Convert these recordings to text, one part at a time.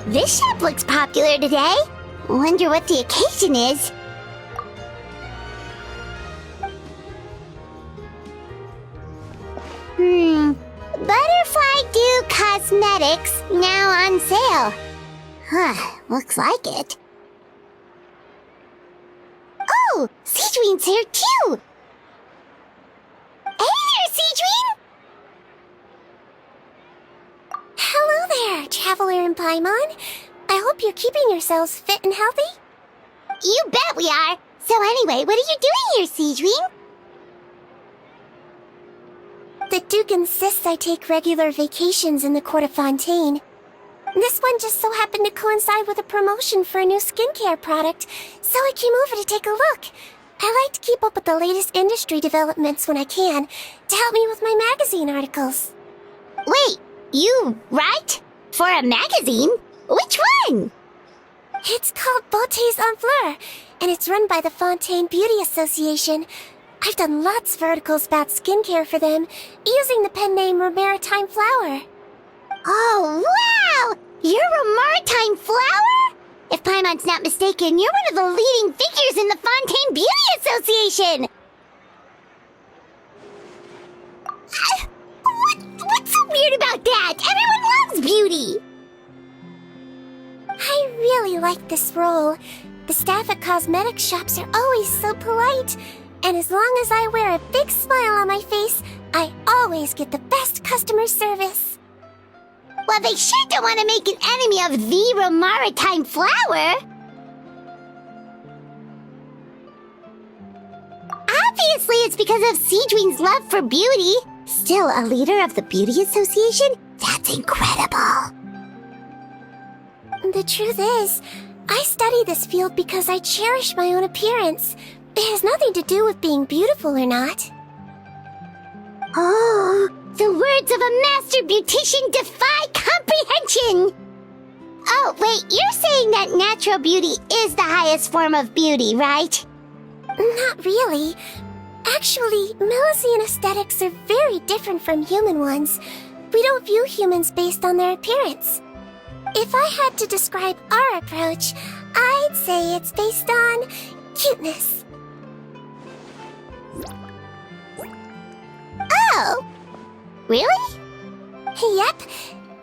This shop looks popular today. Wonder what the occasion is. Butterfly Dew Cosmetics now on sale. Huh, looks like it. Oh, Siggewinne's here too! Hey there, Siggewinne! Hello there, Traveler and Paimon. I hope you're keeping yourselves fit and healthy. You bet we are! So anyway, what are you doing here, Siggewinne? The Duke insists I take regular vacations in the Court of Fontaine. This one just so happened to coincide with a promotion for a new skincare product, so I came over to take a look. I like to keep up with the latest industry developments when I can, to help me with my magazine articles. Wait, you write? For a magazine? Which one? It's called Beautés en Fleur, and it's run by the Fontaine Beauty Association. I've done lots of articles about skincare for them, using the pen name Maritime Flower. Oh, wow! You're a Maritime Flower? If Paimon's not mistaken, you're one of the leading figures in the Fontaine Beauty Association! What's so weird about that? Everyone loves beauty! I really like this role. The staff at cosmetic shops are always so polite. And as long as I wear a big smile on my face, I always get the best customer service. Well, they sure don't want to make an enemy of the Maritime Flower. Obviously, it's because of Siggewinne's love for beauty. Still a leader of the Beauty Association? That's incredible. The truth is, I study this field because I cherish my own appearance. It has nothing to do with being beautiful or not. Oh, the words of a master beautician defy comprehension! Oh, wait, you're saying that natural beauty is the highest form of beauty, right? Not really. Actually, Melusine aesthetics are very different from human ones. We don't view humans based on their appearance. If I had to describe our approach, I'd say it's based on cuteness. Oh, really? Yep.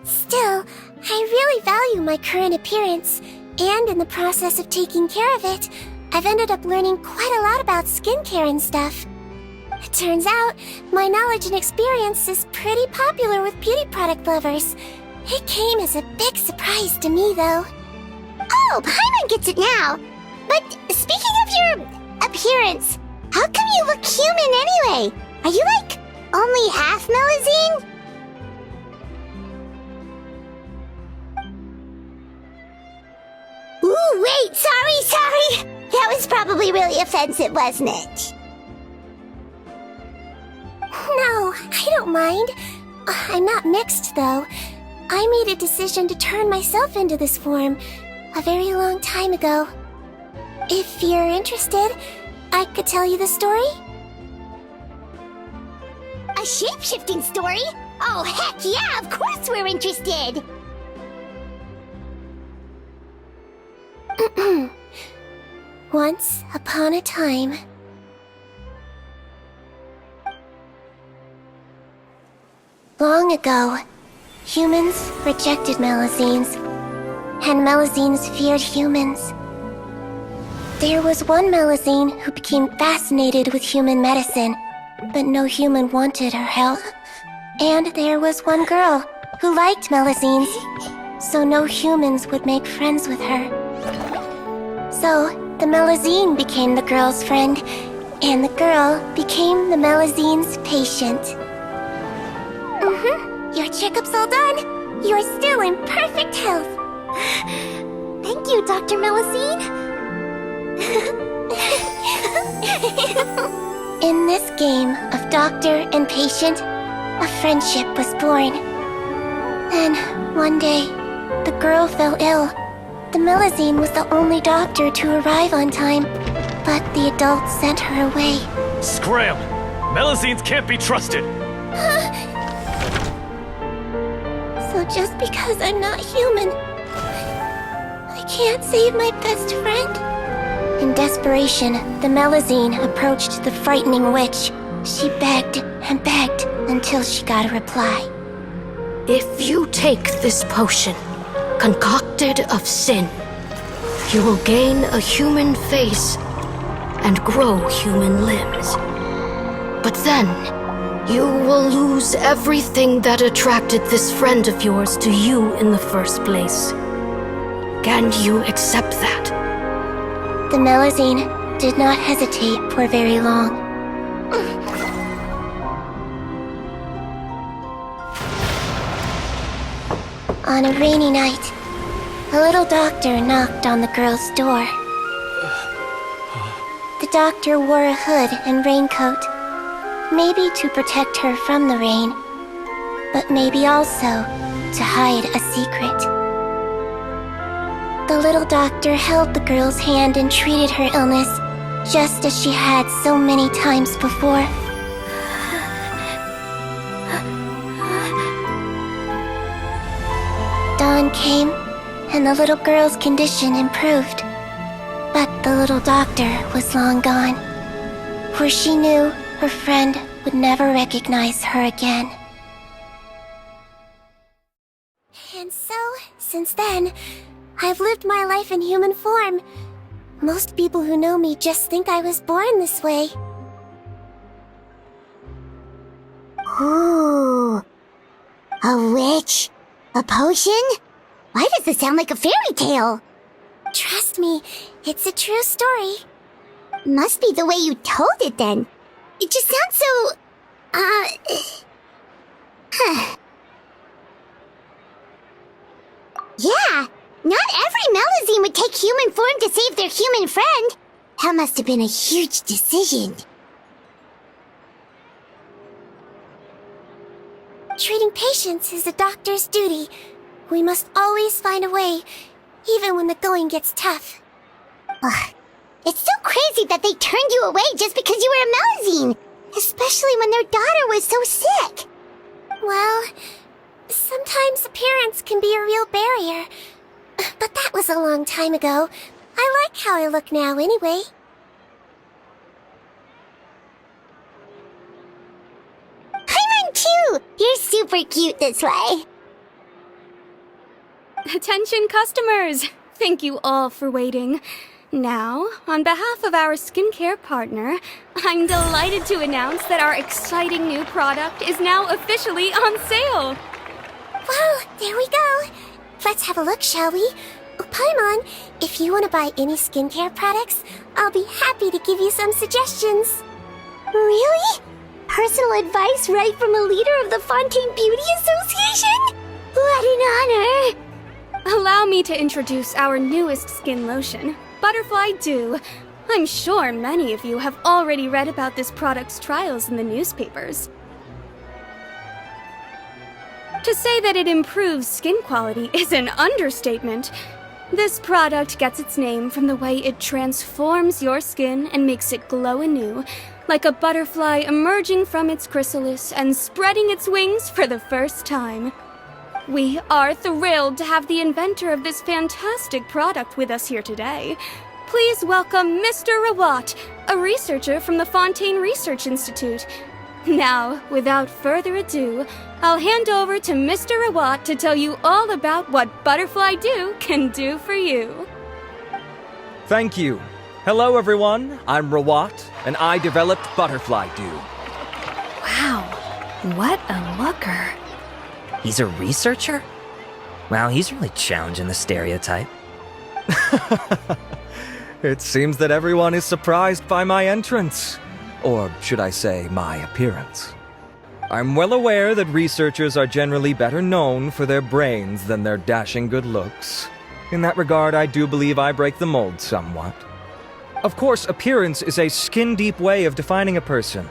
Still, I really value my current appearance, and in the process of taking care of it, I've ended up learning quite a lot about skincare and stuff. It turns out, my knowledge and experience is pretty popular with beauty product lovers. It came as a big surprise to me, though. Oh, Paimon gets it now. But speaking of your appearance, how come you look human anyway? Are you like only half Melusine? Ooh, wait, sorry. That was probably really offensive, wasn't it? No, I don't mind. I'm not mixed, though. I made a decision to turn myself into this form a very long time ago. If you're interested, I could tell you the story. A shape-shifting story? Oh, heck yeah, of course we're interested! Once upon a time. Long ago, humans rejected Melusines, and Melusines feared humans. There was one Melusine who became fascinated with human medicine, but no human wanted her help. And there was one girl who liked Melusines, so no humans would make friends with her. So, the Melusine became the girl's friend, and the girl became the Melusine's patient. Your checkup's all done. You're still in perfect health. Thank you, Dr. Melusine. In this game of doctor and patient, a friendship was born. Then, one day, the girl fell ill. The Melusine was the only doctor to arrive on time, but the adults sent her away. Scram! Melusines can't be trusted! So just because I'm not human, can't save my best friend. In desperation, the Melusine approached the frightening witch. She begged and begged until she got a reply. If you take this potion, concocted of sin, you will gain a human face and grow human limbs. But then, you will lose everything that attracted this friend of yours to you in the first place. Can you accept that? The Melusine did not hesitate for very long. On a rainy night, a little doctor knocked on the girl's door. The doctor wore a hood and raincoat, maybe to protect her from the rain, but maybe also to hide a secret. The little doctor held the girl's hand and treated her illness, just as she had so many times before. Dawn came, and the little girl's condition improved. But the little doctor was long gone, for she knew her friend would never recognize her again. And so, since then, I've lived my life in human form. Most people who know me just think I was born this way. Ooh. A witch? A potion? Why does this sound like a fairy tale? Trust me, it's a true story. Must be the way you told it then. It just sounds so... Yeah, not every Melusine would take human form to save their human friend. That must have been a huge decision. Treating patients is a doctor's duty. We must always find a way, even when the going gets tough. Ugh. It's so crazy that they turned you away just because you were a Melusine, especially when their daughter was so sick. Well, sometimes appearance can be a real barrier. But that was a long time ago. I like how I look now anyway. Paimon too! You're super cute this way. Attention customers! Thank you all for waiting. Now, on behalf of our skincare partner, I'm delighted to announce that our exciting new product is now officially on sale! Well, there we go. Let's have a look, shall we? Oh, Paimon, if you want to buy any skincare products, I'll be happy to give you some suggestions. Really? Personal advice right from a leader of the Fontaine Beauty Association? What an honor! Allow me to introduce our newest skin lotion, Butterfly Dew. I'm sure many of you have already read about this product's trials in the newspapers. To say that it improves skin quality is an understatement. This product gets its name from the way it transforms your skin and makes it glow anew, like a butterfly emerging from its chrysalis and spreading its wings for the first time. We are thrilled to have the inventor of this fantastic product with us here today. Please welcome Mr. Rawat, a researcher from the Fontaine Research Institute. Now, without further ado, I'll hand over to Mr. Rawat to tell you all about what Butterfly Dew can do for you. Thank you. Hello, everyone. I'm Rawat, and I developed Butterfly Dew. Wow, what a looker. He's a researcher? Wow, he's really challenging the stereotype. It seems that everyone is surprised by my entrance. Or should I say, my appearance. I'm well aware that researchers are generally better known for their brains than their dashing good looks. In that regard, I do believe I break the mold somewhat. Of course, appearance is a skin-deep way of defining a person.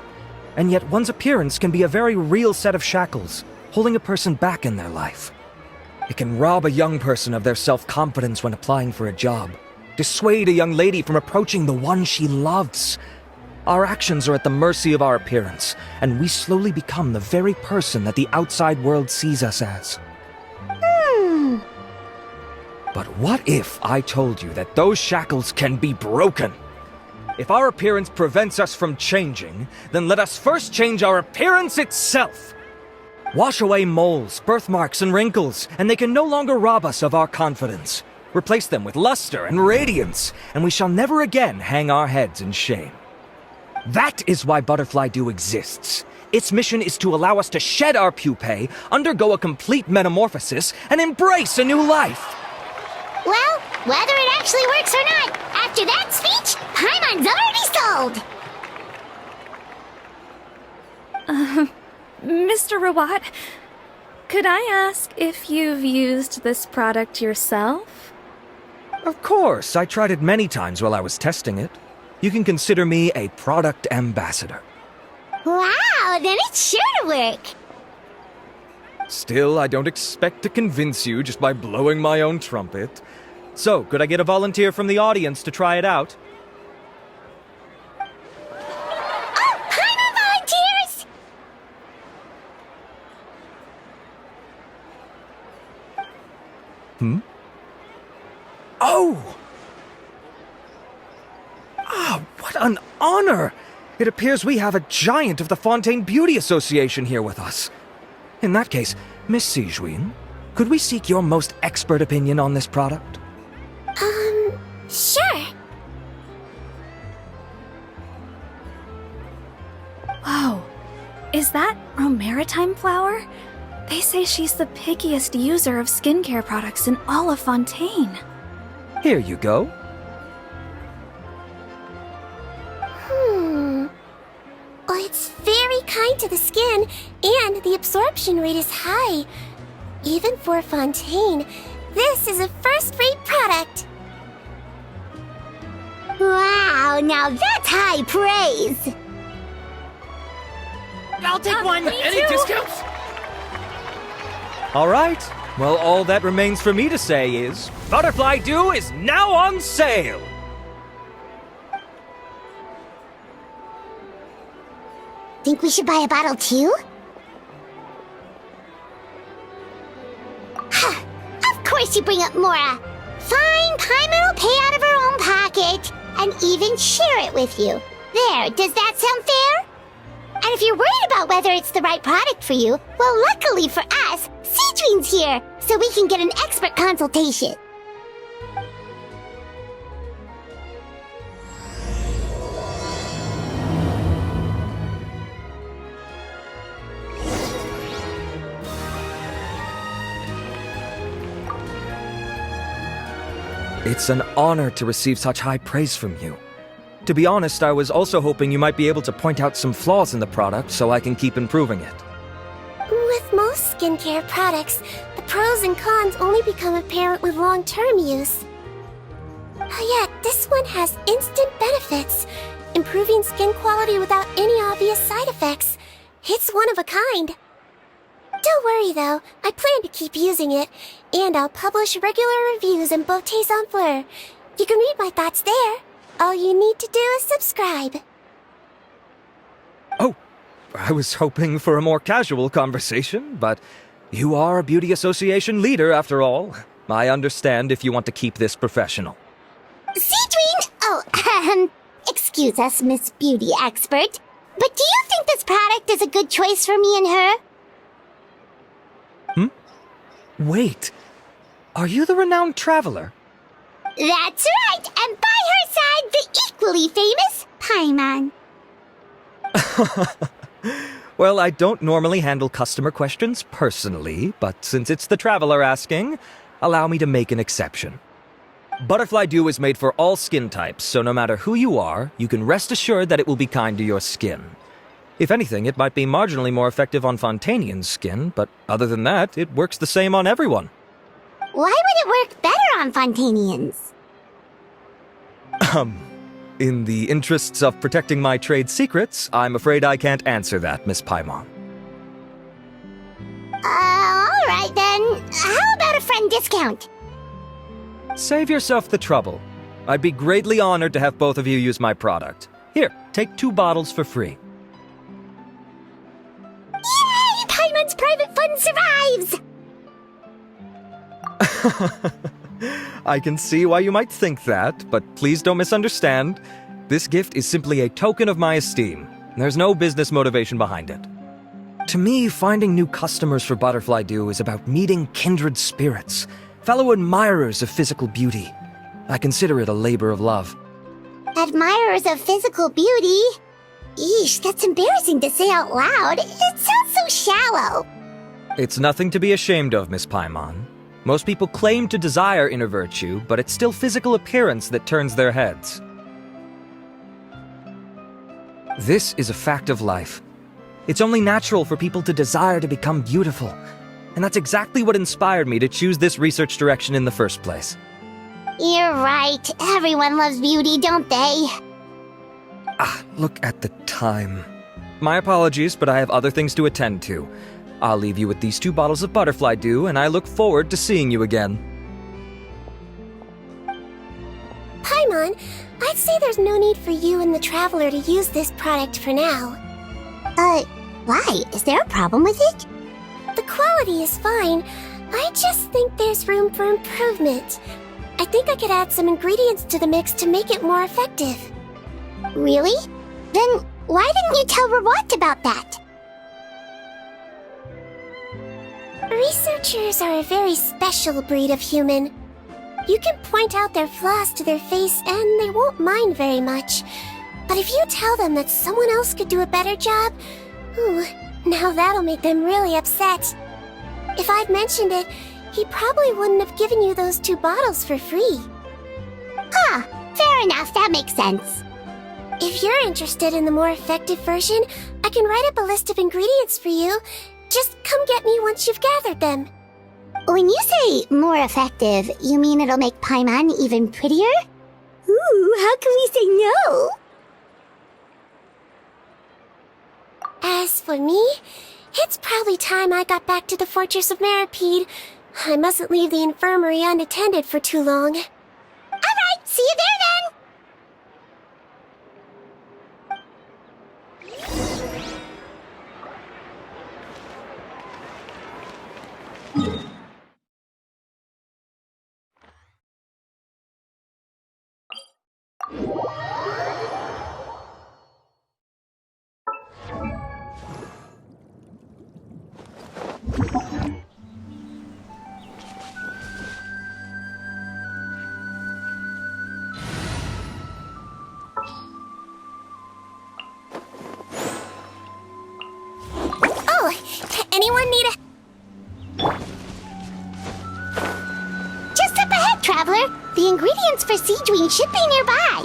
And yet one's appearance can be a very real set of shackles, holding a person back in their life. It can rob a young person of their self-confidence when applying for a job, dissuade a young lady from approaching the one she loves. Our actions are at the mercy of our appearance, and we slowly become the very person that the outside world sees us as. But what if I told you that those shackles can be broken? If our appearance prevents us from changing, then let us first change our appearance itself. Wash away moles, birthmarks, and wrinkles, and they can no longer rob us of our confidence. Replace them with luster and radiance, and we shall never again hang our heads in shame. That is why Butterfly Dew exists. Its mission is to allow us to shed our pupae, undergo a complete metamorphosis, and embrace a new life. Well, whether it actually works or not, after that speech, Paimon's already sold! Mr. Rawat, could I ask if you've used this product yourself? Of course, I tried it many times while I was testing it. You can consider me a product ambassador. Wow, then it's sure to work! Still, I don't expect to convince you just by blowing my own trumpet. So, could I get a volunteer from the audience to try it out? Oh, Paimon volunteers! Oh! What an honor! It appears we have a giant of the Fontaine Beauty Association here with us. In that case, Miss Siggewinne, could we seek your most expert opinion on this product? Sure. Whoa, is that Romaritime flower? They say she's the pickiest user of skincare products in all of Fontaine. Here you go. Well, it's very kind to the skin, and the absorption rate is high. Even for Fontaine, this is a first-rate product. Wow, now that's high praise! I'll take one. Any discounts? All right. Well, all that remains for me to say is, Butterfly Dew is now on sale! Think we should buy a bottle too? Of course you bring up Mora! Fine, Paimon will pay out of her own pocket, and even share it with you. There, does that sound fair? And if you're worried about whether it's the right product for you, well, luckily for us, Siggewinne's here, so we can get an expert consultation. It's an honor to receive such high praise from you. To be honest, I was also hoping you might be able to point out some flaws in the product so I can keep improving it. With most skincare products, the pros and cons only become apparent with long-term use. Yet, this one has instant benefits, improving skin quality without any obvious side effects. It's one of a kind. Don't worry though, I plan to keep using it, and I'll publish regular reviews in Beautés en Fleur. You can read my thoughts there. All you need to do is subscribe. Oh, I was hoping for a more casual conversation, but you are a beauty association leader after all. I understand if you want to keep this professional. Siggewinne! Oh, excuse us, Miss Beauty Expert, but do you think this product is a good choice for me and her? Wait, are you the renowned traveler? That's right, and by her side, the equally famous Paimon. Well, I don't normally handle customer questions personally, but since it's the traveler asking, allow me to make an exception. Butterfly Dew is made for all skin types, so no matter who you are, you can rest assured that it will be kind to your skin. If anything, it might be marginally more effective on Fontainian's skin, but other than that, it works the same on everyone. Why would it work better on Fontainians? In the interests of protecting my trade secrets, I'm afraid I can't answer that, Miss Paimon. Alright then. How about a friend discount? Save yourself the trouble. I'd be greatly honored to have both of you use my product. Here, take 2 bottles for free. Yay! Paimon's private fund survives! I can see why you might think that, but please don't misunderstand. This gift is simply a token of my esteem. There's no business motivation behind it. To me, finding new customers for Butterfly Dew is about meeting kindred spirits, fellow admirers of physical beauty. I consider it a labor of love. Admirers of physical beauty? Eesh, that's embarrassing to say out loud. It sounds so shallow. It's nothing to be ashamed of, Miss Paimon. Most people claim to desire inner virtue, but it's still physical appearance that turns their heads. This is a fact of life. It's only natural for people to desire to become beautiful. And that's exactly what inspired me to choose this research direction in the first place. You're right. Everyone loves beauty, don't they? Look at the time. My apologies, but I have other things to attend to. I'll leave you with these 2 bottles of Butterfly Dew, and I look forward to seeing you again. Paimon, I'd say there's no need for you and the Traveler to use this product for now. Why? Is there a problem with it? The quality is fine. I just think there's room for improvement. I think I could add some ingredients to the mix to make it more effective. Really? Then why didn't you tell Rawat about that? Researchers are a very special breed of human. You can point out their flaws to their face and they won't mind very much. But if you tell them that someone else could do a better job, now that'll make them really upset. If I'd mentioned it, he probably wouldn't have given you those 2 bottles for free. Fair enough, that makes sense. If you're interested in the more effective version, I can write up a list of ingredients for you. Just come get me once you've gathered them. When you say more effective, you mean it'll make Paimon even prettier? Ooh, how can we say no? As for me, it's probably time I got back to the Fortress of Maripede. I mustn't leave the infirmary unattended for too long. Alright, see you there then! Anyone need a... Just up ahead, Traveler! The ingredients for Siggewinne should be nearby!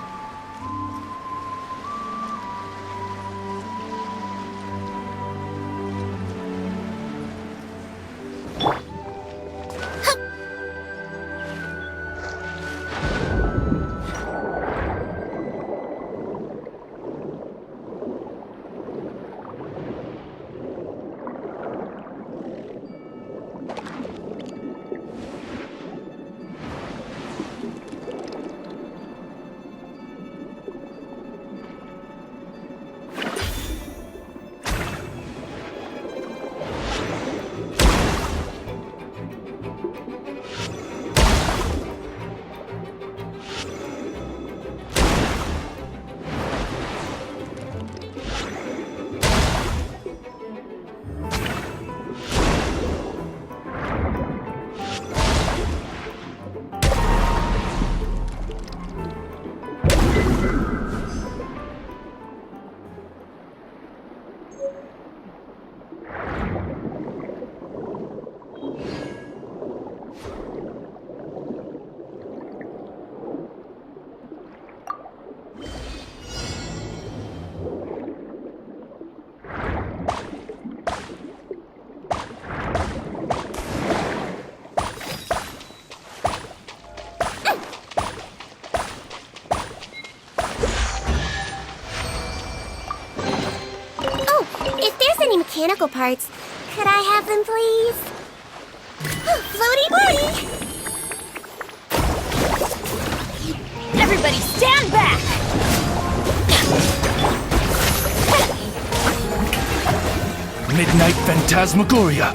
Mechanical parts. Could I have them, please? Floaty birdie! Everybody stand back! Midnight Phantasmagoria.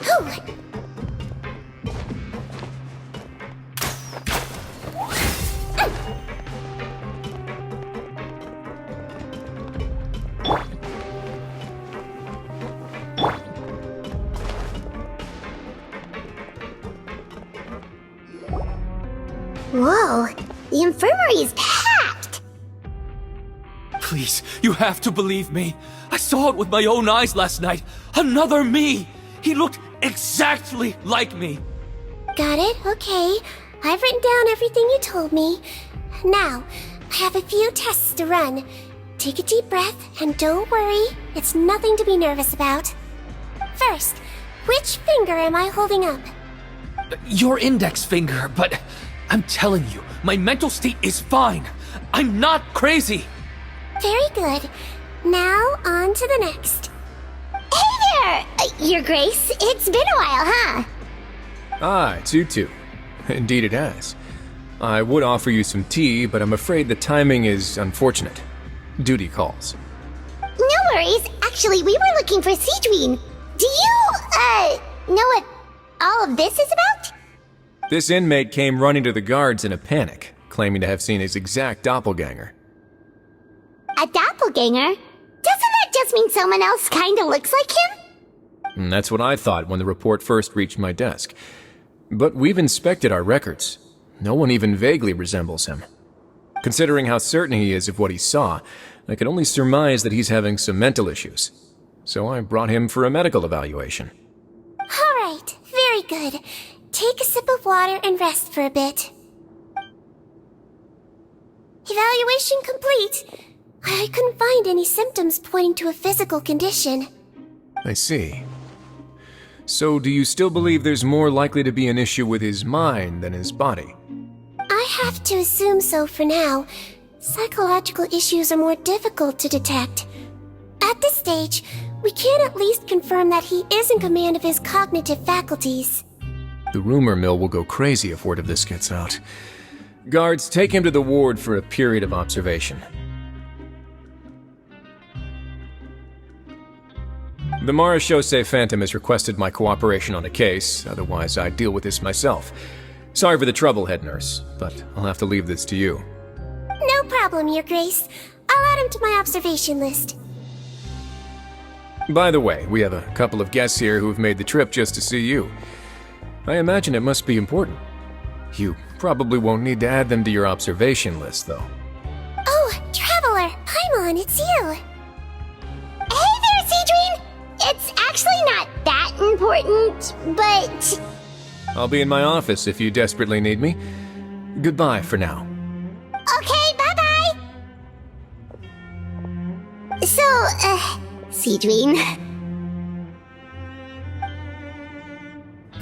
Whew. Whoa, the infirmary is packed! Please, you have to believe me. I saw it with my own eyes last night. Another me! He looked exactly like me. Got it, okay. I've written down everything you told me. Now, I have a few tests to run. Take a deep breath, and don't worry, it's nothing to be nervous about. First, which finger am I holding up? Your index finger, but I'm telling you, my mental state is fine. I'm not crazy. Very good. Now, on to the next. Hey there, Your Grace. It's been a while, huh? Ah, it's you two. Indeed it has. I would offer you some tea, but I'm afraid the timing is unfortunate. Duty calls. No worries. Actually, we were looking for Siggewinne. Do you, know what all of this is about? This inmate came running to the guards in a panic, claiming to have seen his exact doppelganger. A doppelganger? Doesn't that just mean someone else kinda looks like him? And that's what I thought when the report first reached my desk. But we've inspected our records. No one even vaguely resembles him. Considering how certain he is of what he saw, I can only surmise that he's having some mental issues. So I brought him for a medical evaluation. All right, very good. Take a sip of water and rest for a bit. Evaluation complete. I couldn't find any symptoms pointing to a physical condition. I see. So do you still believe there's more likely to be an issue with his mind than his body? I have to assume so for now. Psychological issues are more difficult to detect. At this stage, we can at least confirm that he is in command of his cognitive faculties. The rumor mill will go crazy if word of this gets out. Guards, take him to the ward for a period of observation. The Marechaussee Phantom has requested my cooperation on a case, otherwise I'd deal with this myself. Sorry for the trouble, head nurse, but I'll have to leave this to you. No problem, Your Grace. I'll add him to my observation list. By the way, we have a couple of guests here who've made the trip just to see you. I imagine it must be important. You probably won't need to add them to your observation list, though. Oh, Traveler, Paimon, it's you. Hey there, Siggewinne! It's actually not that important, but... I'll be in my office if you desperately need me. Goodbye for now. Okay, bye-bye! So, Siggewinne...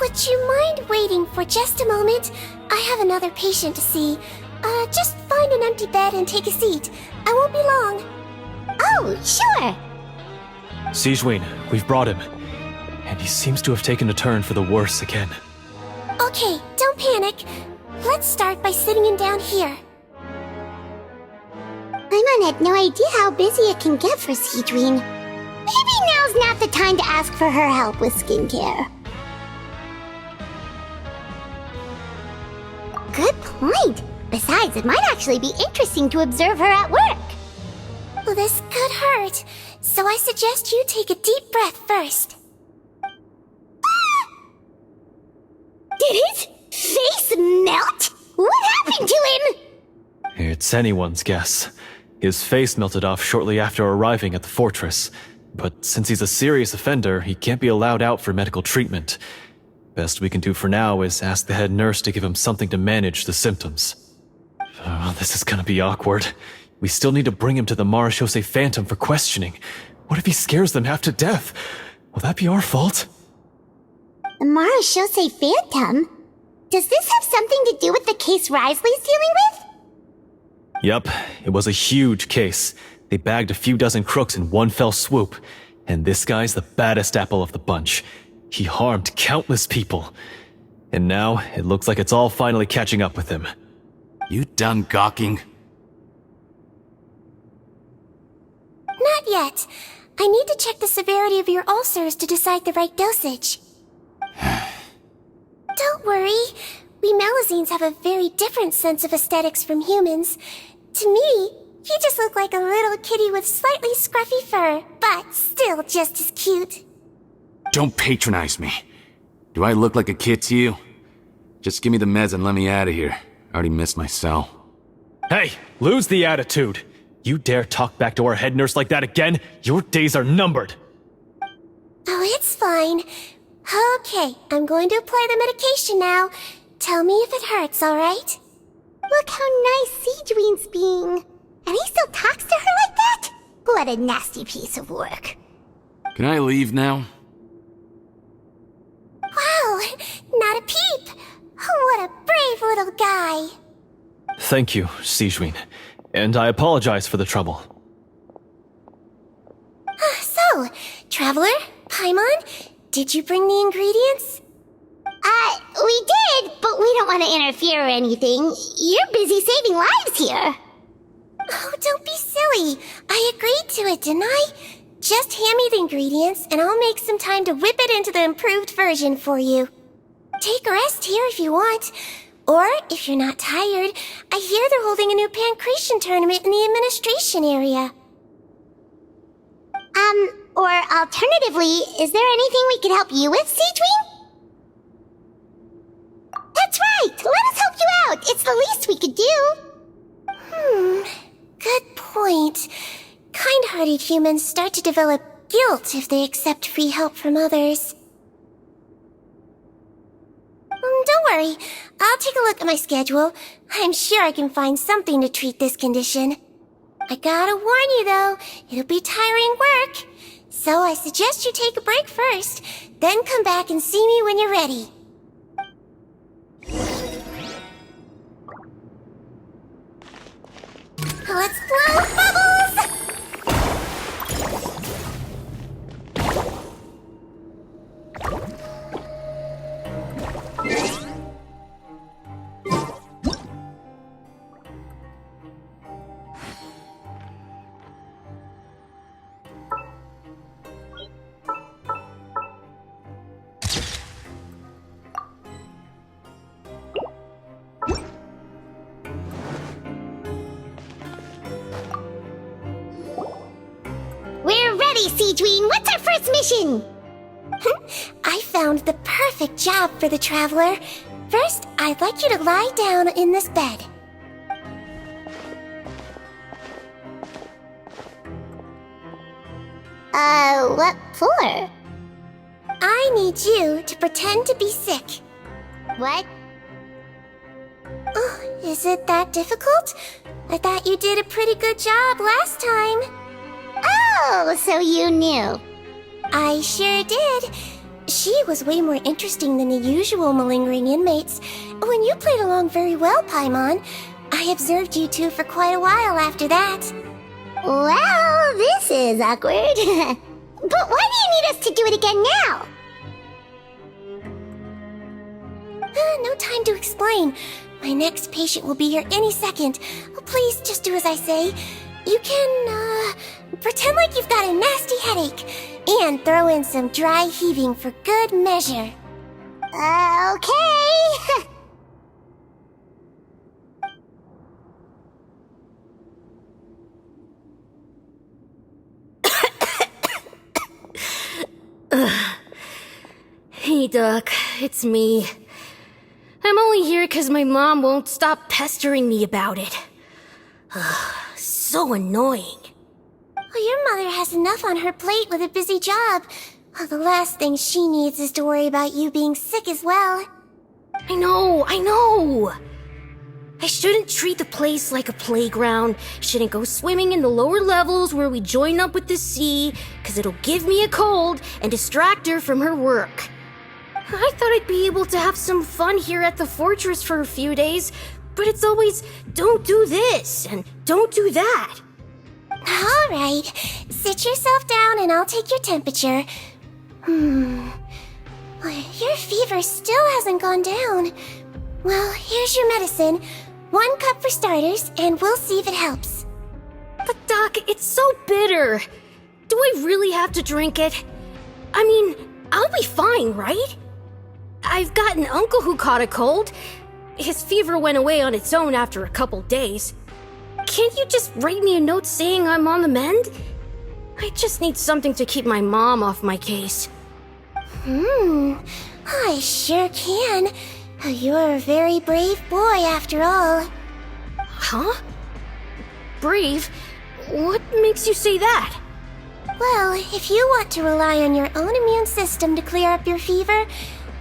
Would you mind waiting for just a moment? I have another patient to see. Just find an empty bed and take a seat. I won't be long. Oh, sure! Siggewinne, we've brought him. And he seems to have taken a turn for the worse again. Okay, don't panic. Let's start by sitting him down here. Paimon had no idea how busy it can get for Siggewinne. Maybe now's not the time to ask for her help with skincare. Good point. Besides, it might actually be interesting to observe her at work. Well, this could hurt, so I suggest you take a deep breath first. Did his face melt? What happened to him? It's anyone's guess. His face melted off shortly after arriving at the fortress. But since he's a serious offender, he can't be allowed out for medical treatment. Best we can do for now is ask the head nurse to give him something to manage the symptoms. Oh, this is gonna be awkward. We still need to bring him to the Marechaussee Phantom for questioning. What if he scares them half to death? Will that be our fault? The Marechaussee Phantom? Does this have something to do with the case Risley's dealing with? Yup, it was a huge case. They bagged a few dozen crooks in one fell swoop. And this guy's the baddest apple of the bunch. He harmed countless people. And now, it looks like it's all finally catching up with him. You done gawking? Not yet. I need to check the severity of your ulcers to decide the right dosage. Don't worry. We Melazines have a very different sense of aesthetics from humans. To me, you just look like a little kitty with slightly scruffy fur, but still just as cute. Don't patronize me. Do I look like a kid to you? Just give me the meds and let me out of here. I already missed my cell. Hey, lose the attitude. You dare talk back to our head nurse like that again? Your days are numbered. Oh, it's fine. Okay, I'm going to apply the medication now. Tell me if it hurts, alright? Look how nice Siggewinne's being. And he still talks to her like that? What a nasty piece of work. Can I leave now? Wow, not a peep. What a brave little guy. Thank you, Siggewinne. And I apologize for the trouble. So, Traveler, Paimon, did you bring the ingredients? We did, but we don't want to interfere or anything. You're busy saving lives here. Oh, don't be silly. I agreed to it, didn't I? Just hand me the ingredients, and I'll make some time to whip it into the improved version for you. Take a rest here if you want. Or, if you're not tired, I hear they're holding a new pancreation tournament in the administration area. Or alternatively, is there anything we could help you with, Siggewinne? That's right! Let us help you out! It's the least we could do! Good point. Kind-hearted humans start to develop guilt if they accept free help from others. Don't worry. I'll take a look at my schedule. I'm sure I can find something to treat this condition. I gotta warn you though, it'll be tiring work. So I suggest you take a break first, then come back and see me when you're ready. Let's blow bubbles! We're ready, Siggewinne! What's our first mission? I found the perfect job for the Traveler. First, I'd like you to lie down in this bed. What for? I need you to pretend to be sick. What? Oh, is it that difficult? I thought you did a pretty good job last time. Oh, so you knew. I sure did. She was way more interesting than the usual malingering inmates. When you played along very well, Paimon, I observed you two for quite a while after that. Well, this is awkward. But why do you need us to do it again now? No time to explain. My next patient will be here any second. Please just do as I say. You can, pretend like you've got a nasty headache. And throw in some dry heaving for good measure. Okay. Hey, Doc, it's me. I'm only here because my mom won't stop pestering me about it. So annoying. Well, your mother has enough on her plate with a busy job. Well, the last thing she needs is to worry about you being sick as well. I know. I shouldn't treat the place like a playground. Shouldn't go swimming in the lower levels where we join up with the sea, because it'll give me a cold and distract her from her work. I thought I'd be able to have some fun here at the fortress for a few days, but it's always, don't do this and don't do that. All right, sit yourself down and I'll take your temperature. Your fever still hasn't gone down. Well, here's your medicine. 1 cup for starters, and we'll see if it helps. But Doc, it's so bitter. Do I really have to drink it? I mean, I'll be fine, right? I've got an uncle who caught a cold. His fever went away on its own after a couple days. Can't you just write me a note saying I'm on the mend? I just need something to keep my mom off my case. I sure can. You're a very brave boy, after all. Huh? Brave? What makes you say that? Well, if you want to rely on your own immune system to clear up your fever,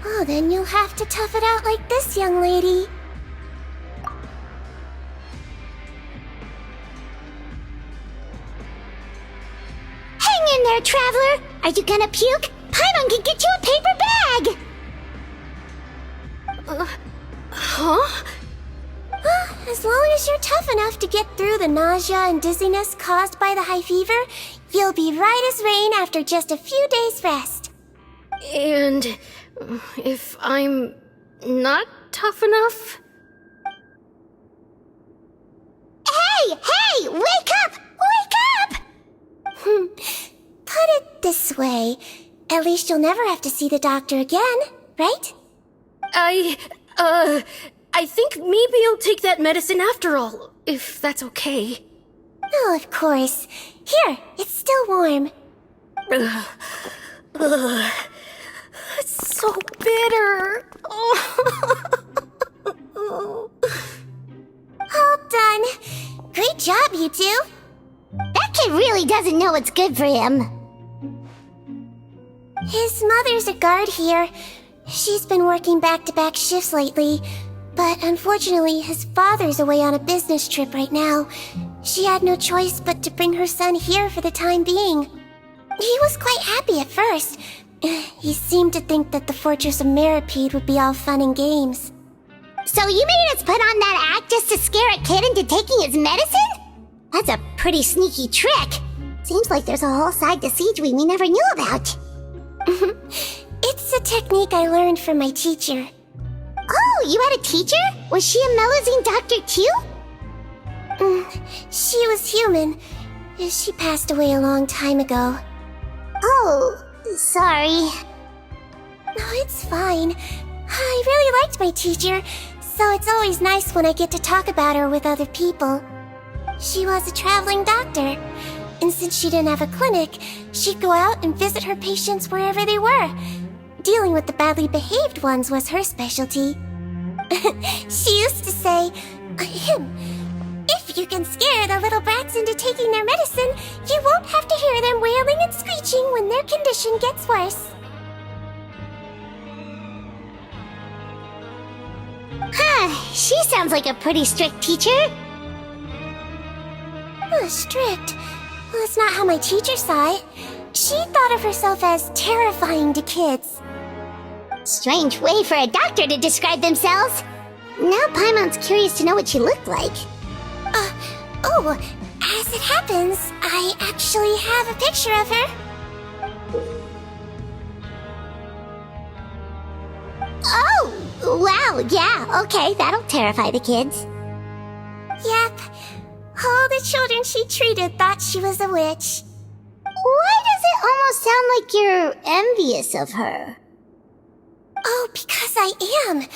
oh, then you'll have to tough it out like this young lady. Hang in there, traveler! Are you gonna puke? Paimon can get you a paper bag! Huh? As long as you're tough enough to get through the nausea and dizziness caused by the high fever, you'll be right as rain after just a few days' rest. And if I'm not tough enough? Hey! Wake up! Wake up! Put it this way, at least you'll never have to see the doctor again, right? I think maybe I'll take that medicine after all, if that's okay. Oh, of course. Here, it's still warm. It's so bitter. All done. Great job, you two. That kid really doesn't know what's good for him. His mother's a guard here. She's been working back-to-back shifts lately, but unfortunately his father's away on a business trip right now. She had no choice but to bring her son here for the time being. He was quite happy at first. He seemed to think that the Fortress of Meripede would be all fun and games. So you made us put on that act just to scare a kid into taking his medicine? That's a pretty sneaky trick. Seems like there's a whole side to Siggewinne we never knew about. It's a technique I learned from my teacher. Oh, you had a teacher? Was she a Melazine doctor too? She was human. She passed away a long time ago. Oh, sorry. No, it's fine. I really liked my teacher, so it's always nice when I get to talk about her with other people. She was a traveling doctor, and since she didn't have a clinic, she'd go out and visit her patients wherever they were. Dealing with the badly behaved ones was her specialty. She used to say, if you can scare the little brats into taking their medicine, you won't have to hear them wailing and screeching when their condition gets worse. She sounds like a pretty strict teacher. Strict? Well, that's not how my teacher saw it. She thought of herself as terrifying to kids. Strange way for a doctor to describe themselves. Now Paimon's curious to know what she looked like. As it happens, I actually have a picture of her. Oh, wow, yeah, okay, that'll terrify the kids. Yep. All the children she treated thought she was a witch. Why does it almost sound like you're envious of her? Oh, because I am.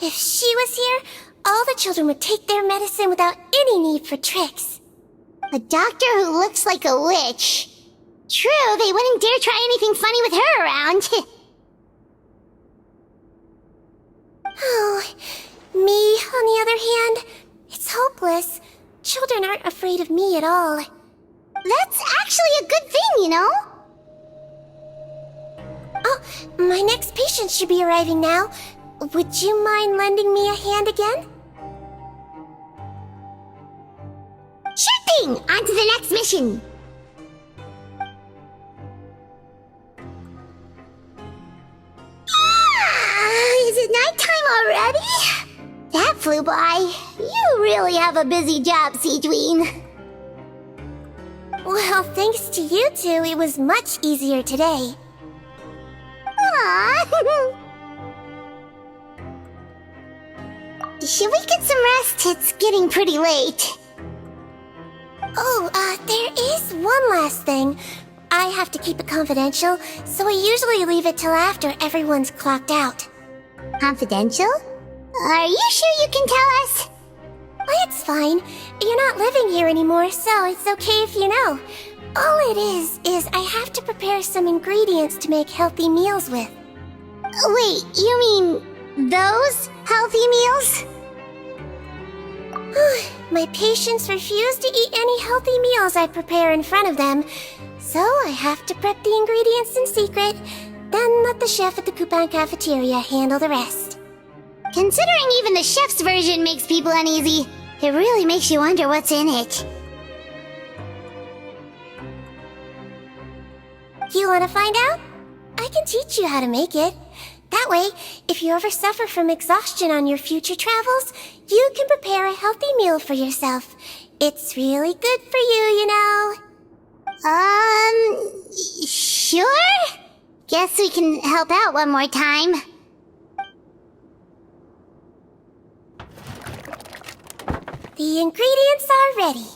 If she was here, all the children would take their medicine without any need for tricks. A doctor who looks like a witch. True, they wouldn't dare try anything funny with her around. Oh, me, on the other hand, it's hopeless. Children aren't afraid of me at all. That's actually a good thing, you know? Oh, my next patient should be arriving now. Would you mind lending me a hand again? Sure thing! On to the next mission! Is it nighttime already? That flew by. You really have a busy job, Siggewinne. Well, thanks to you two, it was much easier today. Aww. Should we get some rest? It's getting pretty late. Oh, there is one last thing. I have to keep it confidential, so I usually leave it till after everyone's clocked out. Confidential? Are you sure you can tell us? Well, it's fine. You're not living here anymore, so it's okay if you know. All it is I have to prepare some ingredients to make healthy meals with. Wait, you mean those healthy meals? My patients refuse to eat any healthy meals I prepare in front of them, so I have to prep the ingredients in secret, then let the chef at the Coupon cafeteria handle the rest. Considering even the chef's version makes people uneasy, it really makes you wonder what's in it. You want to find out? I can teach you how to make it. That way, if you ever suffer from exhaustion on your future travels, you can prepare a healthy meal for yourself. It's really good for you, you know. Sure? Guess we can help out one more time. The ingredients are ready.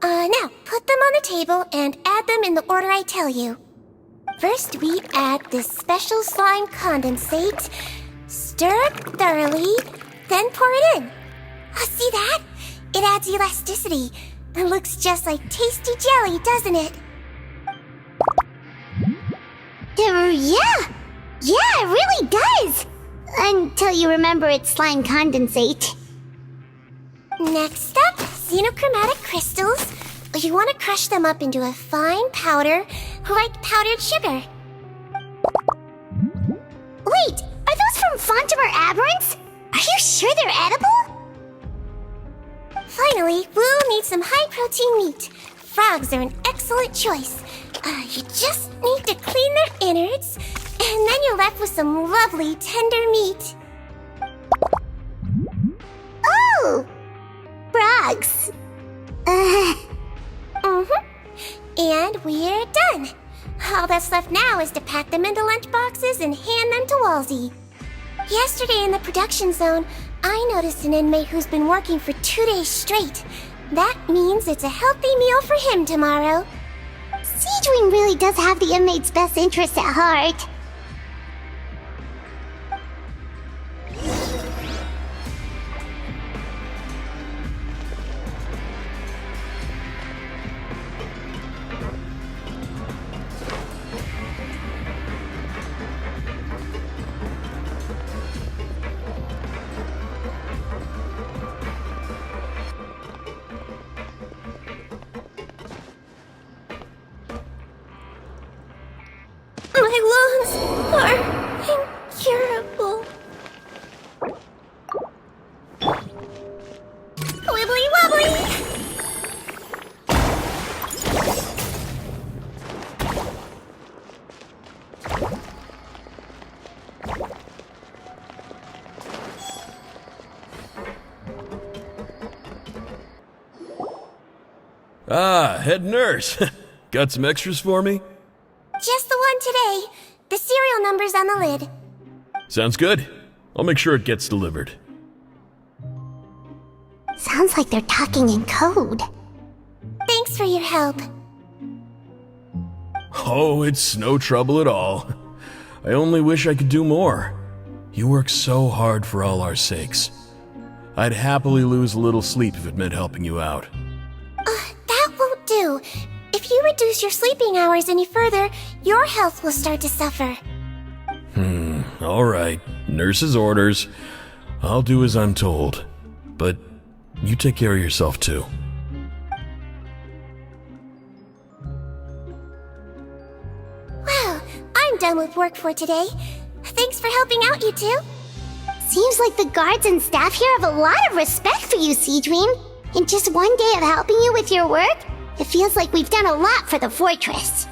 Now, put them on the table and add them in the order I tell you. First, we add this special slime condensate, stir it thoroughly, then pour it in. See that? It adds elasticity. It looks just like tasty jelly, doesn't it? Yeah, it really does! Until you remember it's slime condensate. Next up, xenochromatic crystals. You want to crush them up into a fine powder, like powdered sugar. Wait, are those from Fontimer Aberrants? Are you sure they're edible? Finally, we'll need some high-protein meat. Frogs are an excellent choice. You just need to clean their innards, and then you're left with some lovely, tender meat. Oh! Frogs. And we're done. All that's left now is to pack them into lunchboxes and hand them to Walsey. Yesterday in the production zone, I noticed an inmate who's been working for 2 days straight. That means it's a healthy meal for him tomorrow. Siggewinne really does have the inmate's best interests at heart. My lungs are incurable. Wibbly wobbly! Ah, head nurse. Got some extras for me? Just the one today. The serial number's on the lid. Sounds good. I'll make sure it gets delivered. Sounds like they're talking in code. Thanks for your help. Oh, it's no trouble at all. I only wish I could do more. You work so hard for all our sakes. I'd happily lose a little sleep if it meant helping you out. That won't do. If you reduce your sleeping hours any further, your health will start to suffer. All right. Nurse's orders. I'll do as I'm told. But you take care of yourself too. Well, I'm done with work for today. Thanks for helping out, you two. Seems like the guards and staff here have a lot of respect for you, Siggewinne. In just one day of helping you with your work, it feels like we've done a lot for the fortress.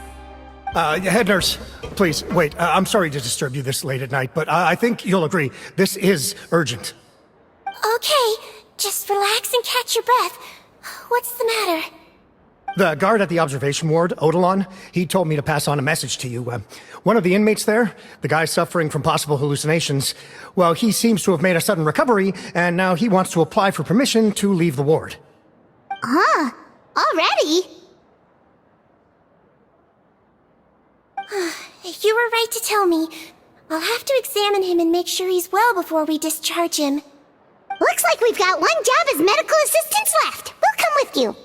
Head nurse, please, wait. I'm sorry to disturb you this late at night, but I think you'll agree. This is urgent. Okay, just relax and catch your breath. What's the matter? The guard at the observation ward, Odilon, he told me to pass on a message to you. One of the inmates there, the guy suffering from possible hallucinations, well, he seems to have made a sudden recovery, and now he wants to apply for permission to leave the ward. Huh? Already? You were right to tell me. I'll have to examine him and make sure he's well before we discharge him. Looks like we've got one job as medical assistants left. We'll come with you.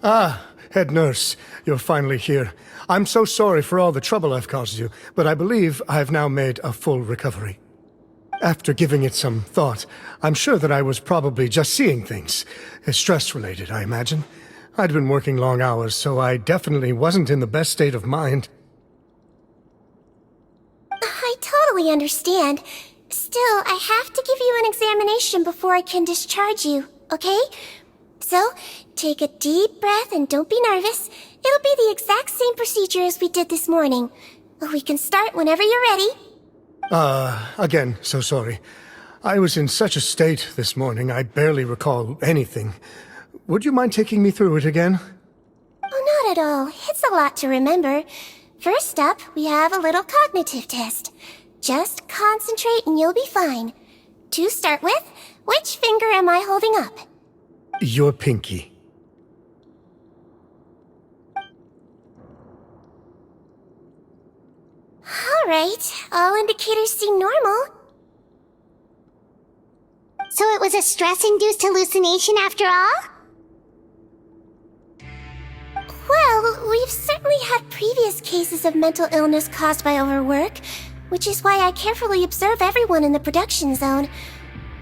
Ah, head nurse, you're finally here. I'm so sorry for all the trouble I've caused you, but I believe I've now made a full recovery. After giving it some thought, I'm sure that I was probably just seeing things. Stress-related, I imagine. I'd been working long hours, so I definitely wasn't in the best state of mind. I totally understand. Still, I have to give you an examination before I can discharge you, okay? So, take a deep breath and don't be nervous. It'll be the exact same procedure as we did this morning. We can start whenever you're ready. Again, so sorry. I was in such a state this morning, I barely recall anything. Would you mind taking me through it again? Oh, not at all. It's a lot to remember. First up, we have a little cognitive test. Just concentrate and you'll be fine. To start with, which finger am I holding up? Your pinky. Alright, all indicators seem normal. So it was a stress-induced hallucination after all? Well, we've certainly had previous cases of mental illness caused by overwork, which is why I carefully observe everyone in the production zone.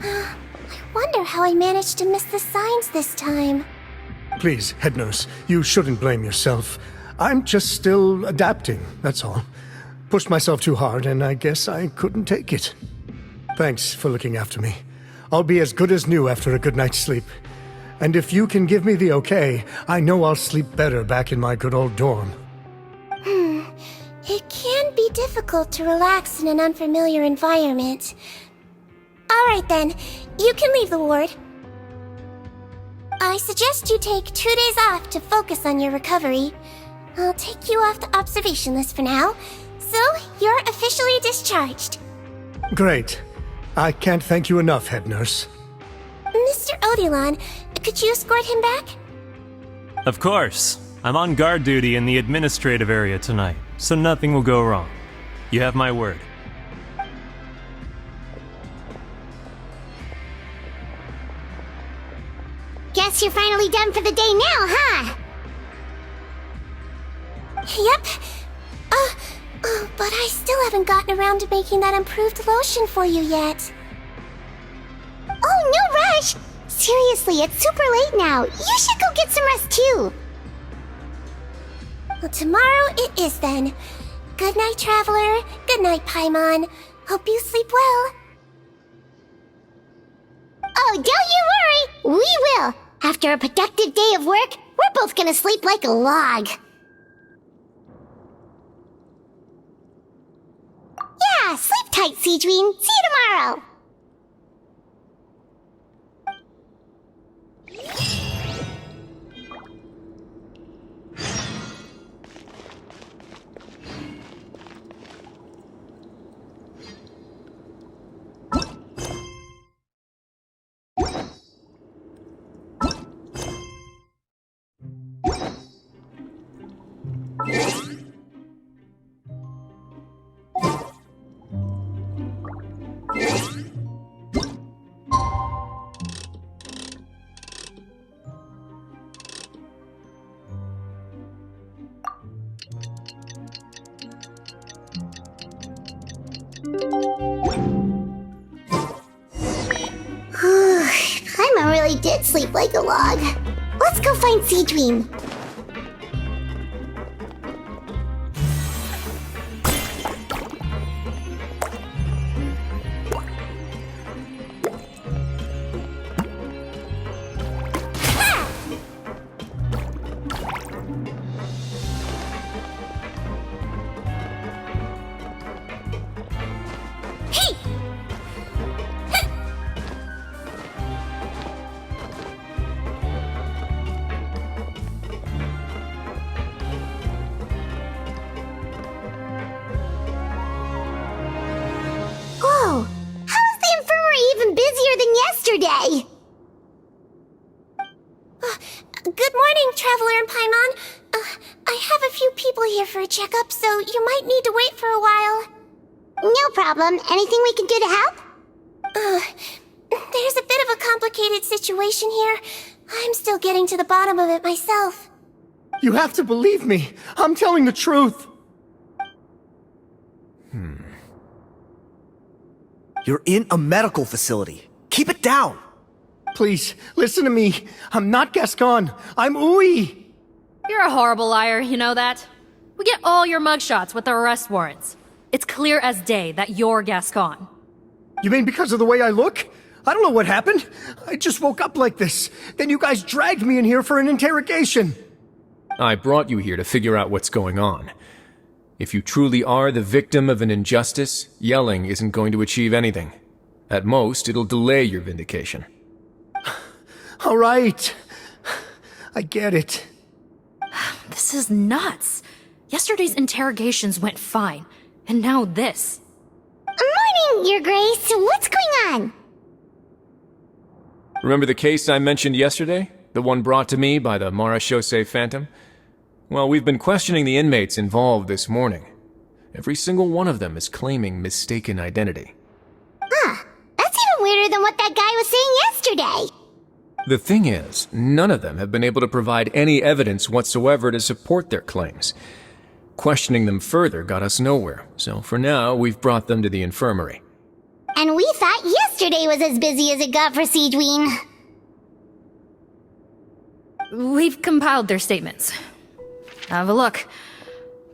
I wonder how I managed to miss the signs this time. Please, head nurse, you shouldn't blame yourself. I'm just still adapting, that's all. Pushed myself too hard, and I guess I couldn't take it. Thanks for looking after me. I'll be as good as new after a good night's sleep. And if you can give me the okay, I know I'll sleep better back in my good old dorm. It can be difficult to relax in an unfamiliar environment. Alright then, you can leave the ward. I suggest you take 2 days off to focus on your recovery. I'll take you off the observation list for now, so you're officially discharged. Great. I can't thank you enough, head nurse. Mr. Odilon, could you escort him back? Of course. I'm on guard duty in the administrative area tonight, so nothing will go wrong. You have my word. Guess you're finally done for the day now, huh? Yep. But I still haven't gotten around to making that improved lotion for you yet. Oh, no rush! Seriously, it's super late now. You should go get some rest too. Well, tomorrow it is then. Good night, Traveler. Good night, Paimon. Hope you sleep well. Oh, don't you worry. We will. After a productive day of work, we're both gonna sleep like a log. Yeah, sleep tight, Siggewinne. See you tomorrow. Paimon really did sleep like a log. Let's go find Siggewinne. checkup, so you might need to wait for a while. No problem. Anything we can do to help? There's a bit of a complicated situation here. I'm still getting to the bottom of it myself. You have to believe me. I'm telling the truth. You're in a medical facility. Keep it down. Please, listen to me. I'm not Gascon. I'm Uy. You're a horrible liar, you know that? We get all your mugshots with the arrest warrants. It's clear as day that you're Gascon. You mean because of the way I look? I don't know what happened. I just woke up like this. Then you guys dragged me in here for an interrogation. I brought you here to figure out what's going on. If you truly are the victim of an injustice, yelling isn't going to achieve anything. At most, it'll delay your vindication. All right. I get it. This is nuts. Yesterday's interrogations went fine, and now this. Morning, Your Grace. What's going on? Remember the case I mentioned yesterday? The one brought to me by the Marechaussee Phantom? Well, we've been questioning the inmates involved this morning. Every single one of them is claiming mistaken identity. Huh. That's even weirder than what that guy was saying yesterday. The thing is, none of them have been able to provide any evidence whatsoever to support their claims. Questioning them further got us nowhere, so for now, we've brought them to the infirmary. And we thought yesterday was as busy as it got for Siggewinne. We've compiled their statements. Have a look.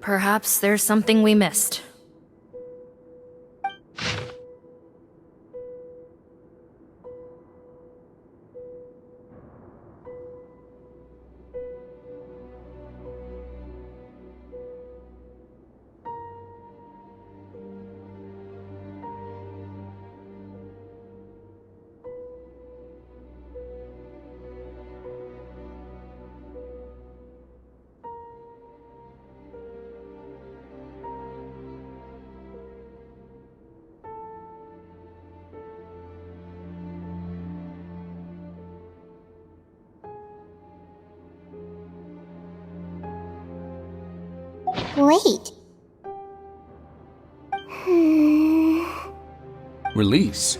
Perhaps there's something we missed. Wait. Release?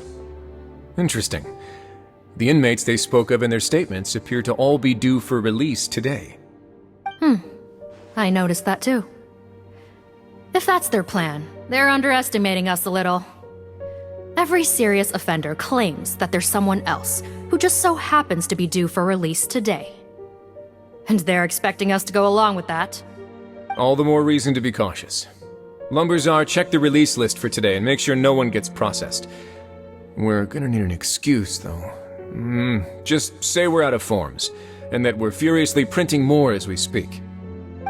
Interesting. The inmates they spoke of in their statements appear to all be due for release today. I noticed that too. If that's their plan, they're underestimating us a little. Every serious offender claims that there's someone else who just so happens to be due for release today. And they're expecting us to go along with that. All the more reason to be cautious. Lumberzar, check the release list for today and make sure no one gets processed. We're gonna need an excuse, though. Just say we're out of forms, and that we're furiously printing more as we speak.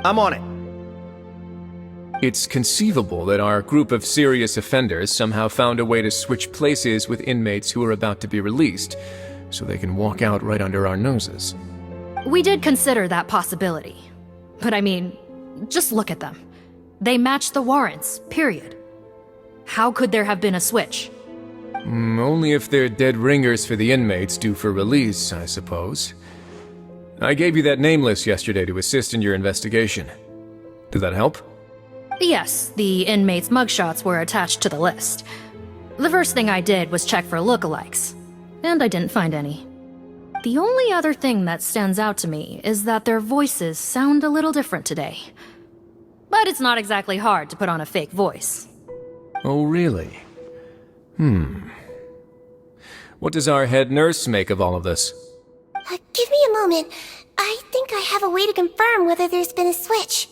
I'm on it. It's conceivable that our group of serious offenders somehow found a way to switch places with inmates who are about to be released, so they can walk out right under our noses. We did consider that possibility. But I mean, just look at them. They match the warrants, period. How could there have been a switch? Only if they're dead ringers for the inmates due for release, I suppose. I gave you that name list yesterday to assist in your investigation. Did that help? Yes, the inmates' mugshots were attached to the list. The first thing I did was check for lookalikes, and I didn't find any. The only other thing that stands out to me is that their voices sound a little different today. But it's not exactly hard to put on a fake voice. Oh, really? What does our head nurse make of all of this? Give me a moment. I think I have a way to confirm whether there's been a switch.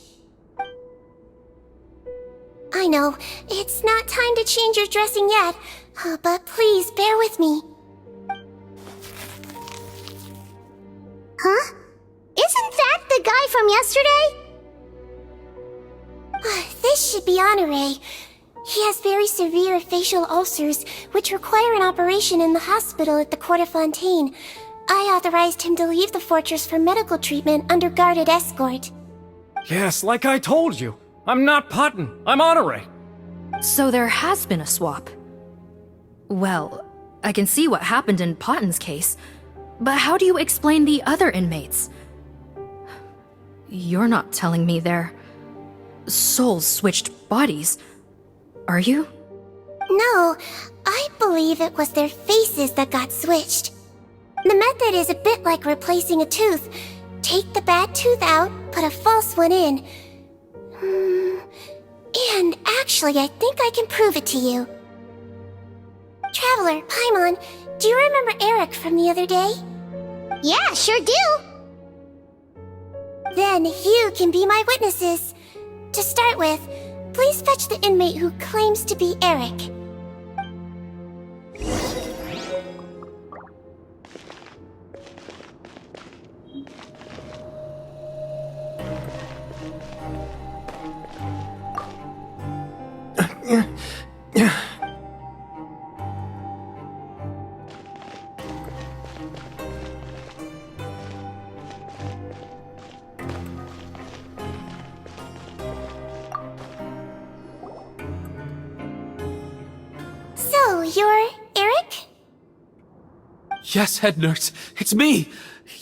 I know, it's not time to change your dressing yet, but please bear with me. Huh? Isn't that the guy from yesterday? This should be Honore. He has very severe facial ulcers, which require an operation in the hospital at the Court of Fontaine. I authorized him to leave the fortress for medical treatment under guarded escort. Yes, like I told you. I'm not Putton. I'm Honore. So there has been a swap. Well, I can see what happened in Potton's case, but how do you explain the other inmates? You're not telling me they're... souls switched bodies. Are you? No, I believe it was their faces that got switched. The method is a bit like replacing a tooth. Take the bad tooth out, put a false one in. And actually, I think I can prove it to you. Traveler, Paimon, do you remember Eric from the other day? Yeah, sure do. Then you can be my witnesses. To start with, please fetch the inmate who claims to be Eric. So, you're Eric? Yes, head nurse, it's me.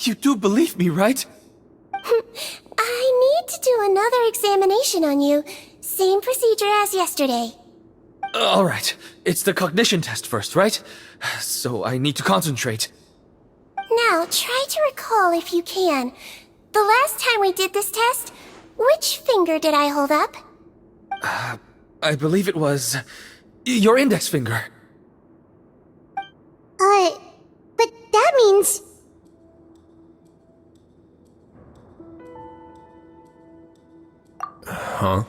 You do believe me, right? I need to do another examination on you. Same procedure as yesterday. All right, it's the cognition test first, right? So I need to concentrate. Now, try to recall if you can. The last time we did this test, which finger did I hold up? I believe it was your index finger. But that means... Huh?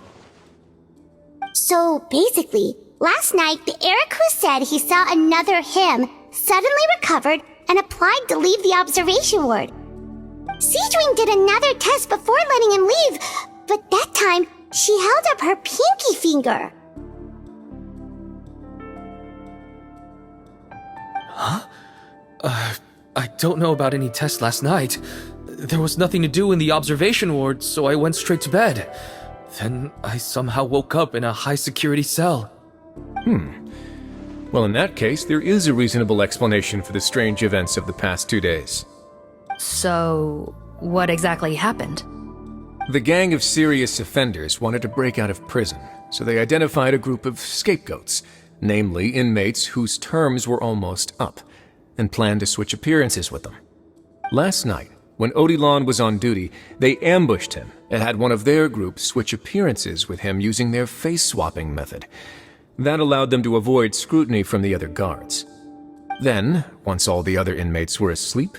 So basically, last night the Eric who said he saw another him suddenly recovered and applied to leave the observation ward. Siggewinne did another test before letting him leave, but that time she held up her pinky finger. Huh? I don't know about any tests last night. There was nothing to do in the observation ward, so I went straight to bed. Then I somehow woke up in a high-security cell. Well, in that case, there is a reasonable explanation for the strange events of the past 2 days. So, what exactly happened? The gang of serious offenders wanted to break out of prison, so they identified a group of scapegoats, namely inmates whose terms were almost up, and planned to switch appearances with them. Last night, when Odilon was on duty, they ambushed him and had one of their group switch appearances with him using their face-swapping method. That allowed them to avoid scrutiny from the other guards. Then, once all the other inmates were asleep,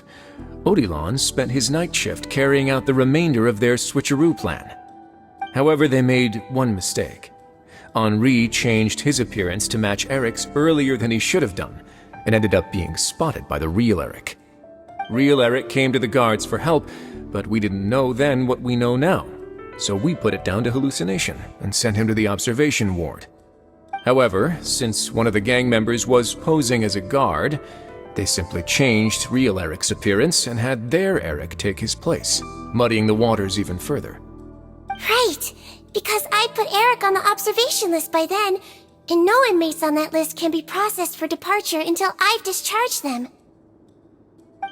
Odilon spent his night shift carrying out the remainder of their switcheroo plan. However, they made one mistake. Henri changed his appearance to match Eric's earlier than he should have done, and ended up being spotted by the real Eric. Real Eric came to the guards for help, but we didn't know then what we know now, so we put it down to hallucination and sent him to the observation ward. However, since one of the gang members was posing as a guard, they simply changed real Eric's appearance and had their Eric take his place, muddying the waters even further. Right, because I'd put Eric on the observation list by then, and no inmates on that list can be processed for departure until I've discharged them.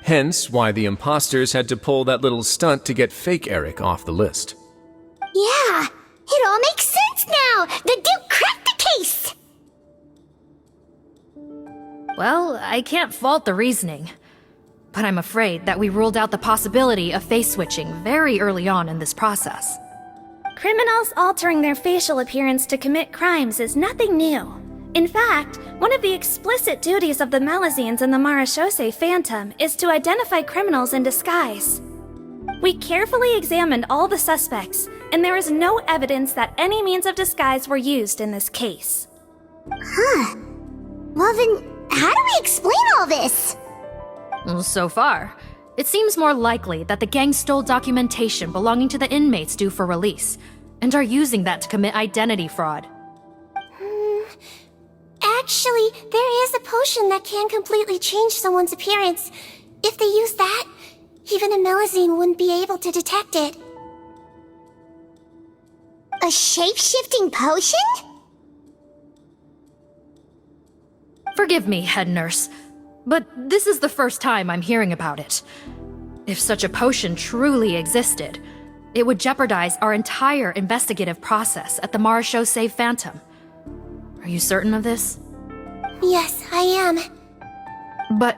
Hence why the imposters had to pull that little stunt to get fake Eric off the list. Yeah, it all makes sense now! The Duke cracked the case! Well, I can't fault the reasoning. But I'm afraid that we ruled out the possibility of face switching very early on in this process. Criminals altering their facial appearance to commit crimes is nothing new. In fact, one of the explicit duties of the Malazines in the Marechaussee Phantom is to identify criminals in disguise. We carefully examined all the suspects, and there is no evidence that any means of disguise were used in this case. Huh. Well then, how do we explain all this? So far, it seems more likely that the gang stole documentation belonging to the inmates due for release, and are using that to commit identity fraud. Actually, there is a potion that can completely change someone's appearance. If they use that, even a Melazine wouldn't be able to detect it. A shape-shifting potion? Forgive me, head nurse, but this is the first time I'm hearing about it. If such a potion truly existed, It would jeopardize our entire investigative process at the Marechaussee Phantom. Are you certain of this? Yes, I am. But...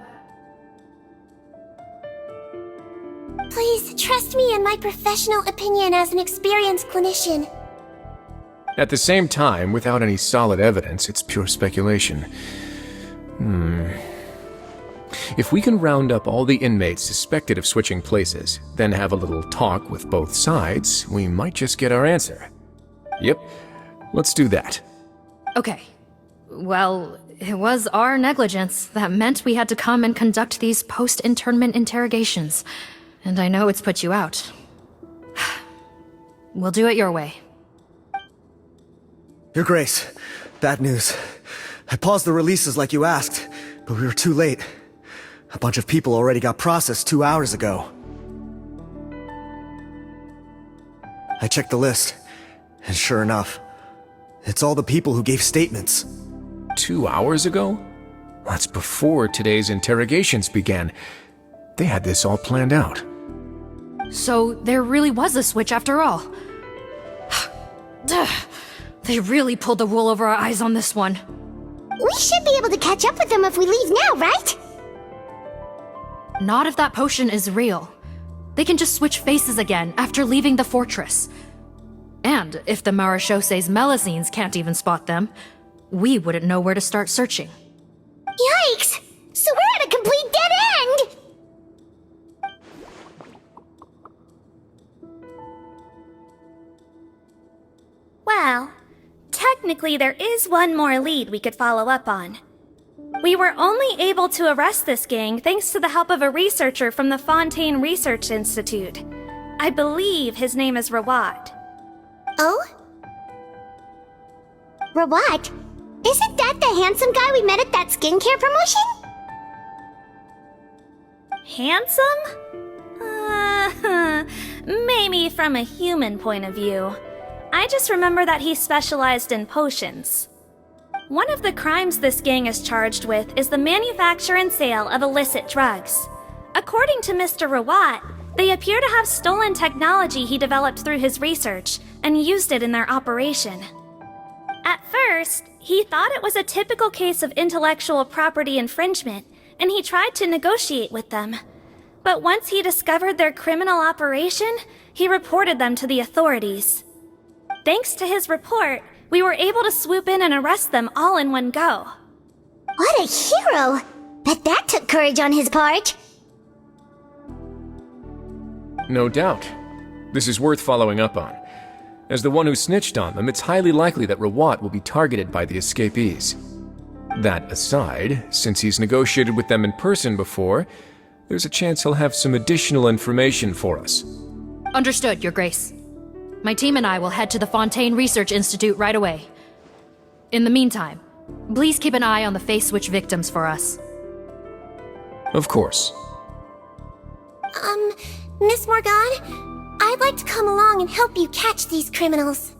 Please, trust me in my professional opinion as an experienced clinician. At the same time, without any solid evidence, it's pure speculation. If we can round up all the inmates suspected of switching places, then have a little talk with both sides, we might just get our answer. Yep, let's do that. Okay. Well, it was our negligence that meant we had to come and conduct these post-internment interrogations. And I know it's put you out. We'll do it your way. Your Grace, bad news. I paused the releases like you asked, but we were too late. A bunch of people already got processed 2 hours ago. I checked the list, and sure enough, it's all the people who gave statements. 2 hours ago? That's before today's interrogations began. They had this all planned out. So there really was a switch after all. They really pulled the wool over our eyes on this one. We should be able to catch up with them if we leave now, right? Not if that potion is real. They can just switch faces again after leaving the fortress. And if the Marechaussee's Melusines can't even spot them, we wouldn't know where to start searching. Yikes! So we're at a complete dead end! Well, technically there is one more lead we could follow up on. We were only able to arrest this gang thanks to the help of a researcher from the Fontaine Research Institute. I believe his name is Rawat. Oh? Rawat? Isn't that the handsome guy we met at that skincare promotion? Handsome? Maybe from a human point of view. I just remember that he specialized in potions. One of the crimes this gang is charged with is the manufacture and sale of illicit drugs. According to Mr. Rawat, they appear to have stolen technology he developed through his research and used it in their operation. At first, he thought it was a typical case of intellectual property infringement, and he tried to negotiate with them. But once he discovered their criminal operation, he reported them to the authorities. Thanks to his report, we were able to swoop in and arrest them all in one go. What a hero! Bet that took courage on his part. No doubt. This is worth following up on. As the one who snitched on them, it's highly likely that Rawat will be targeted by the escapees. That aside, since he's negotiated with them in person before, there's a chance he'll have some additional information for us. Understood, Your Grace. My team and I will head to the Fontaine Research Institute right away. In the meantime, please keep an eye on the face switch victims for us. Of course. Miss Morgan, I'd like to come along and help you catch these criminals.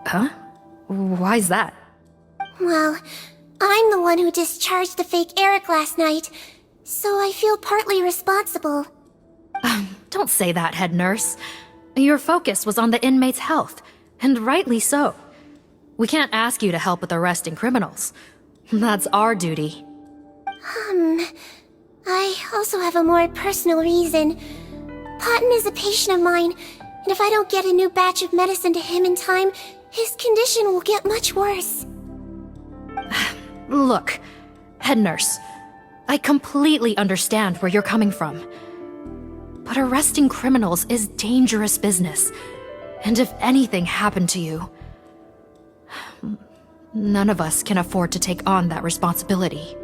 Huh? Why's that? Well, I'm the one who discharged the fake Eric last night, so I feel partly responsible. Don't say that, head nurse. Your focus was on the inmate's health, and rightly so. We can't ask you to help with arresting criminals. That's our duty. I also have a more personal reason. Potton is a patient of mine, and if I don't get a new batch of medicine to him in time, his condition will get much worse. Look, head nurse, I completely understand where you're coming from. But arresting criminals is dangerous business. And if anything happened to you, none of us can afford to take on that responsibility.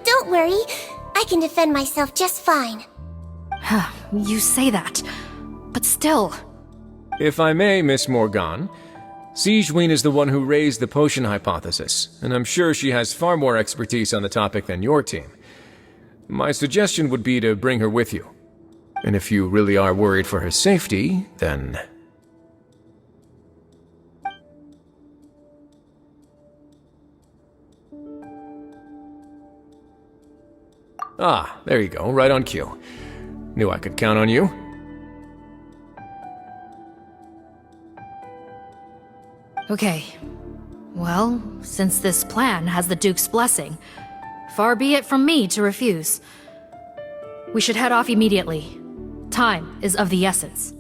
Don't worry, I can defend myself just fine. You say that, but still. If I may, Miss Morgan, Siggewinne is the one who raised the potion hypothesis, and I'm sure she has far more expertise on the topic than your team. My suggestion would be to bring her with you. And if you really are worried for her safety, then... Ah, there you go, right on cue. Knew I could count on you. Okay. Well, since this plan has the Duke's blessing, far be it from me to refuse. We should head off immediately. Time is of the essence.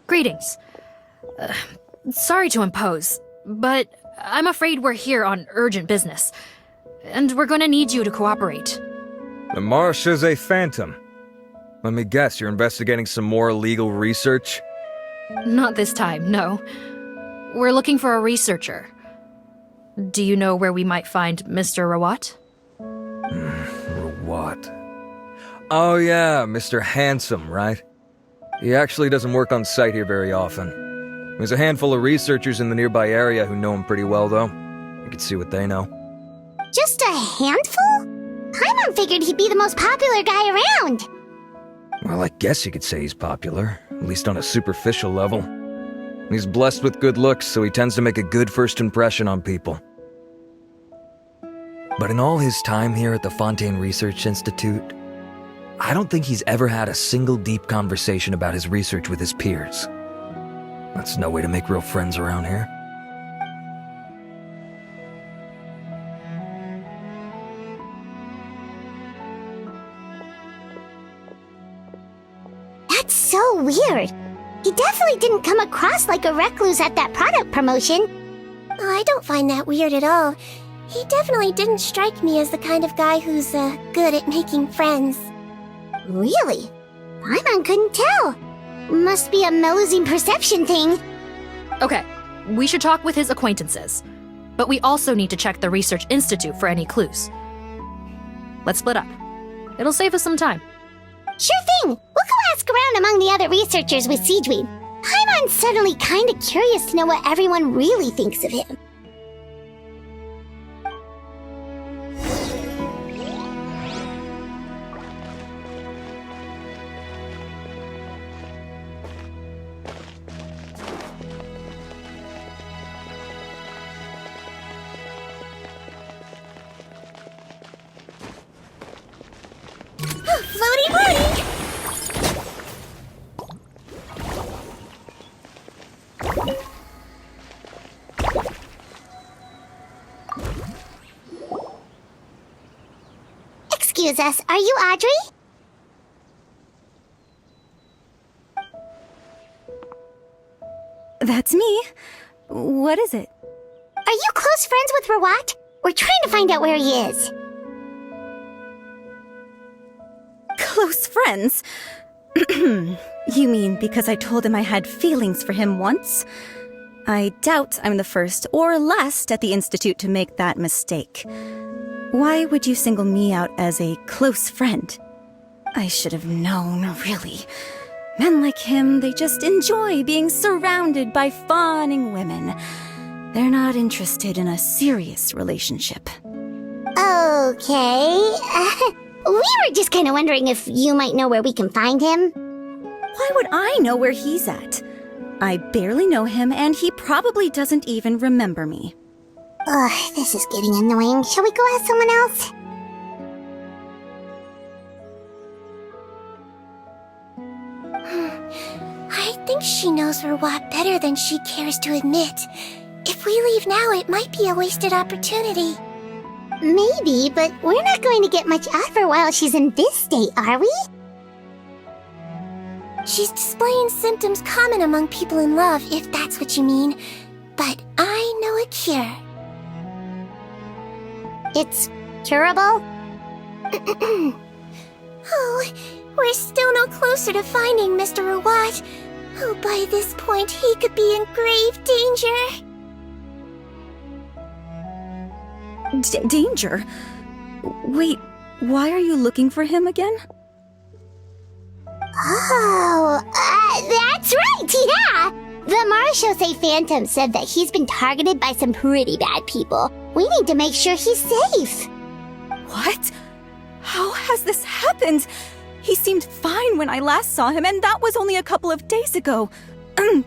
Greetings. Sorry to impose, but I'm afraid we're here on urgent business, and we're gonna need you to cooperate. The Marsh is a phantom. Let me guess, you're investigating some more illegal research? Not this time, no. We're looking for a researcher. Do you know where we might find Mr. Rawat? Rawat. Oh yeah, Mr. Handsome, right? He actually doesn't work on site here very often. There's a handful of researchers in the nearby area who know him pretty well, though. You can see what they know. Just a handful? Paimon figured he'd be the most popular guy around. Well, I guess you could say he's popular, at least on a superficial level. He's blessed with good looks, so he tends to make a good first impression on people. But in all his time here at the Fontaine Research Institute, I don't think he's ever had a single deep conversation about his research with his peers. That's no way to make real friends around here. That's so weird. He definitely didn't come across like a recluse at that product promotion. Oh, I don't find that weird at all. He definitely didn't strike me as the kind of guy who's, good at making friends. Really? Paimon couldn't tell. Must be a Melusine perception thing. Okay, we should talk with his acquaintances. But we also need to check the Research Institute for any clues. Let's split up. It'll save us some time. Sure thing. We'll go ask around among the other researchers with Siggewinne. Paimon's suddenly kinda curious to know what everyone really thinks of him. Floaty birdie! Excuse us, are you Audrey? That's me. What is it? Are you close friends with Rawat? We're trying to find out where he is. Close friends? You mean because I told him I had feelings for him once? I doubt I'm the first or last at the Institute to make that mistake. Why would you single me out as a close friend? I should have known, really. Men like him, they just enjoy being surrounded by fawning women. They're not interested in a serious relationship. Okay. We were just kind of wondering if you might know where we can find him. Why would I know where he's at? I barely know him, and he probably doesn't even remember me. Ugh, this is getting annoying. Shall we go ask someone else? I think she knows Rawat better than she cares to admit. If we leave now, it might be a wasted opportunity. Maybe, but we're not going to get much out of her while she's in this state, are we? She's displaying symptoms common among people in love, if that's what you mean. But I know a cure. It's curable? Oh, we're still no closer to finding Mr. Rawat. Oh, by this point, he could be in grave danger. Danger? Wait, why are you looking for him again? Oh, that's right, yeah! The Marechaussee Phantom said that he's been targeted by some pretty bad people. We need to make sure he's safe. What? How has this happened? He seemed fine when I last saw him, and that was only a couple of days ago.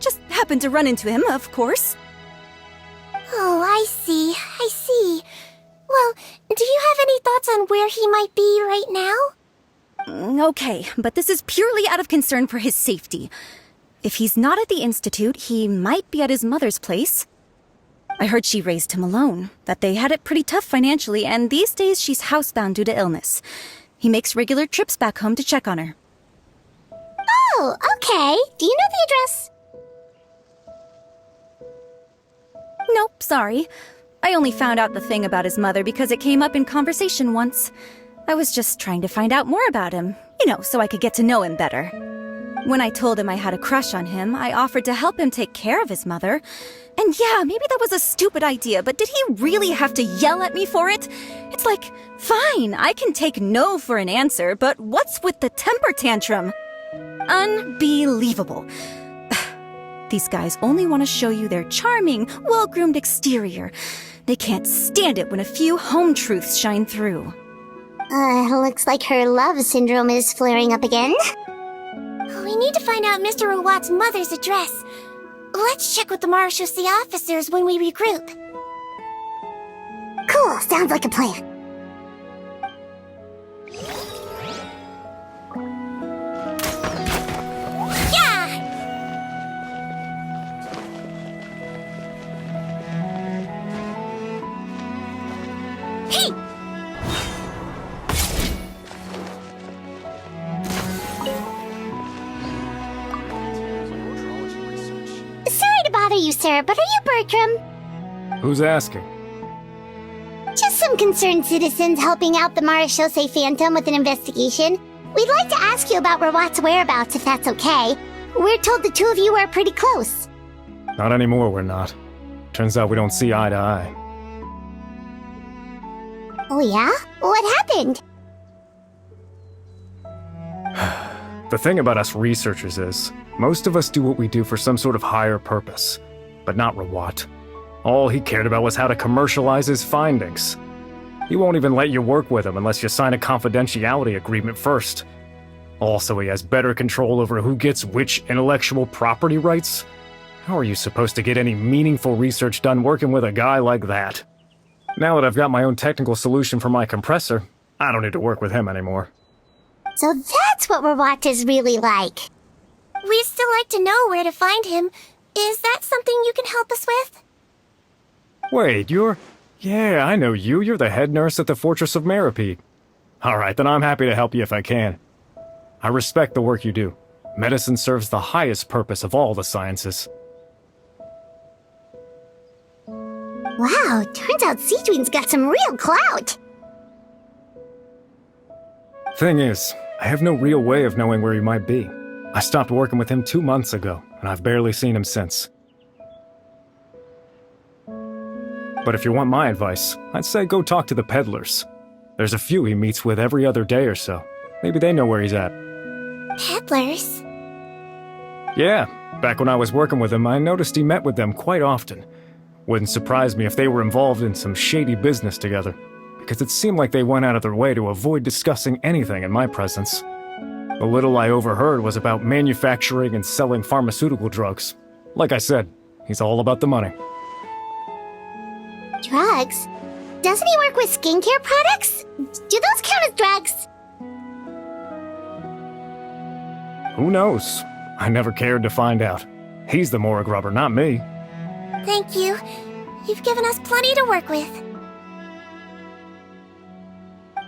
Just happened to run into him, of course. Oh, I see. Well, do you have any thoughts on where he might be right now? Okay, but this is purely out of concern for his safety. If he's not at the Institute, he might be at his mother's place. I heard she raised him alone, that they had it pretty tough financially, and these days she's housebound due to illness. He makes regular trips back home to check on her. Oh, okay. Do you know the address? Nope, sorry. I only found out the thing about his mother because it came up in conversation once. I was just trying to find out more about him, so I could get to know him better. When I told him I had a crush on him, I offered to help him take care of his mother. And yeah, maybe that was a stupid idea, but did he really have to yell at me for it? It's like, fine, I can take no for an answer, but what's with the temper tantrum? Unbelievable. These guys only want to show you their charming, well-groomed exterior. They can't stand it when a few home truths shine through. Looks like her love syndrome is flaring up again. We need to find out Mr. Rawat's mother's address. Let's check with the Marechaussee officers when we regroup. Cool, sounds like a plan. Yeah! Hey! Sorry to bother you, sir, but are you Bertram? Who's asking? Just some concerned citizens helping out the Marechaussee Phantom with an investigation. We'd like to ask you about Rawat's whereabouts, if that's okay. We're told the two of you are pretty close. Not anymore, we're not. Turns out we don't see eye to eye. Oh yeah? What happened? The thing about us researchers is, most of us do what we do for some sort of higher purpose. But not Rawat. All he cared about was how to commercialize his findings. He won't even let you work with him unless you sign a confidentiality agreement first. Also, he has better control over who gets which intellectual property rights. How are you supposed to get any meaningful research done working with a guy like that? Now that I've got my own technical solution for my compressor, I don't need to work with him anymore. So that's what Rawat is really like. We'd still like to know where to find him. Is that something you can help us with? Wait, Yeah, I know you. You're the head nurse at the Fortress of Meropide. Alright, then I'm happy to help you if I can. I respect the work you do. Medicine serves the highest purpose of all the sciences. Wow, turns out Siggewinne's got some real clout. Thing is, I have no real way of knowing where he might be. I stopped working with him 2 months ago, and I've barely seen him since. But if you want my advice, I'd say go talk to the peddlers. There's a few he meets with every other day or so. Maybe they know where he's at. Peddlers? Yeah, back when I was working with him, I noticed he met with them quite often. Wouldn't surprise me if they were involved in some shady business together, because it seemed like they went out of their way to avoid discussing anything in my presence. The little I overheard was about manufacturing and selling pharmaceutical drugs. Like I said, he's all about the money. Drugs? Doesn't he work with skincare products? Do those count as drugs? Who knows? I never cared to find out. He's the Morag rubber, not me. Thank you. You've given us plenty to work with.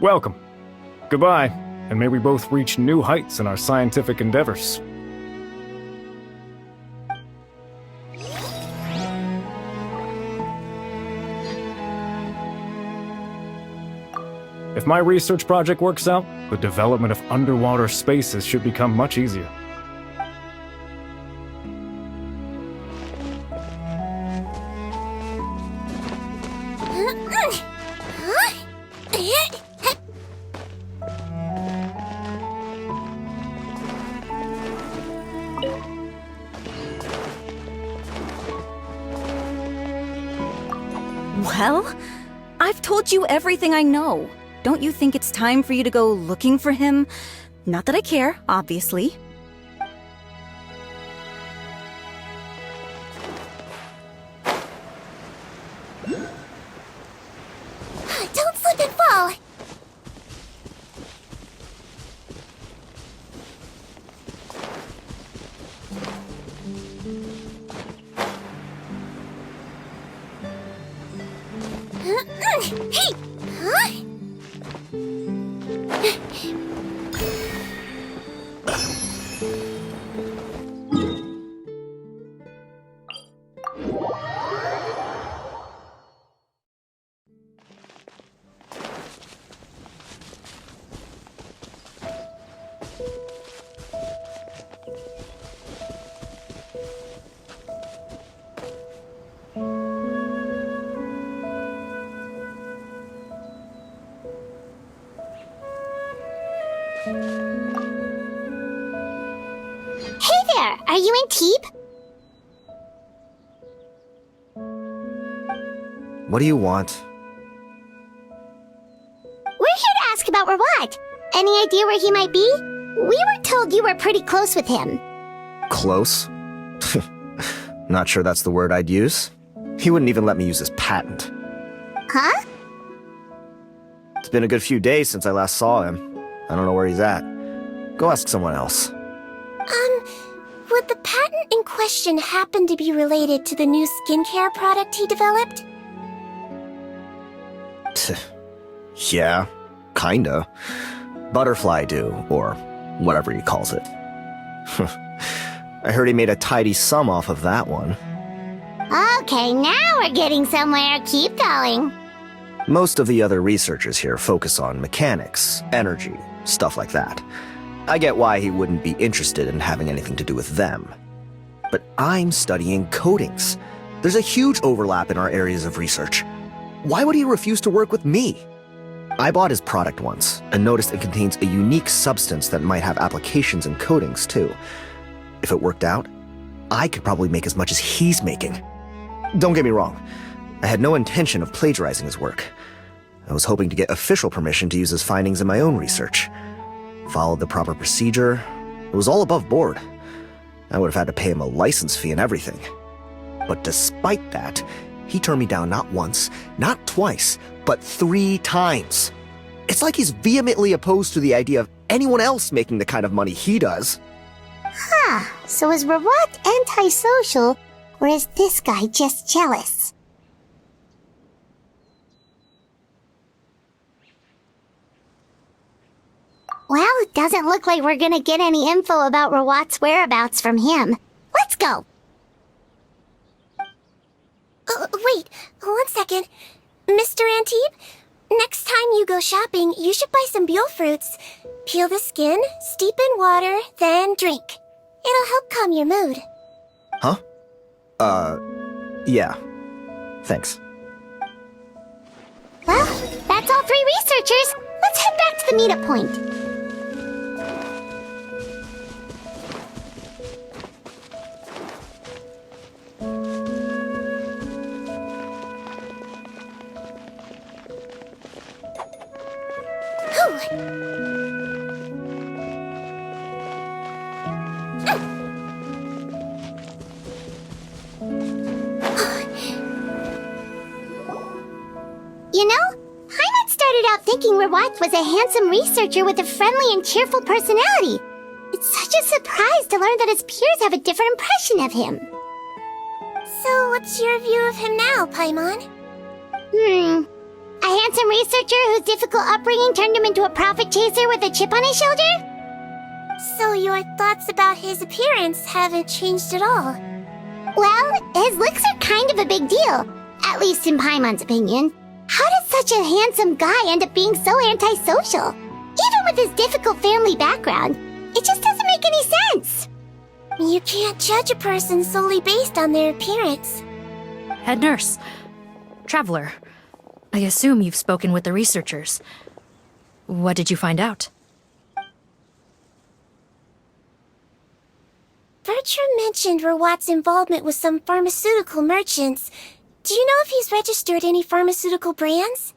Welcome. Goodbye, and may we both reach new heights in our scientific endeavors. If my research project works out, the development of underwater spaces should become much easier. Well, I've told you everything I know. Don't you think it's time for you to go looking for him? Not that I care, obviously. Don't slip and fall! Hey! Huh? Hey there, are you in Teep? What do you want? We're here to ask about Rawat. Any idea where he might be? We were told you were pretty close with him. Close? Not sure that's the word I'd use. He wouldn't even let me use his patent. Huh? It's been a good few days since I last saw him. I don't know where he's at. Go ask someone else. Would the patent in question happen to be related to the new skincare product he developed? Yeah, kinda. Butterfly Dew, or whatever he calls it. I heard he made a tidy sum off of that one. Okay, now we're getting somewhere. Keep going. Most of the other researchers here focus on mechanics, energy, stuff like that. I get why he wouldn't be interested in having anything to do with them. But I'm studying coatings. There's a huge overlap in our areas of research. Why would he refuse to work with me? I bought his product once and noticed it contains a unique substance that might have applications in coatings too. If it worked out, I could probably make as much as he's making. Don't get me wrong, I had no intention of plagiarizing his work. I was hoping to get official permission to use his findings in my own research. Followed the proper procedure. It was all above board. I would have had to pay him a license fee and everything. But despite that, he turned me down not once, not twice, but 3 times. It's like he's vehemently opposed to the idea of anyone else making the kind of money he does. Huh, so is Rawat antisocial, or is this guy just jealous? Well, it doesn't look like we're gonna get any info about Rawat's whereabouts from him. Let's go! Wait, 1 second. Mr. Antibes, next time you go shopping, you should buy some Buell fruits. Peel the skin, steep in water, then drink. It'll help calm your mood. Huh? Yeah. Thanks. Well, that's all 3 researchers. Let's head back to the meetup point. You know, Hyman started out thinking Rawat was a handsome researcher with a friendly and cheerful personality. It's such a surprise to learn that his peers have a different impression of him. So, what's your view of him now, Paimon? A handsome researcher whose difficult upbringing turned him into a profit chaser with a chip on his shoulder? So your thoughts about his appearance haven't changed at all? Well, his looks are kind of a big deal, at least in Paimon's opinion. How does such a handsome guy end up being so antisocial? Even with his difficult family background, it just doesn't make any sense. You can't judge a person solely based on their appearance. Head nurse. Traveler. I assume you've spoken with the researchers. What did you find out? Bertram mentioned Rawat's involvement with some pharmaceutical merchants. Do you know if he's registered any pharmaceutical brands?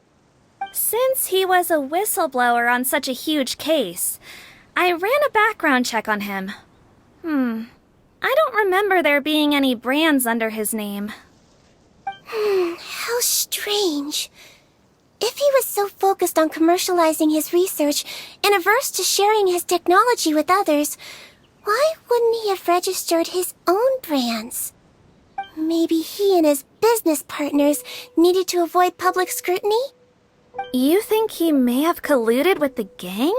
Since he was a whistleblower on such a huge case, I ran a background check on him. I don't remember there being any brands under his name. How strange. If he was so focused on commercializing his research and averse to sharing his technology with others, why wouldn't he have registered his own brands? Maybe he and his business partners needed to avoid public scrutiny? You think he may have colluded with the gang?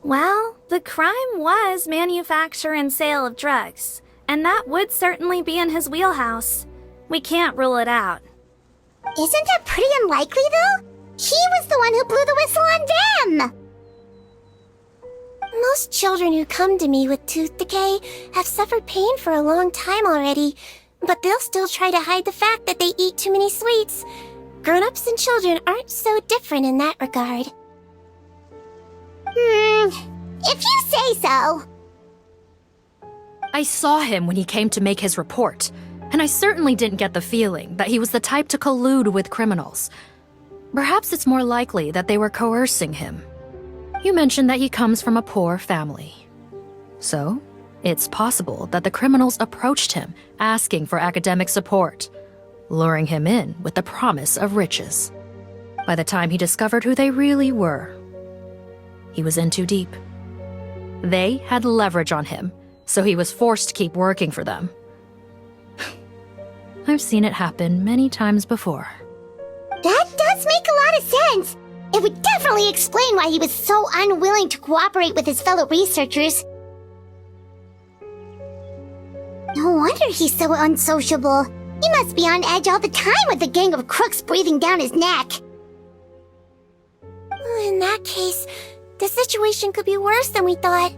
Well, the crime was manufacture and sale of drugs, and that would certainly be in his wheelhouse. We can't rule it out. Isn't that pretty unlikely, though? He was the one who blew the whistle on them! Most children who come to me with tooth decay have suffered pain for a long time already, but they'll still try to hide the fact that they eat too many sweets. Grown-ups and children aren't so different in that regard. If you say so. I saw him when he came to make his report, and I certainly didn't get the feeling that he was the type to collude with criminals. Perhaps it's more likely that they were coercing him. You mentioned that he comes from a poor family. So, it's possible that the criminals approached him asking for academic support, luring him in with the promise of riches. By the time he discovered who they really were, he was in too deep. They had leverage on him, so he was forced to keep working for them. I've seen it happen many times before. That does make a lot of sense. It would definitely explain why he was so unwilling to cooperate with his fellow researchers. No wonder he's so unsociable. He must be on edge all the time with a gang of crooks breathing down his neck. In that case, the situation could be worse than we thought.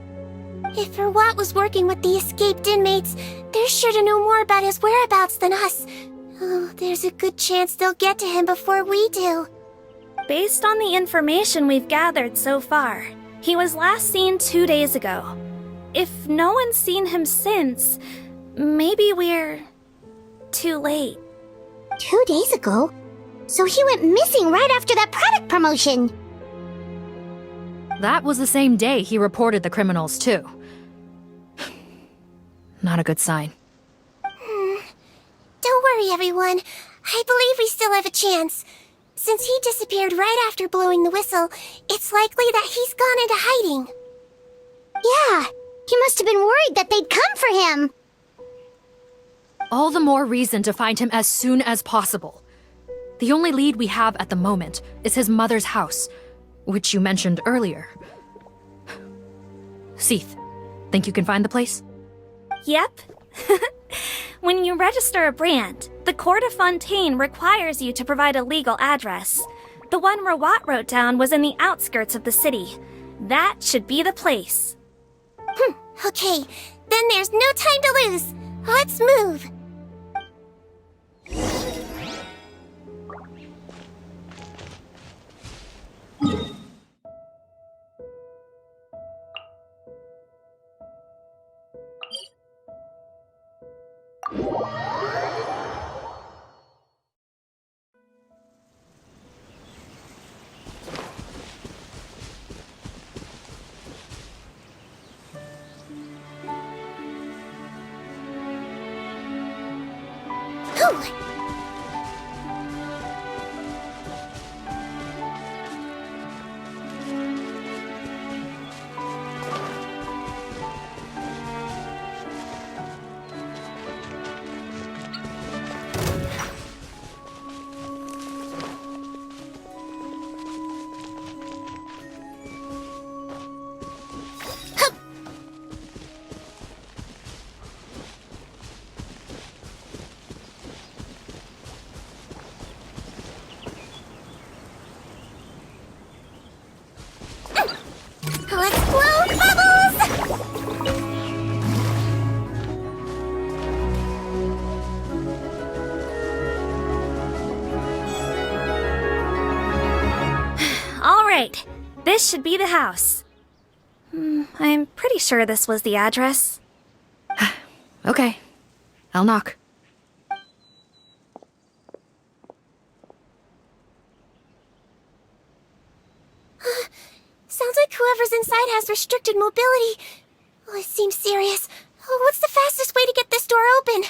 If Verwat was working with the escaped inmates, they're sure to know more about his whereabouts than us. Oh, there's a good chance they'll get to him before we do. Based on the information we've gathered so far, he was last seen 2 days ago. If no one's seen him since, maybe we're too late. 2 days ago? So he went missing right after that product promotion. That was the same day he reported the criminals, too. Not a good sign. Don't worry, everyone. I believe we still have a chance. Since he disappeared right after blowing the whistle, it's likely that he's gone into hiding. Yeah, he must have been worried that they'd come for him. All the more reason to find him as soon as possible. The only lead we have at the moment is his mother's house, which you mentioned earlier. Seath, think you can find the place? Yep. When you register a brand, the Court of Fontaine requires you to provide a legal address. The one Rawat wrote down was in the outskirts of the city. That should be the place. Okay, then there's no time to lose. Let's move. Let's blow bubbles! All right, this should be the house. I'm pretty sure this was the address. Okay, I'll knock. Sounds like whoever's inside has restricted mobility. Oh, it seems serious. Oh, what's the fastest way to get this door open?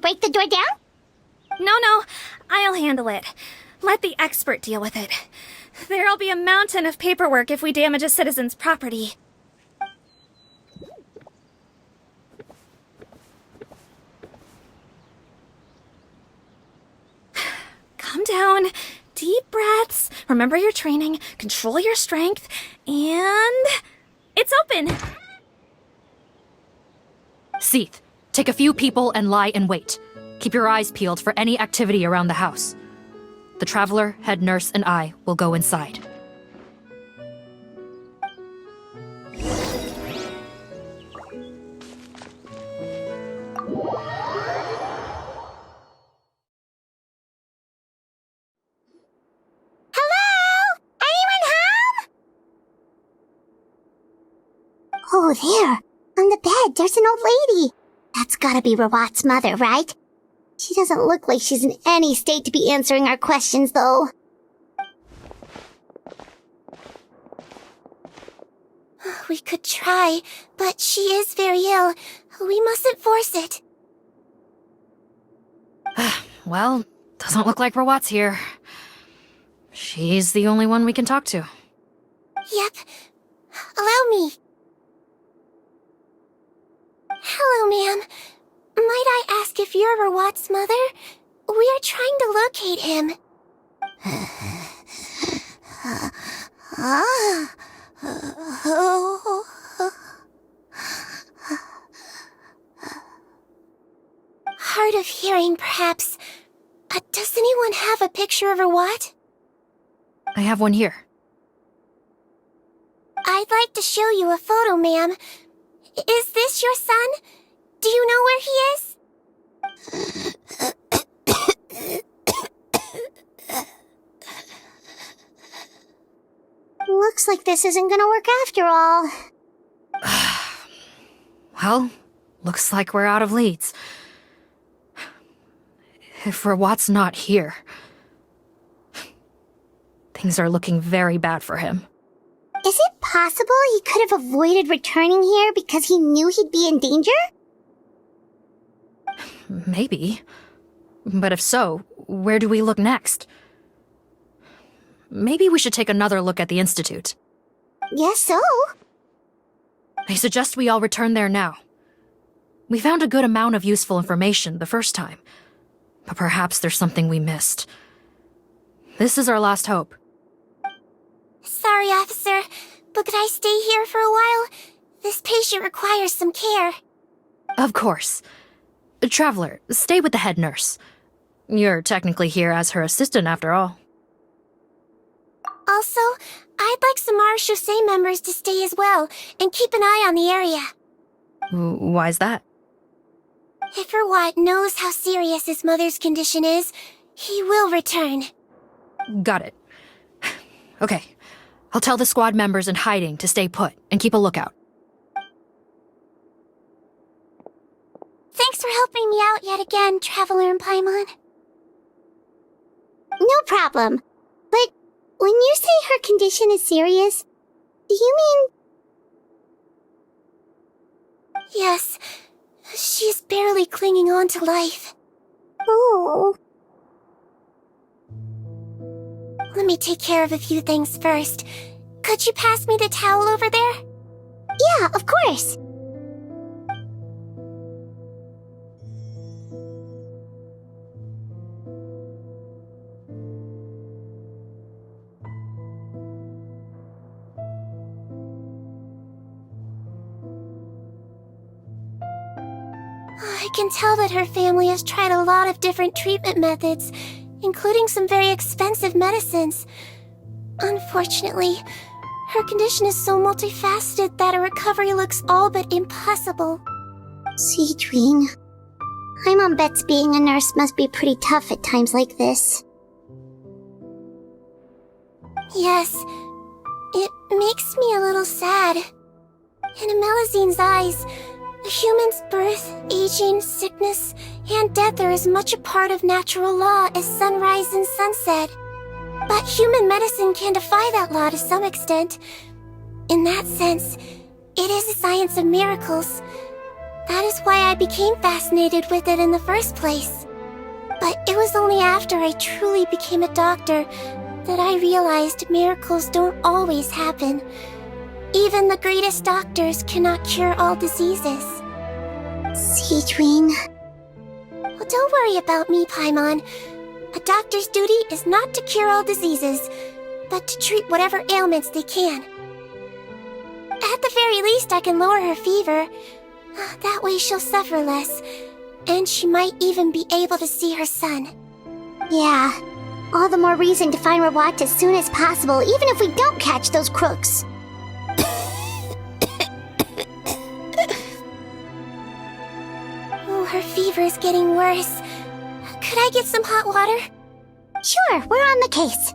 Break the door down? No, I'll handle it. Let the expert deal with it. There'll be a mountain of paperwork if we damage a citizen's property. Calm down. Deep breaths. Remember your training. Control your strength. And... it's open! Seath, take a few people and lie in wait. Keep your eyes peeled for any activity around the house. The Traveler, head nurse, and I will go inside. Oh, there. On the bed, there's an old lady. That's gotta be Rawat's mother, right? She doesn't look like she's in any state to be answering our questions, though. We could try, but she is very ill. We mustn't force it. Well, doesn't look like Rawat's here. She's the only one we can talk to. Yep. Allow me. Hello, ma'am. Might I ask if you're Rawat's mother? We are trying to locate him. Hard of hearing, perhaps. Does anyone have a picture of Rawat? I have one here. I'd like to show you a photo, ma'am. Is this your son? Do you know where he is? Looks like this isn't gonna work after all. Well, looks like we're out of leads. If Rawat's not here, things are looking very bad for him. Is it possible he could have avoided returning here because he knew he'd be in danger? Maybe. But if so, where do we look next? Maybe we should take another look at the Institute. Yes, so. I suggest we all return there now. We found a good amount of useful information the first time, but perhaps there's something we missed. This is our last hope. Sorry, officer, but could I stay here for a while? This patient requires some care. Of course. Traveler, stay with the head nurse. You're technically here as her assistant after all. Also, I'd like some Marechaussee members to stay as well, and keep an eye on the area. Why's that? If Rawat knows how serious his mother's condition is, he will return. Got it. Okay. I'll tell the squad members in hiding to stay put and keep a lookout. Thanks for helping me out yet again, Traveler and Paimon. No problem. But when you say her condition is serious, do you mean... Yes. She's barely clinging on to life. Oh. Let me take care of a few things first. Could you pass me the towel over there? Yeah, of course. I can tell that her family has tried a lot of different treatment methods, including some very expensive medicines. Unfortunately, her condition is so multifaceted that a recovery looks all but impossible. Siggewinne, my mom bets being a nurse must be pretty tough at times like this. Yes, it makes me a little sad. In Melizine's eyes, a human's birth, aging, sickness, and death are as much a part of natural law as sunrise and sunset. But human medicine can defy that law to some extent. In that sense, it is a science of miracles. That is why I became fascinated with it in the first place. But it was only after I truly became a doctor that I realized miracles don't always happen. Even the greatest doctors cannot cure all diseases. Siggewinne. Well, don't worry about me, Paimon. A doctor's duty is not to cure all diseases, but to treat whatever ailments they can. At the very least, I can lower her fever. That way she'll suffer less, and she might even be able to see her son. Yeah, all the more reason to find Rawat as soon as possible, even if we don't catch those crooks. Oh, her fever is getting worse. Could I get some hot water? Sure, we're on the case.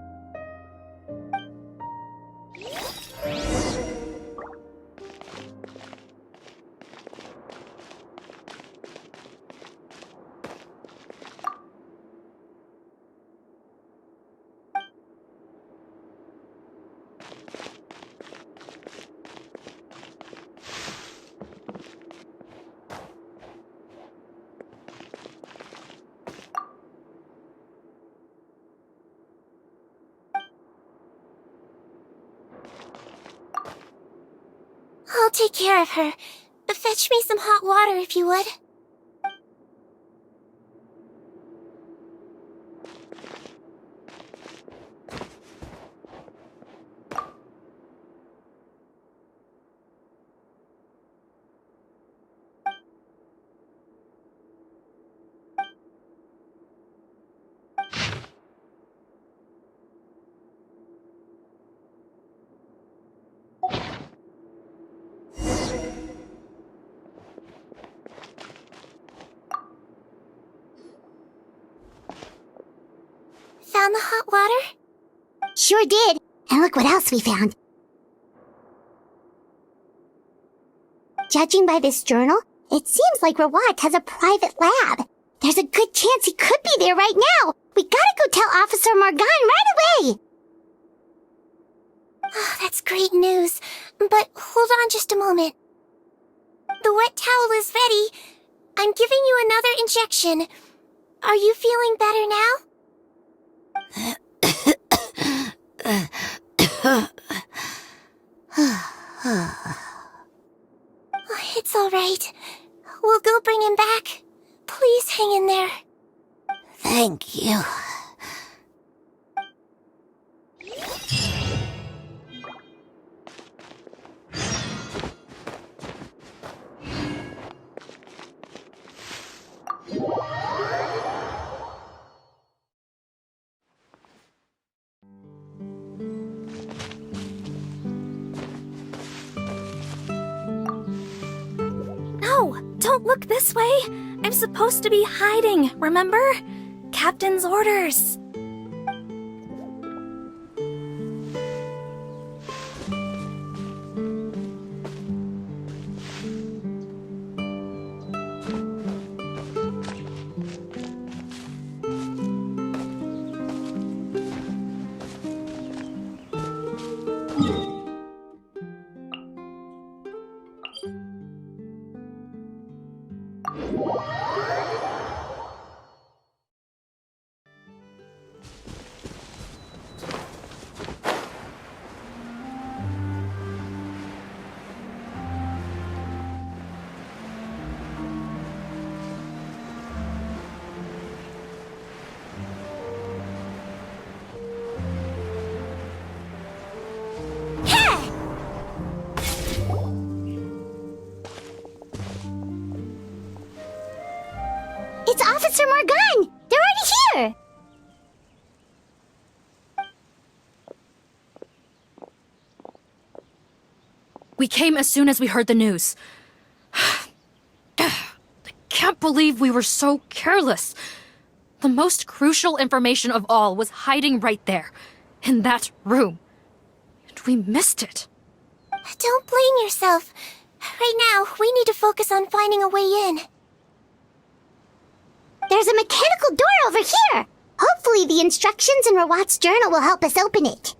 I'll take care of her. Fetch me some hot water if you would. Found the hot water? Sure did. And look what else we found. Judging by this journal, it seems like Rawat has a private lab. There's a good chance he could be there right now. We gotta go tell Officer Morgan right away. Oh, that's great news. But hold on just a moment. The wet towel is ready. I'm giving you another injection. Are you feeling better now? It's all right. We'll go bring him back. Please hang in there. Thank you. No, don't look this way. I'm supposed to be hiding, remember? Captain's orders. It's Officer Morgan! They're already here! We came as soon as we heard the news. I can't believe we were so careless. The most crucial information of all was hiding right there, in that room. And we missed it. Don't blame yourself. Right now, we need to focus on finding a way in. There's a mechanical door over here! Hopefully the instructions in Rawat's journal will help us open it.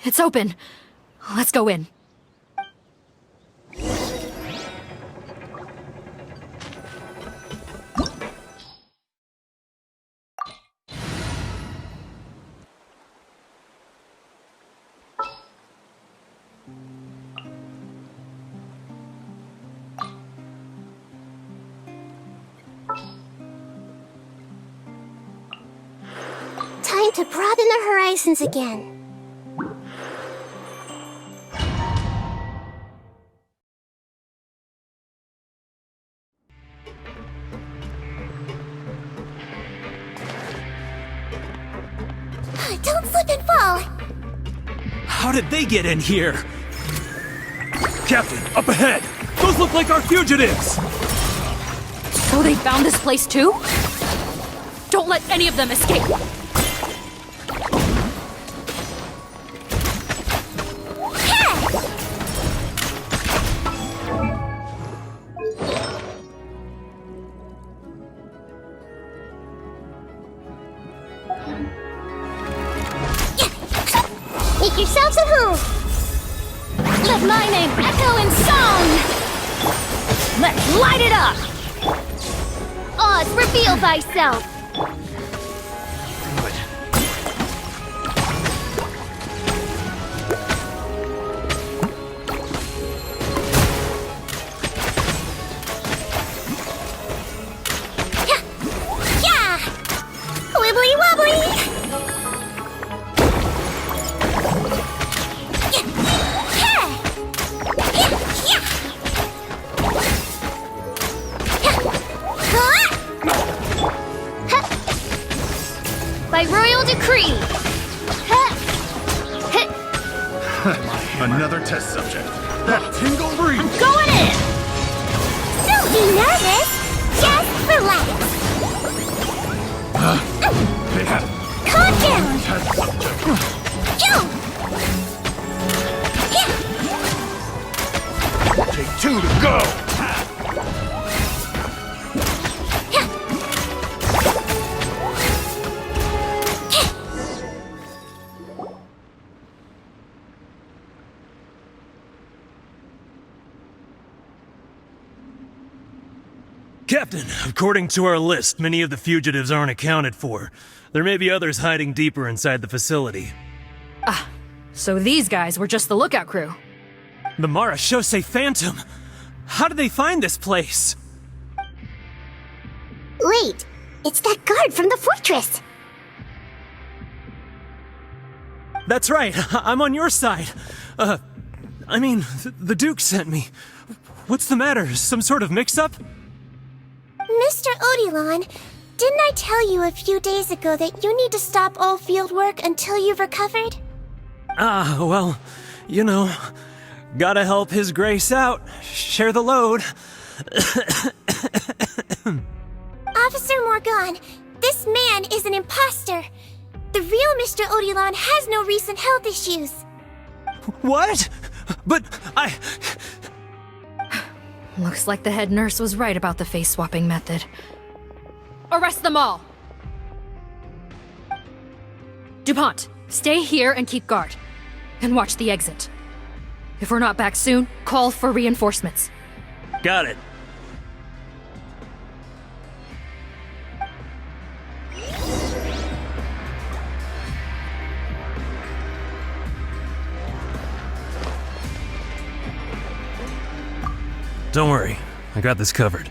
It's open. Let's go in. Time to broaden the horizons again. Don't slip and fall! How did they get in here? Captain, up ahead! Those look like our fugitives! So they found this place too? Don't let any of them escape! Make yourselves at home! Let my name echo in song! Let's light it up! Oz, reveal thyself! Yeah! Wibbly wobbly! By royal decree! Another test subject. That tingle breeze. I'm going in! Don't be nervous! Just relax! They have Calm down! test subject. Take two to go. Captain, according to our list, many of the fugitives aren't accounted for. There may be others hiding deeper inside the facility. So these guys were just the lookout crew. The Mara Shosei Phantom! How did they find this place? Wait, it's that guard from the fortress! That's right, I'm on your side. The Duke sent me. What's the matter? Some sort of mix-up? Mr. Odilon, didn't I tell you a few days ago that you need to stop all field work until you've recovered? Well, you know, gotta help His Grace out. Share the load. Officer Morgan, this man is an imposter. The real Mr. Odilon has no recent health issues. What? But Looks like the head nurse was right about the face-swapping method. Arrest them all! DuPont, stay here and keep guard. And watch the exit. If we're not back soon, call for reinforcements. got it. Don't worry, I got this covered.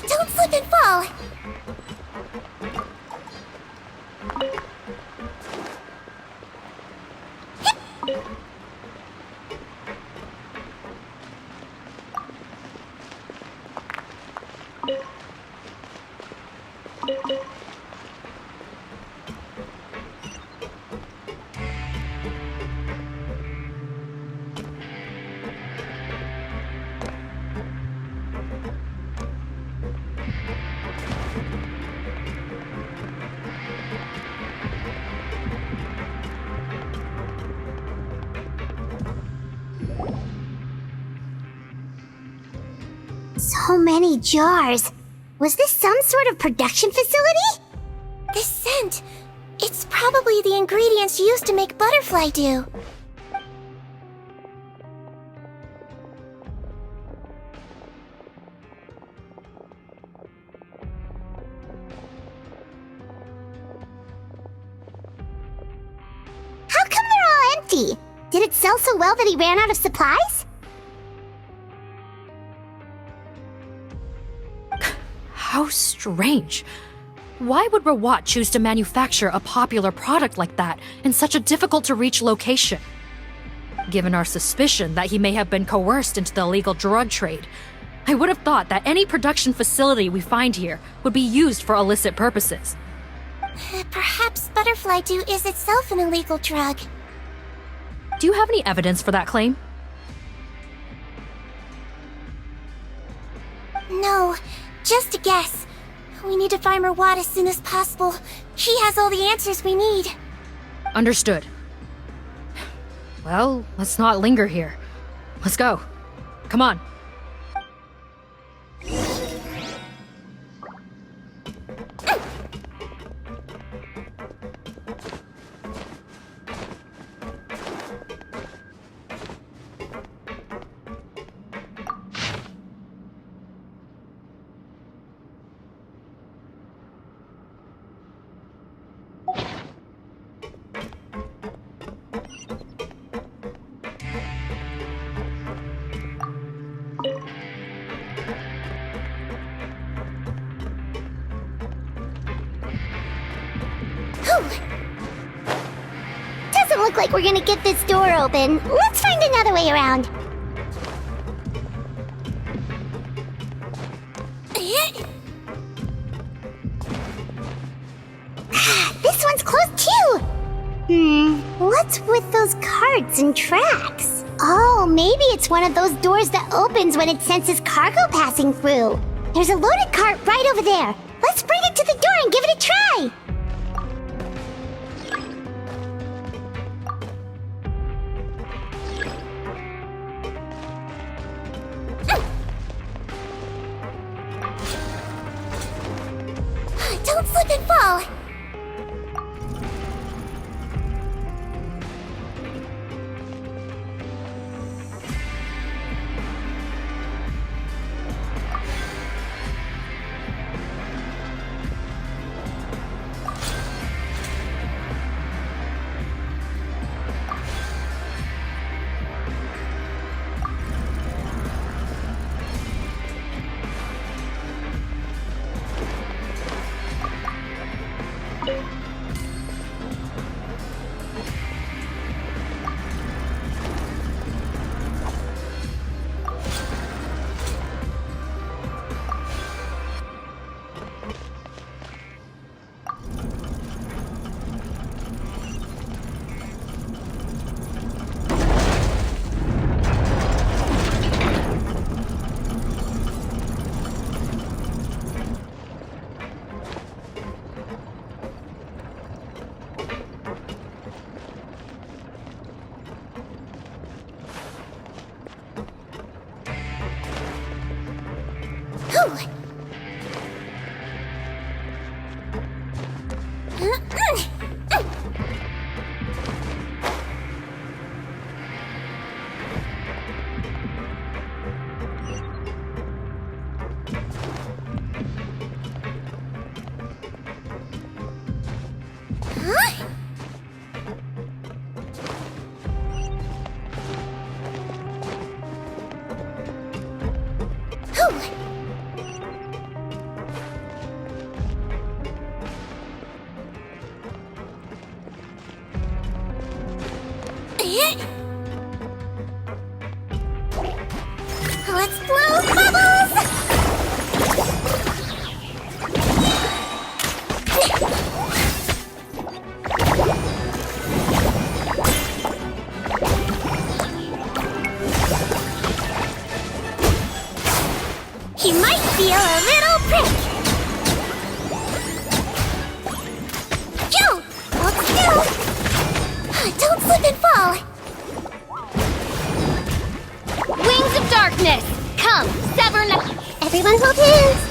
Don't slip and fall! So many jars. Was this some sort of production facility? This scent, it's probably the ingredients used to make butterfly dew. How come they're all empty? Did it sell so well that he ran out of supplies? How strange. Why would Rawat choose to manufacture a popular product like that in such a difficult-to-reach location? Given our suspicion that he may have been coerced into the illegal drug trade, I would have thought that any production facility we find here would be used for illicit purposes. Perhaps butterfly dew is itself an illegal drug. Do you have any evidence for that claim? No, just a guess. We need to find Rawat as soon as possible. He has all the answers we need. Understood. Well, let's not linger here. Let's go. Come on. Doesn't look like we're gonna get this door open. Let's find another way around. This one's closed too! What's with those carts and tracks? Oh, maybe it's one of those doors that opens when it senses cargo passing through. There's a loaded cart right over there. Let's bring it to the door and give it a try! Don't slip and fall! Let's blow bubbles! He might feel a little prick. Joe, hold still. Don't slip and fall. Wings of darkness! Come, sever Everyone hold hands!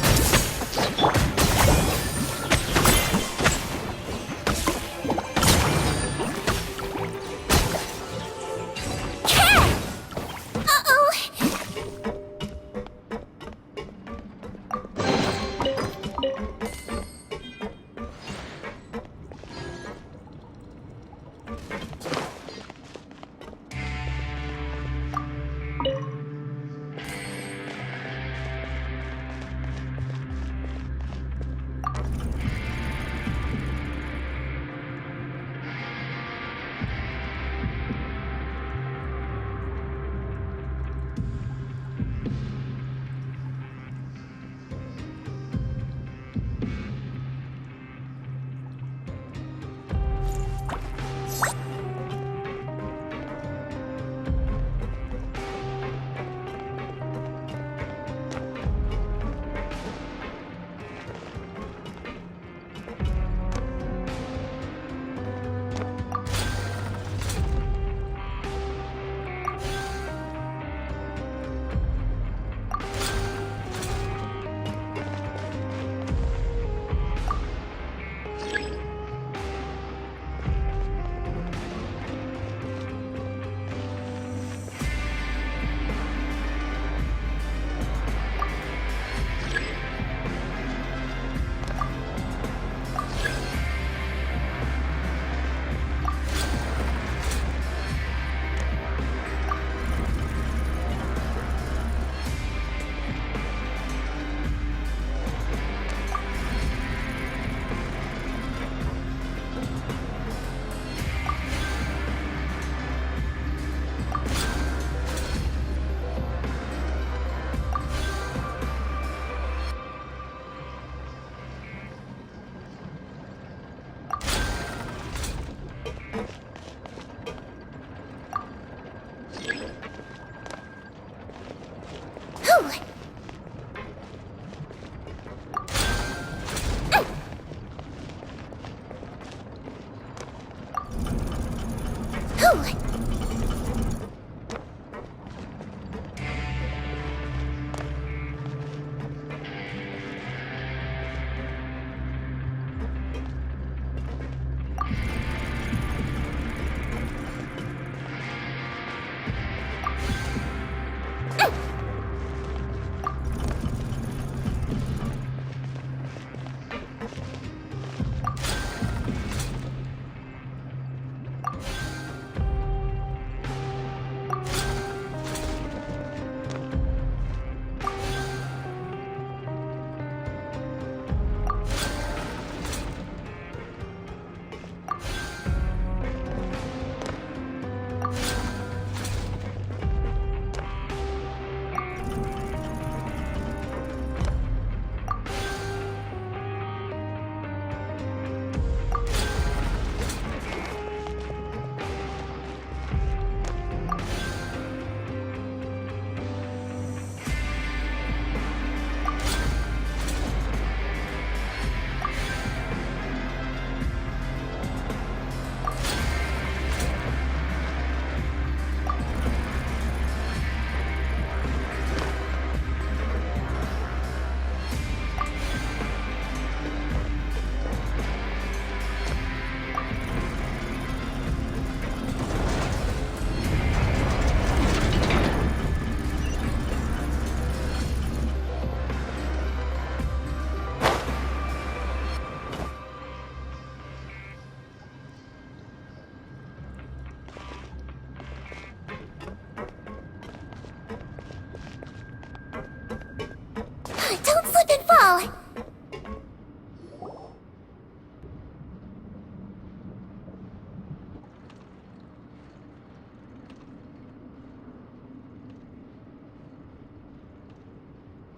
Don't slip and fall!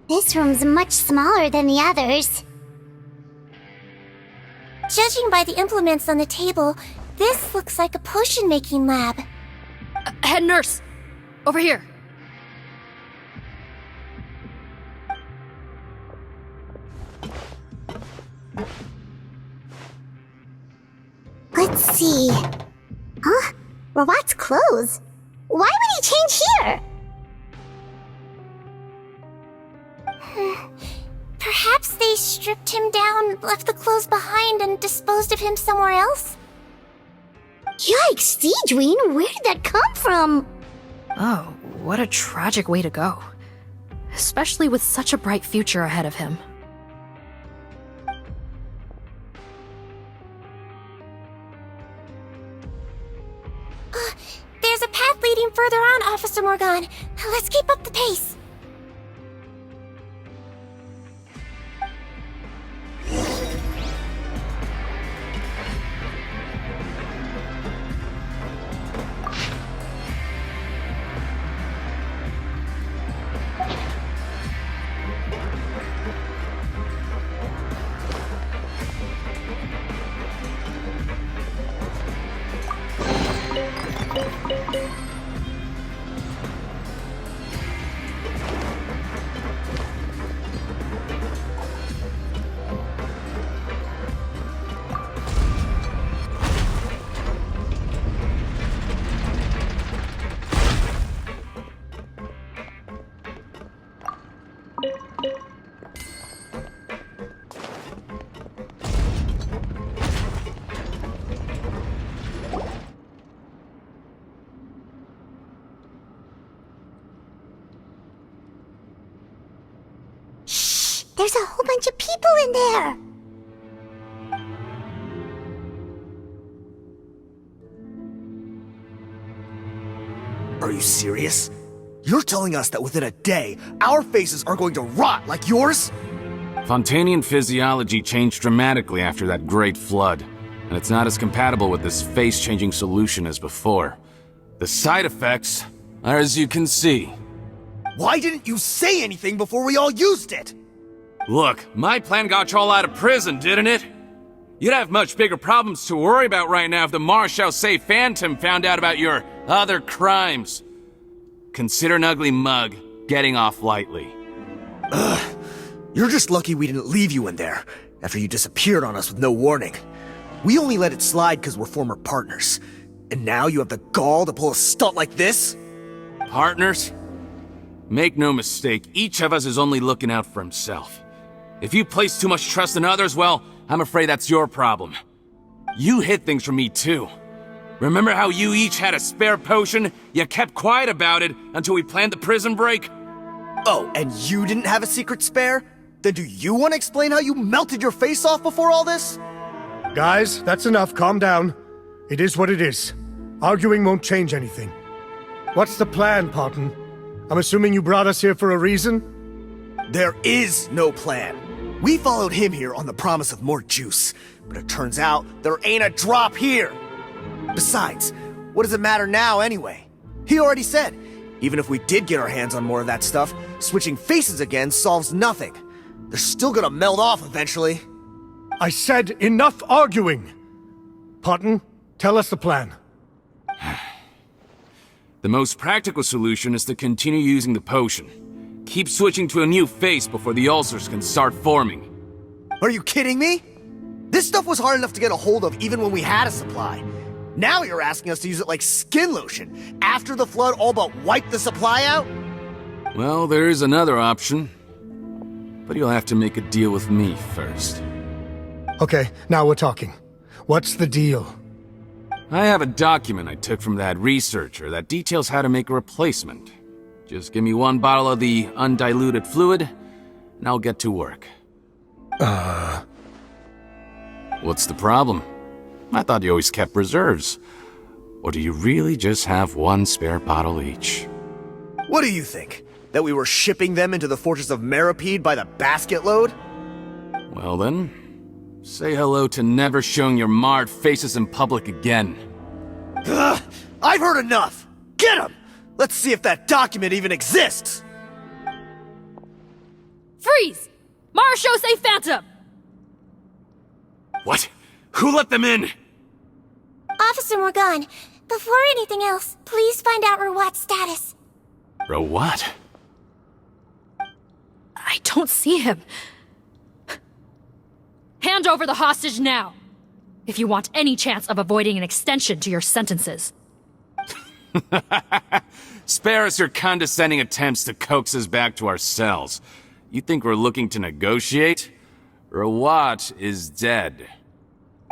This room's much smaller than the others. Judging by the implements on the table, this looks like a potion-making lab. Head nurse! Over here! Let's see. Huh? Robot's clothes? Why would he change here? Perhaps they stripped him down, left the clothes behind, and disposed of him somewhere else? Yikes, Siggewinne, where did that come from? Oh, what a tragic way to go. Especially with such a bright future ahead of him. There's a path leading further on, Officer Morgan. Let's keep up the pace. There's a whole bunch of people in there. Are you serious? You're telling us that within a day, our faces are going to rot like yours? Fontanian physiology changed dramatically after that great flood, and it's not as compatible with this face-changing solution as before. The side effects are as you can see. Why didn't you say anything before we all used it? Look, my plan got you all out of prison, didn't it? You'd have much bigger problems to worry about right now if the Marshal Say Phantom found out about your other crimes. Consider an ugly mug getting off lightly. Ugh. You're just lucky we didn't leave you in there after you disappeared on us with no warning. We only let it slide because we're former partners. And now you have the gall to pull a stunt like this? Partners? Make no mistake, each of us is only looking out for himself. If you place too much trust in others, well, I'm afraid that's your problem. You hid things from me too. Remember how you each had a spare potion? You kept quiet about it until we planned the prison break? Oh, and you didn't have a secret spare? Then do you want to explain how you melted your face off before all this? Guys, that's enough. Calm down. It is what it is. Arguing won't change anything. What's the plan, Parton? I'm assuming you brought us here for a reason? There is no plan. We followed him here on the promise of more juice, but it turns out there ain't a drop here. Besides, what does it matter now anyway? He already said, even if we did get our hands on more of that stuff, switching faces again solves nothing. They're still gonna melt off eventually. I said enough arguing! Parton, tell us the plan. The most practical solution is to continue using the potion. Keep switching to a new face before the ulcers can start forming. Are you kidding me? This stuff was hard enough to get a hold of even when we had a supply. Now you're asking us to use it like skin lotion, after the flood all but wiped the supply out? Well, there is another option. But you'll have to make a deal with me first. Okay, now we're talking. What's the deal? I have a document I took from that researcher that details how to make a replacement. Just give me one bottle of the undiluted fluid, and I'll get to work. What's the problem? I thought you always kept reserves. Or do you really just have one spare bottle each? What do you think? That we were shipping them into the fortress of Meripede by the basket load? Well then, say hello to never showing your marred faces in public again. Ugh, I've heard enough! Get him! Let's see if that document even exists! Freeze! Marshal Say Phantom! What? Who let them in? Officer Morgan, before anything else, please find out Rawat's status. Rawat? I don't see him. Hand over the hostage now, if you want any chance of avoiding an extension to your sentences. Spare us your condescending attempts to coax us back to our cells. You think we're looking to negotiate? Rawat is dead.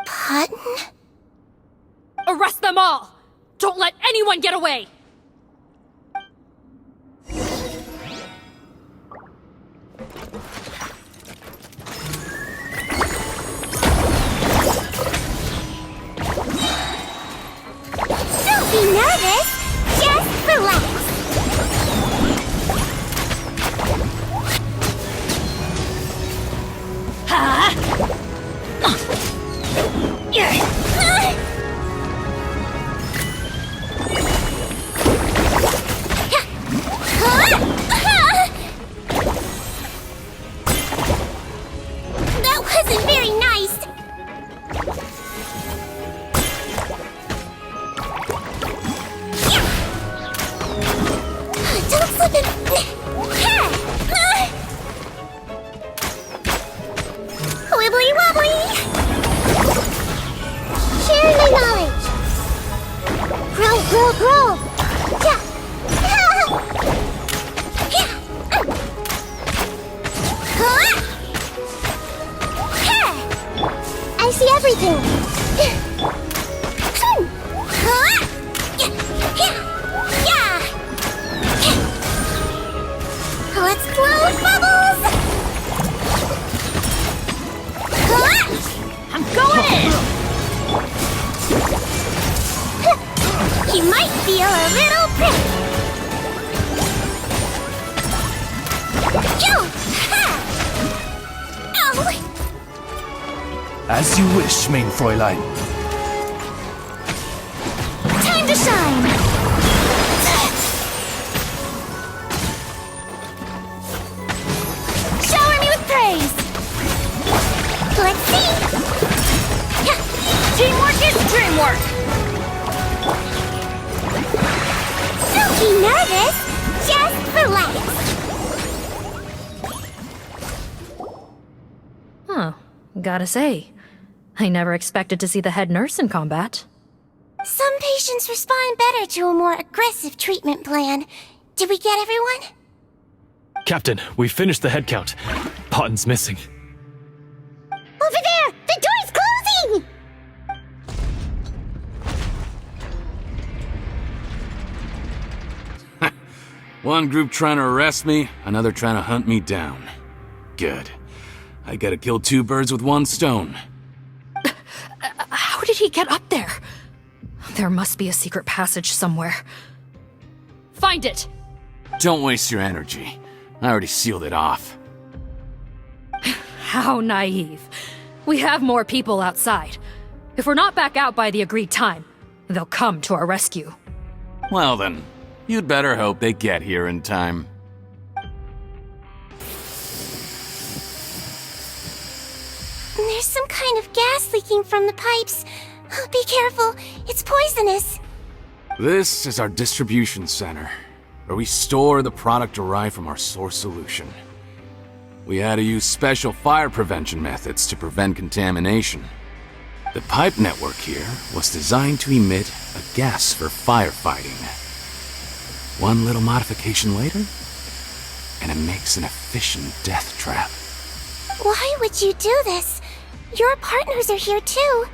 Putton? Arrest them all! Don't let anyone get away! Don't be nervous. Just relax. That wasn't very nice. Don't slip it. Wibbly wobbly. Share my knowledge. Grow, grow, grow. Yeah. I see everything. Let's blow bubbles! I'm going in! You might feel a little prick. Oh! As you wish, mein Fräulein. Time to shine! Shower me with praise! Let's see! Teamwork is dreamwork! Don't be nervous! Just relax! Huh. Gotta say, I never expected to see the head nurse in combat. Some patients respond better to a more aggressive treatment plan. Did we get everyone? Captain, we finished the head count. Potten's missing. Over there! The door's closing! One group trying to arrest me, another trying to hunt me down. Good. I gotta kill two birds with one stone. How did he get up there? There must be a secret passage somewhere. Find it! Don't waste your energy. I already sealed it off. How naive. We have more people outside. If we're not back out by the agreed time, they'll come to our rescue. Well then, you'd better hope they get here in time. There's some kind of gas leaking from the pipes. Be careful, it's poisonous. This is our distribution center, where we store the product derived from our source solution. We had to use special fire prevention methods to prevent contamination. The pipe network here was designed to emit a gas for firefighting. One little modification later, and it makes an efficient death trap. Why would you do this? Your partners are here too.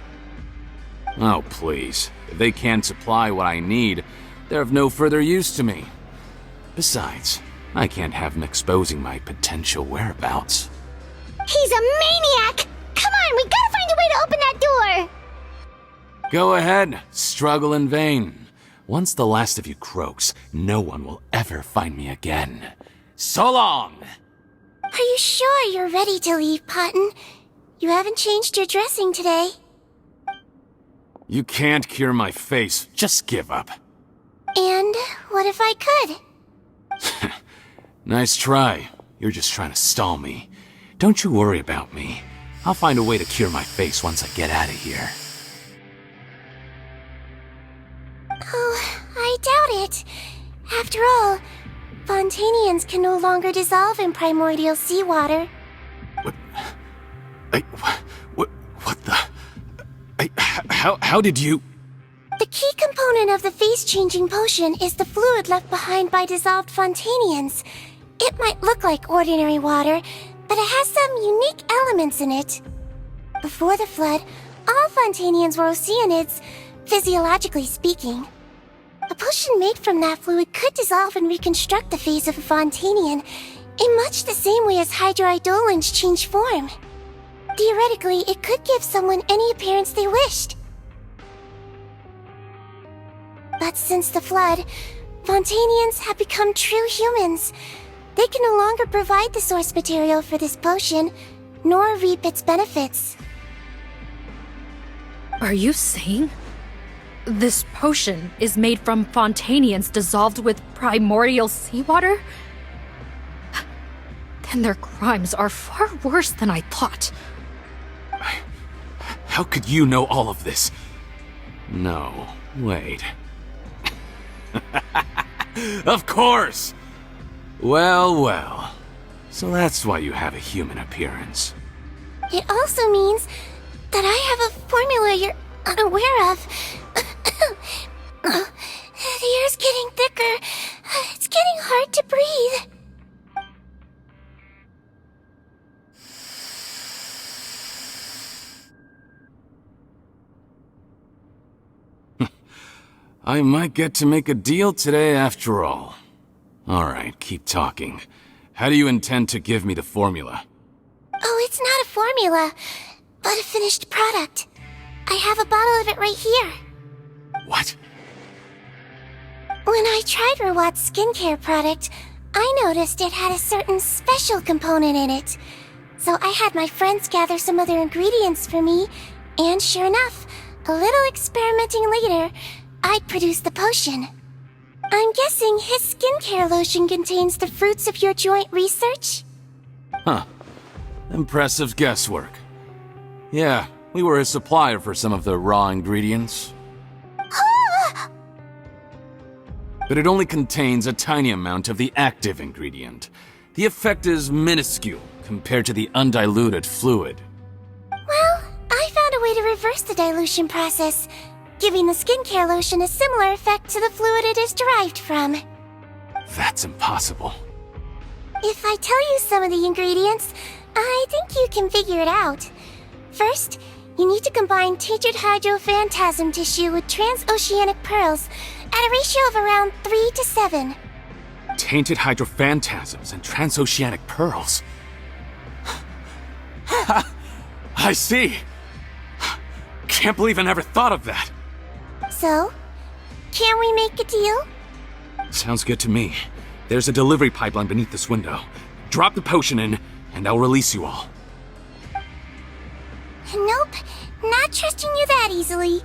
Oh, please. If they can't supply what I need, they're of no further use to me. Besides, I can't have them exposing my potential whereabouts. He's a maniac! Come on, we gotta find a way to open that door! Go ahead, struggle in vain. Once the last of you croaks, no one will ever find me again. So long! Are you sure you're ready to leave, Potton? You haven't changed your dressing today. You can't cure my face, just give up. And what if I could? Nice try. You're just trying to stall me. Don't you worry about me. I'll find a way to cure my face once I get out of here. Oh, I doubt it. After all, Fontanians can no longer dissolve in primordial seawater. What the... How did you... The key component of the face-changing potion is the fluid left behind by dissolved Fontanians. It might look like ordinary water, but it has some unique elements in it. Before the flood, all Fontanians were oceanids, physiologically speaking. A potion made from that fluid could dissolve and reconstruct the face of a Fontanian in much the same way as hydroidolins change form. Theoretically, it could give someone any appearance they wished. But since the flood, Fontanians have become true humans. They can no longer provide the source material for this potion, nor reap its benefits. Are you saying this potion is made from Fontanians dissolved with primordial seawater? Then their crimes are far worse than I thought. How could you know all of this? No, wait. Of course! Well, well. So that's why you have a human appearance. It also means that I have a formula you're unaware of. The air's getting thicker. It's getting hard to breathe. I might get to make a deal today after all. Alright, keep talking. How do you intend to give me the formula? Oh, it's not a formula, but a finished product. I have a bottle of it right here. What? When I tried Rawat's skincare product, I noticed it had a certain special component in it. So I had my friends gather some other ingredients for me, and sure enough, a little experimenting later, I'd produced the potion. I'm guessing his skincare lotion contains the fruits of your joint research? Huh. Impressive guesswork. Yeah, we were a supplier for some of the raw ingredients. But it only contains a tiny amount of the active ingredient. The effect is minuscule compared to the undiluted fluid. Well, I found a way to reverse the dilution process, giving the skincare lotion a similar effect to the fluid it is derived from. That's impossible. If I tell you some of the ingredients, I think you can figure it out. First, you need to combine tainted hydrophantasm tissue with transoceanic pearls at a ratio of around 3 to 7. Tainted hydrophantasms and transoceanic pearls. I see. Can't believe I never thought of that. So, can we make a deal? Sounds good to me. There's a delivery pipeline beneath this window. Drop the potion in, and I'll release you all. Nope, not trusting you that easily.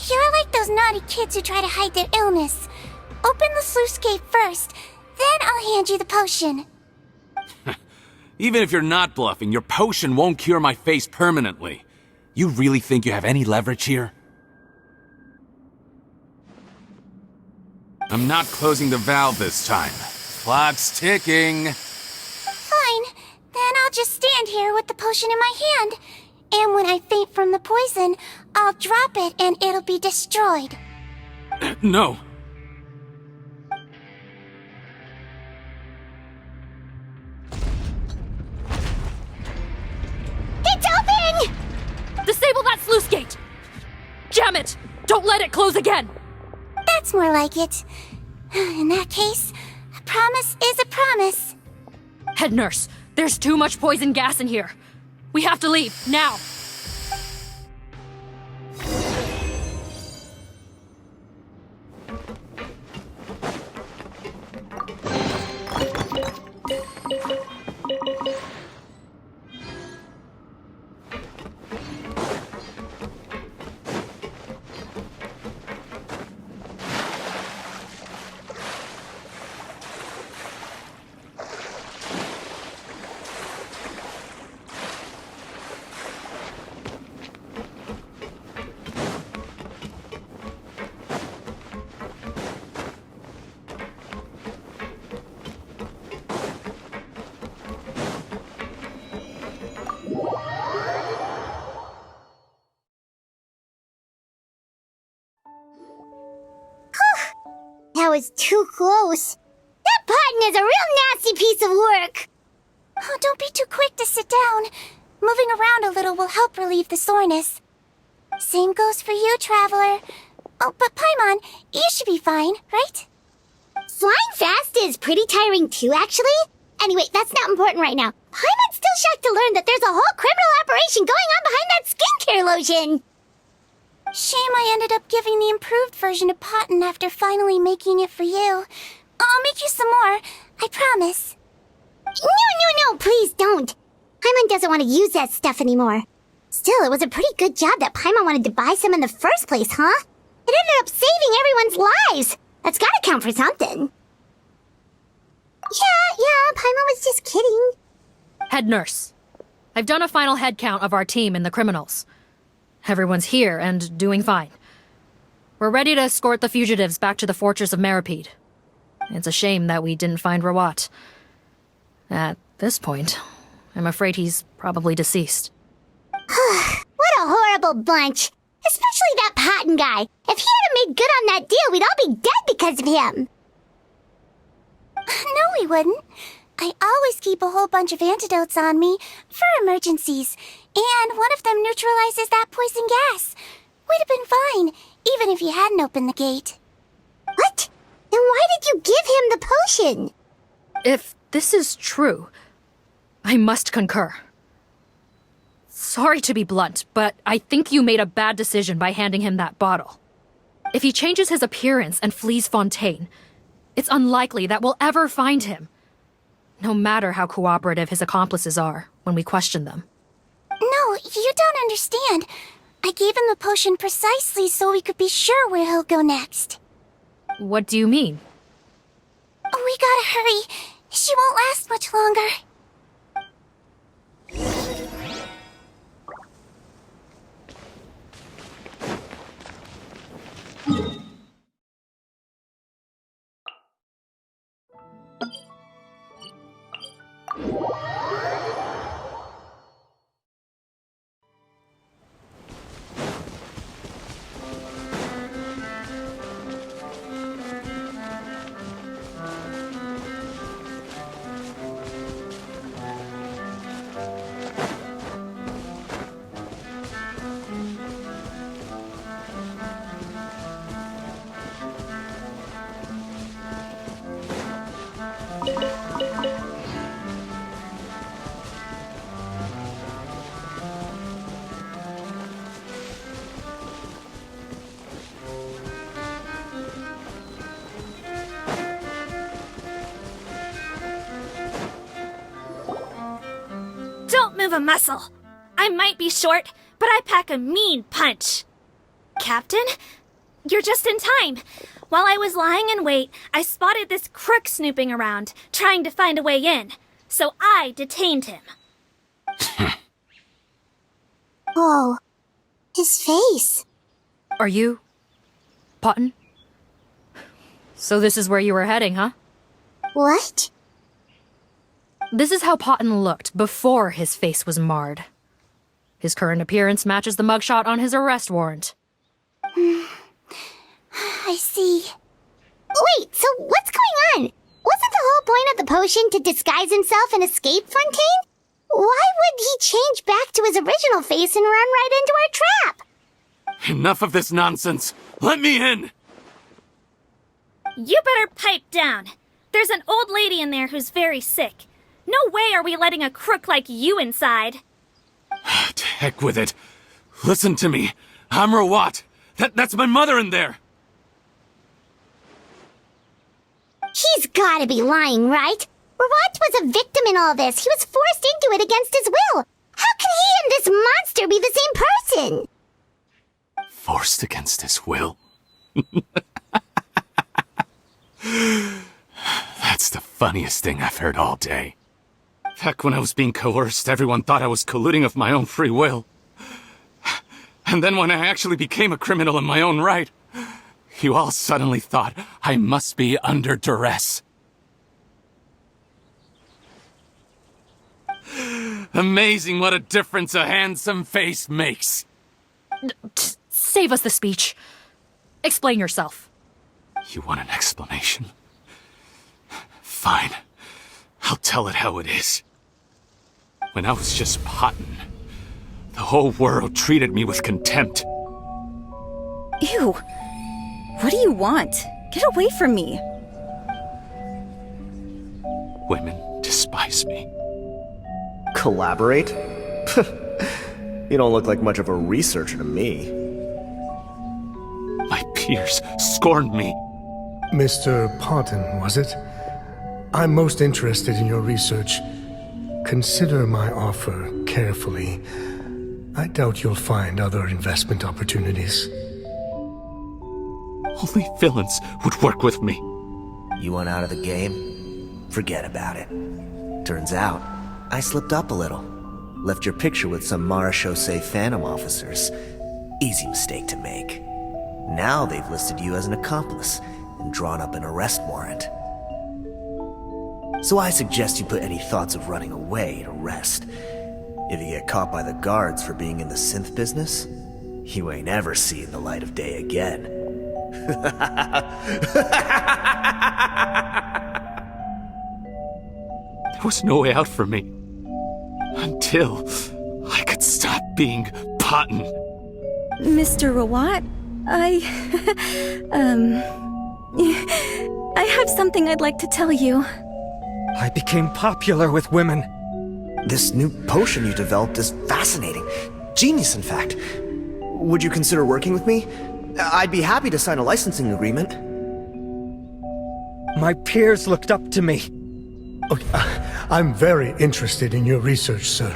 You're like those naughty kids who try to hide their illness. Open the sluice gate first, then I'll hand you the potion. Even if you're not bluffing, your potion won't cure my face permanently. You really think you have any leverage here? I'm not closing the valve this time. Clock's ticking. Fine, then I'll just stand here with the potion in my hand. And when I faint from the poison, I'll drop it and it'll be destroyed. No. It's open! Disable that sluice gate! Jam it! Don't let it close again! That's more like it. In that case, a promise is a promise. Head nurse, there's too much poison gas in here. We have to leave, now! That was too close. That Button is a real nasty piece of work. Oh, don't be too quick to sit down. Moving around a little will help relieve the soreness. Same goes for you, Traveler. Oh, but Paimon, you should be fine, right? Flying fast is pretty tiring too, actually. Anyway, that's not important right now. Paimon's still shocked to learn that there's a whole criminal operation going on behind that skincare lotion. Shame I ended up giving the improved version to Potton after finally making it for you. I'll make you some more, I promise. No, please don't. Paimon doesn't want to use that stuff anymore. Still, it was a pretty good job that Paimon wanted to buy some in the first place, huh? It ended up saving everyone's lives. That's gotta count for something. Yeah, Paimon was just kidding. Head nurse. I've done a final head count of our team and the criminals. Everyone's here and doing fine. We're ready to escort the fugitives back to the fortress of Meripede. It's a shame that we didn't find Rawat. At this point, I'm afraid he's probably deceased. What a horrible bunch. Especially that Potton guy. If he hadn't made good on that deal, we'd all be dead because of him. No, we wouldn't. I always keep a whole bunch of antidotes on me for emergencies, and one of them neutralizes that poison gas. We'd have been fine, even if you hadn't opened the gate. What? Then why did you give him the potion? If this is true, I must concur. Sorry to be blunt, but I think you made a bad decision by handing him that bottle. If he changes his appearance and flees Fontaine, it's unlikely that we'll ever find him. No matter how cooperative his accomplices are when we question them. No, you don't understand. I gave him the potion precisely so we could be sure where he'll go next. What do you mean? We gotta hurry. She won't last much longer. Don't move a muscle. I might be short, but I pack a mean punch. Captain, you're just in time. While I was lying in wait, I spotted this crook snooping around, trying to find a way in. So I detained him. Oh, his face. Are you... Potton? So this is where you were heading, huh? What? This is how Potton looked before his face was marred. His current appearance matches the mugshot on his arrest warrant. I see. Wait, so what's going on? Wasn't the whole point of the potion to disguise himself and escape Fontaine? Why would he change back to his original face and run right into our trap? Enough of this nonsense. Let me in. You better pipe down. There's an old lady in there who's very sick. No way are we letting a crook like you inside. To heck with it. Listen to me. I'm Rawat. That's my mother in there. He's gotta be lying, right? Rawat was a victim in all this. He was forced into it against his will. How can he and this monster be the same person? Forced against his will? That's the funniest thing I've heard all day. Back when I was being coerced, everyone thought I was colluding of my own free will. And then when I actually became a criminal in my own right, you all suddenly thought I must be under duress. Amazing what a difference a handsome face makes. Save us the speech. Explain yourself. You want an explanation? Fine. I'll tell it how it is. When I was just Potton, the whole world treated me with contempt. Ew. What do you want? Get away from me. Women despise me. Collaborate? You don't look like much of a researcher to me. My peers scorned me. Mr. Potton, was it? I'm most interested in your research. Consider my offer carefully. I doubt you'll find other investment opportunities. Only villains would work with me. You want out of the game? Forget about it. Turns out, I slipped up a little. Left your picture with some Marechaussee Phantom officers. Easy mistake to make. Now they've listed you as an accomplice and drawn up an arrest warrant. So I suggest you put any thoughts of running away to rest. If you get caught by the guards for being in the synth business, you ain't ever seeing the light of day again. There was no way out for me. Until I could stop being Potton. Mr. Rawat, I have something I'd like to tell you. I became popular with women. This new potion you developed is fascinating. Genius, in fact. Would you consider working with me? I'd be happy to sign a licensing agreement. My peers looked up to me. I'm very interested in your research, sir.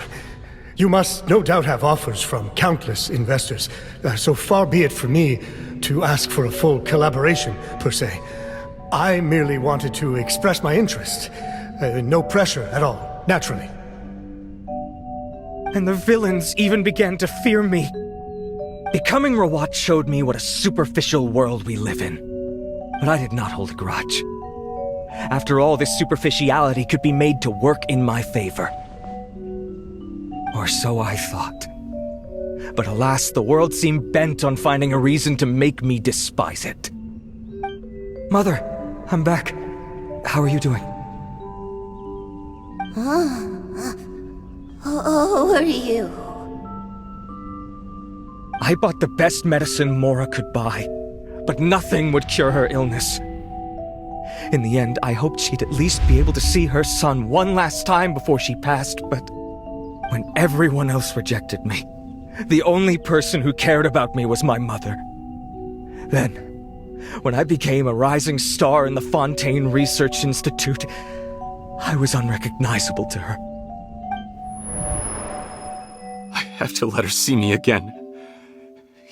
You must no doubt have offers from countless investors, so far be it from me to ask for a full collaboration, per se. I merely wanted to express my interest. No pressure at all, naturally. And the villains even began to fear me. Becoming Rawat showed me what a superficial world we live in. But I did not hold a grudge. After all, this superficiality could be made to work in my favor. Or so I thought. But alas, the world seemed bent on finding a reason to make me despise it. Mother, I'm back. How are you doing? Who are you? I bought the best medicine Mora could buy, but nothing would cure her illness. In the end, I hoped she'd at least be able to see her son one last time before she passed, but when everyone else rejected me, the only person who cared about me was my mother. Then, when I became a rising star in the Fontaine Research Institute, I was unrecognizable to her. I have to let her see me again.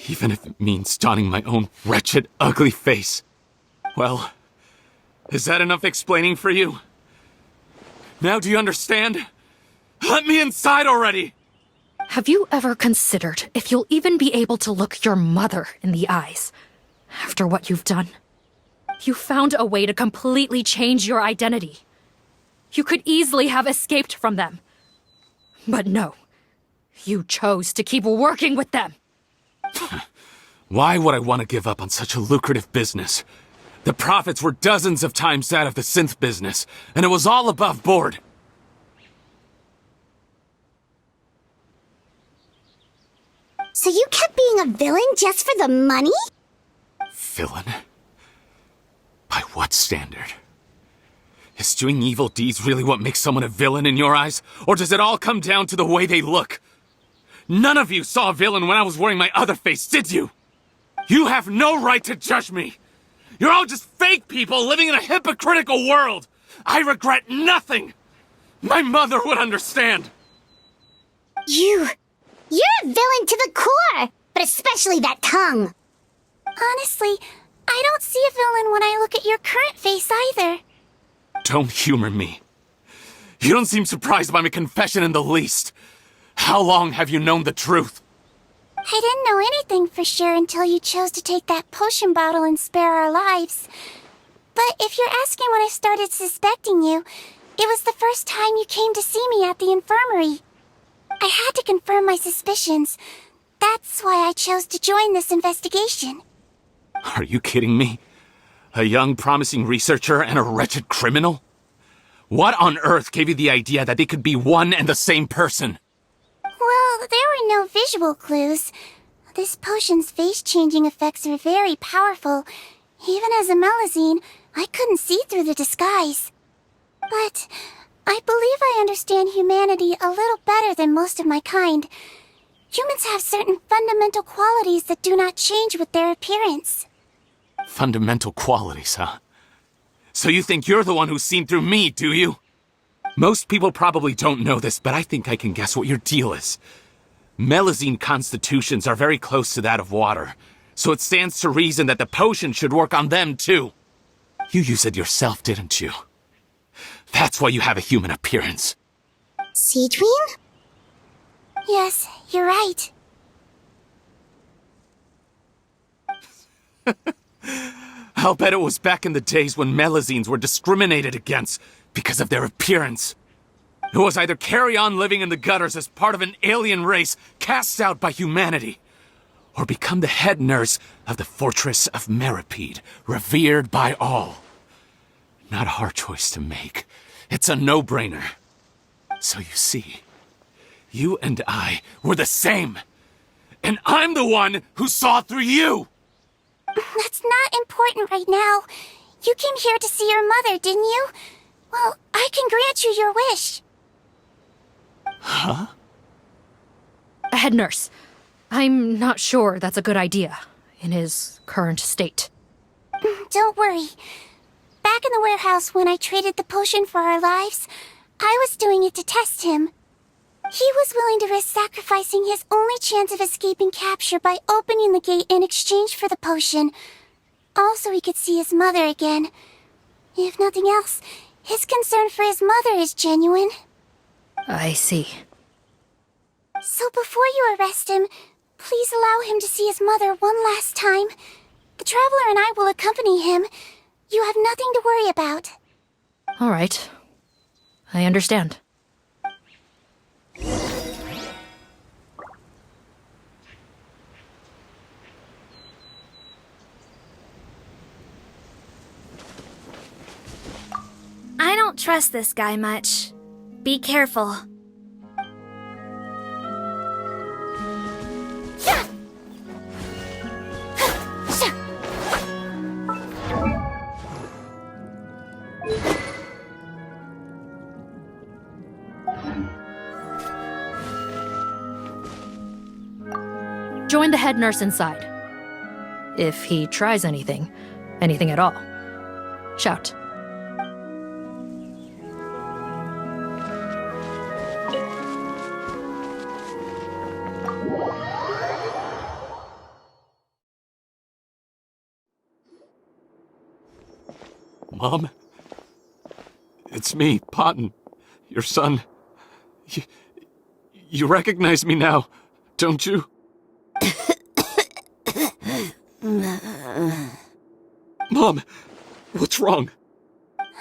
Even if it means donning my own wretched, ugly face. Well, is that enough explaining for you? Now do you understand? Let me inside already! Have you ever considered if you'll even be able to look your mother in the eyes after what you've done? You found a way to completely change your identity. You could easily have escaped from them. But no, you chose to keep working with them. Why would I want to give up on such a lucrative business? The profits were dozens of times that of the synth business, and it was all above board. So you kept being a villain just for the money? Villain? By what standard? Is doing evil deeds really what makes someone a villain in your eyes? Or does it all come down to the way they look? None of you saw a villain when I was wearing my other face, did you? You have no right to judge me! You're all just fake people living in a hypocritical world! I regret nothing! My mother would understand! You're a villain to the core! But especially that tongue! Honestly, I don't see a villain when I look at your current face either. Don't humor me. You don't seem surprised by my confession in the least. How long have you known the truth? I didn't know anything for sure until you chose to take that potion bottle and spare our lives. But if you're asking when I started suspecting you, it was the first time you came to see me at the infirmary. I had to confirm my suspicions. That's why I chose to join this investigation. Are you kidding me? A young, promising researcher and a wretched criminal? What on earth gave you the idea that they could be one and the same person? Well, there were no visual clues. This potion's face-changing effects are very powerful. Even as a Melazine, I couldn't see through the disguise. But I believe I understand humanity a little better than most of my kind. Humans have certain fundamental qualities that do not change with their appearance. Fundamental qualities, huh? So you think you're the one who's seen through me, do you? Most people probably don't know this, but I think I can guess what your deal is. Melazine constitutions are very close to that of water, so it stands to reason that the potion should work on them too. You use it yourself, didn't you? That's why you have a human appearance. Siggewinne? Yes, you're right. I'll bet it was back in the days when Melazines were discriminated against because of their appearance. It was either carry on living in the gutters as part of an alien race cast out by humanity, or become the head nurse of the fortress of Meripede, revered by all. Not a hard choice to make. It's a no-brainer. So you see, you and I were the same. And I'm the one who saw through you! That's not important right now. You came here to see your mother, didn't you? Well, I can grant you your wish. Huh? Head nurse, I'm not sure that's a good idea in his current state. Don't worry. Back in the warehouse when I traded the potion for our lives, I was doing it to test him. He was willing to risk sacrificing his only chance of escaping capture by opening the gate in exchange for the potion. Also, he could see his mother again. If nothing else, his concern for his mother is genuine. I see. So before you arrest him, please allow him to see his mother one last time. The Traveler and I will accompany him. You have nothing to worry about. All right. I understand. I don't trust this guy much. Be careful. Join the head nurse inside. If he tries anything at all, shout. Mom? It's me, Potton, your son. You recognize me now, don't you? Mom, what's wrong?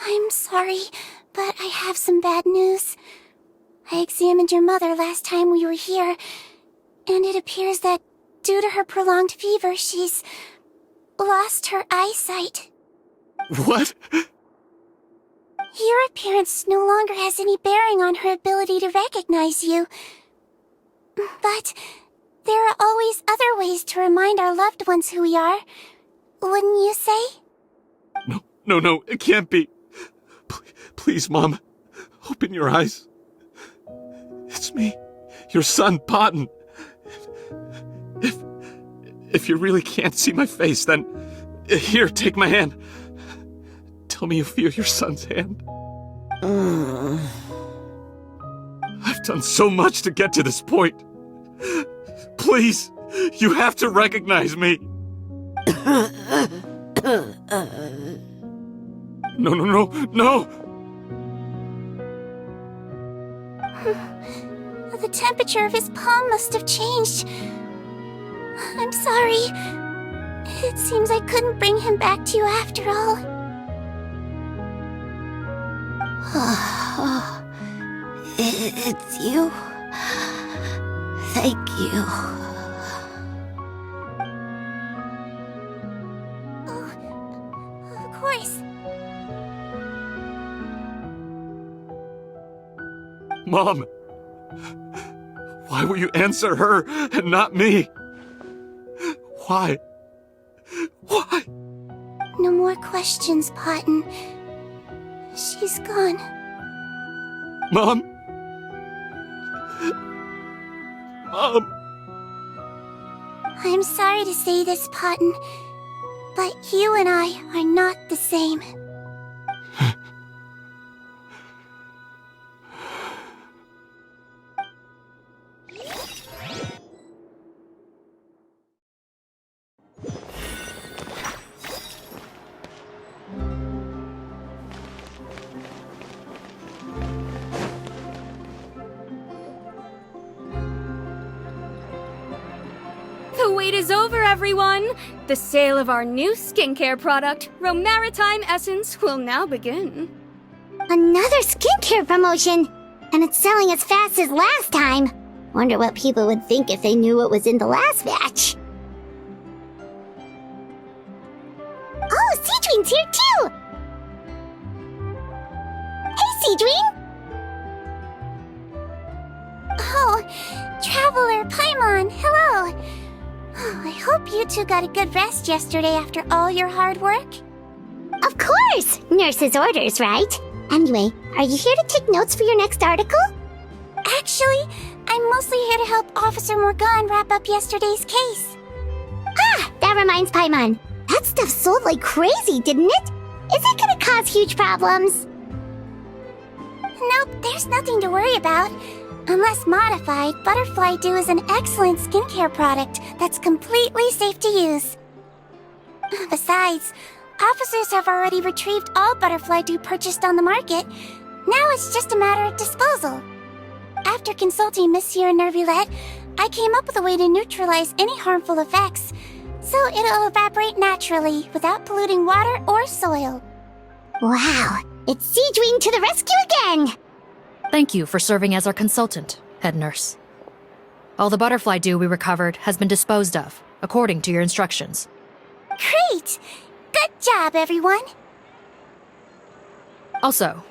I'm sorry, but I have some bad news. I examined your mother last time we were here, and it appears that due to her prolonged fever, she's lost her eyesight. What? Your appearance no longer has any bearing on her ability to recognize you. But there are always other ways to remind our loved ones who we are. Wouldn't you say? No, it can't be. Please, Mom, open your eyes. It's me, your son, Potton. If you really can't see my face, then here, take my hand. Tell me you feel your son's hand. I've done so much to get to this point. Please, you have to recognize me. No. The temperature of his palm must have changed. I'm sorry. It seems I couldn't bring him back to you after all. It's you. Thank you. Oh, of course. Mom! Why will you answer her and not me? Why? Why? No more questions, Potton. She's gone. Mom? Mom? I'm sorry to say this, Potton, but you and I are not the same. The wait is over, everyone! The sale of our new skincare product, Romaritime Essence, will now begin. Another skincare promotion! And it's selling as fast as last time. Wonder what people would think if they knew what was in the last batch. Oh, Siggewinne's here too! Hey, Siggewinne! Oh, Traveler Paimon, hello! Oh, I hope you two got a good rest yesterday after all your hard work. Of course! Nurse's orders, right? Anyway, are you here to take notes for your next article? Actually, I'm mostly here to help Officer Morgan wrap up yesterday's case. Ah, that reminds Paimon. That stuff sold like crazy, didn't it? Is it gonna cause huge problems? Nope, there's nothing to worry about. Unless modified, Butterfly Dew is an excellent skincare product that's completely safe to use. Besides, officers have already retrieved all Butterfly Dew purchased on the market. Now it's just a matter of disposal. After consulting Monsieur Nervulette, I came up with a way to neutralize any harmful effects, so it'll evaporate naturally without polluting water or soil. Wow, it's Siggewinne to the rescue again! Thank you for serving as our consultant, head nurse. All the butterfly dew we recovered has been disposed of, according to your instructions. Great! Good job, everyone! Also,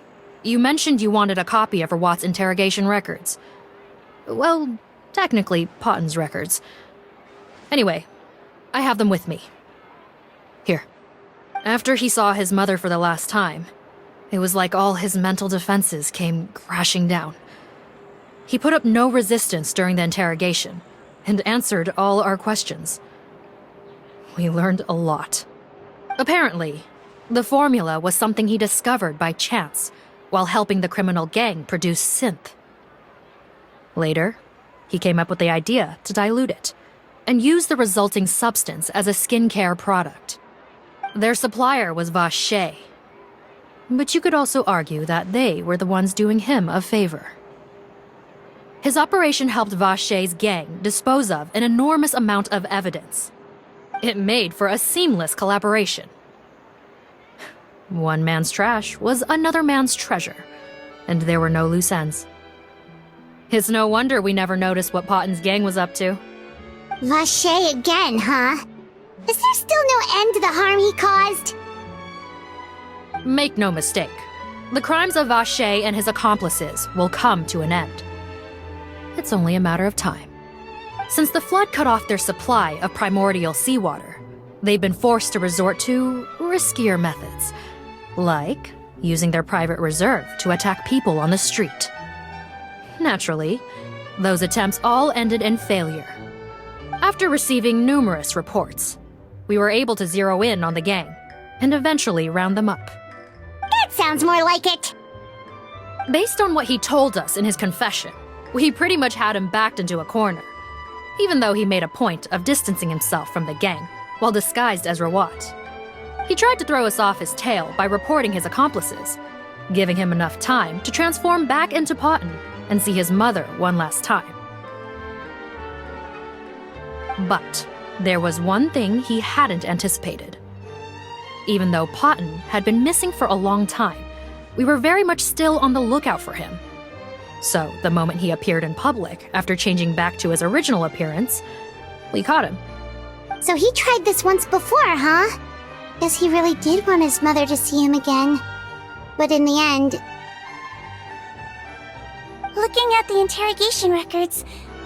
you mentioned you wanted a copy of Rawat's interrogation records. Well, technically, Potton's records. Anyway, I have them with me. Here. After he saw his mother for the last time, it was like all his mental defenses came crashing down. He put up no resistance during the interrogation, and answered all our questions. We learned a lot. Apparently, the formula was something he discovered by chance while helping the criminal gang produce synth. Later, he came up with the idea to dilute it and use the resulting substance as a skincare product. Their supplier was Vache, but you could also argue that they were the ones doing him a favor. His operation helped Vache's gang dispose of an enormous amount of evidence. It made for a seamless collaboration. One man's trash was another man's treasure, and there were no loose ends. It's no wonder we never noticed what Potton's gang was up to. Vache again, huh? Is there still no end to the harm he caused? Make no mistake, the crimes of Vache and his accomplices will come to an end. It's only a matter of time. Since the flood cut off their supply of primordial seawater, they've been forced to resort to riskier methods, like using their private reserve to attack people on the street. Naturally, those attempts all ended in failure. After receiving numerous reports, we were able to zero in on the gang and eventually round them up. That sounds more like it! Based on what he told us in his confession, we pretty much had him backed into a corner, even though he made a point of distancing himself from the gang while disguised as Rawat. He tried to throw us off his tail by reporting his accomplices, giving him enough time to transform back into Potton and see his mother one last time. But there was one thing he hadn't anticipated. Even though Potton had been missing for a long time, we were very much still on the lookout for him. So the moment he appeared in public after changing back to his original appearance, we caught him. So he tried this once before, huh? Guess he really did want his mother to see him again. But in the end... Looking at the interrogation records,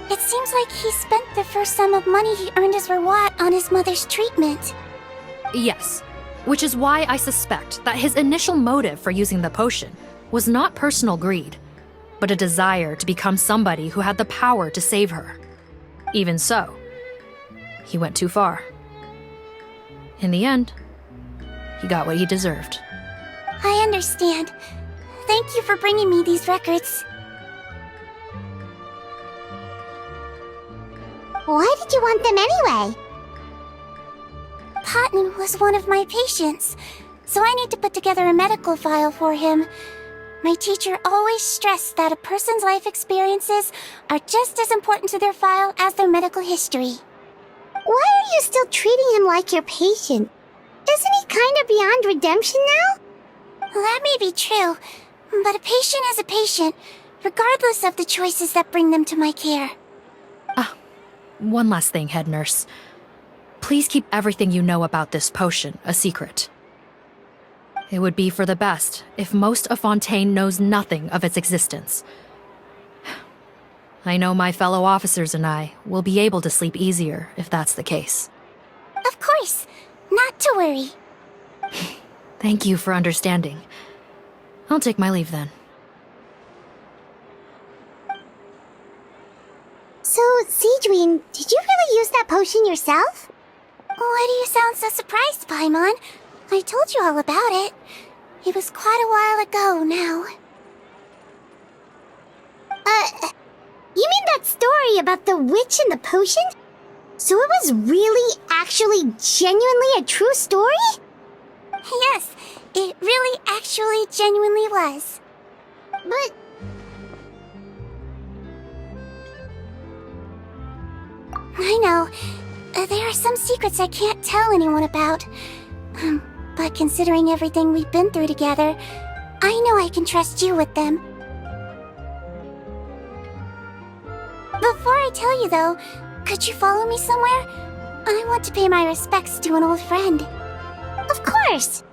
it seems like he spent the first sum of money he earned as reward on his mother's treatment. Yes, which is why I suspect that his initial motive for using the potion was not personal greed, but a desire to become somebody who had the power to save her. Even so, he went too far. In the end, he got what he deserved. I understand. Thank you for bringing me these records. Why did you want them anyway? Patton was one of my patients, so I need to put together a medical file for him. My teacher always stressed that a person's life experiences are just as important to their file as their medical history. Why are you still treating him like your patient? Isn't he kind of beyond redemption now? That may be true, but a patient is a patient, regardless of the choices that bring them to my care. One last thing, head nurse. Please keep everything you know about this potion a secret. It would be for the best if most of Fontaine knows nothing of its existence. I know my fellow officers and I will be able to sleep easier if that's the case. Of course, not to worry. Thank you for understanding. I'll take my leave then. So, Siggewinne, did you really use that potion yourself? Why do you sound so surprised, Paimon? I told you all about it. It was quite a while ago now. You mean that story about the witch and the potion? So it was really, actually, genuinely a true story? Yes, it really actually genuinely was. But... I know. There are some secrets I can't tell anyone about. But considering everything we've been through together, I know I can trust you with them. Before I tell you though, could you follow me somewhere? I want to pay my respects to an old friend. Of course!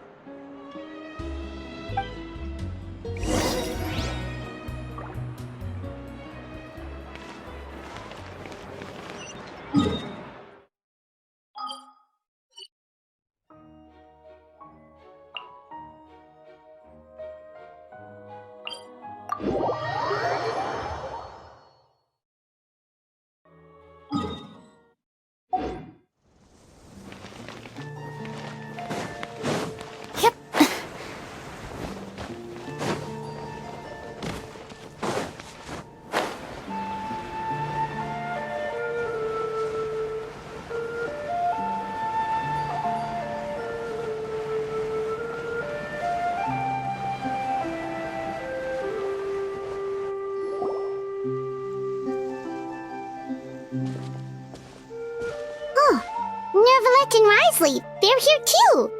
Nervalette and Risley, they're here too!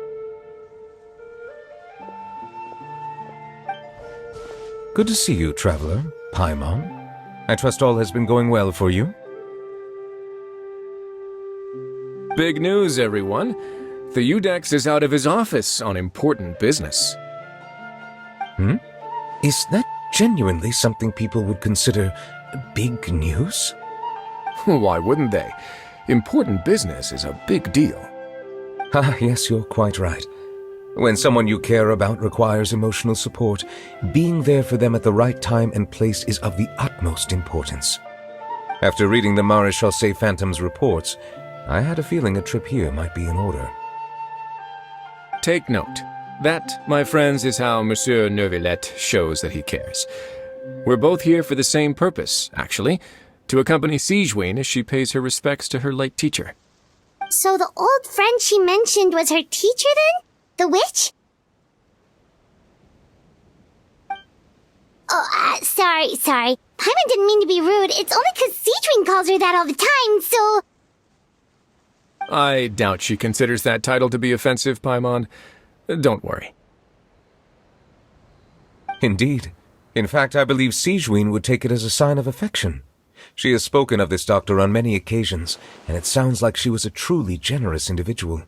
Good to see you, traveler. Paimon. I trust all has been going well for you? Big news, everyone. The Udex is out of his office on important business. Is that genuinely something people would consider big news? Why wouldn't they? Important business is a big deal. Yes, you're quite right. When someone you care about requires emotional support, being there for them at the right time and place is of the utmost importance. After reading the Maréchal Phantom's reports, I had a feeling a trip here might be in order. Take note. That, my friends, is how Monsieur Nervalette shows that he cares. We're both here for the same purpose, actually, to accompany Siggewinne as she pays her respects to her late teacher. So the old friend she mentioned was her teacher then? The witch? Oh, sorry. Paimon didn't mean to be rude. It's only 'cause Siggewinne calls her that all the time, so... I doubt she considers that title to be offensive, Paimon. Don't worry. Indeed. In fact, I believe Siggewinne would take it as a sign of affection. She has spoken of this doctor on many occasions, and it sounds like she was a truly generous individual.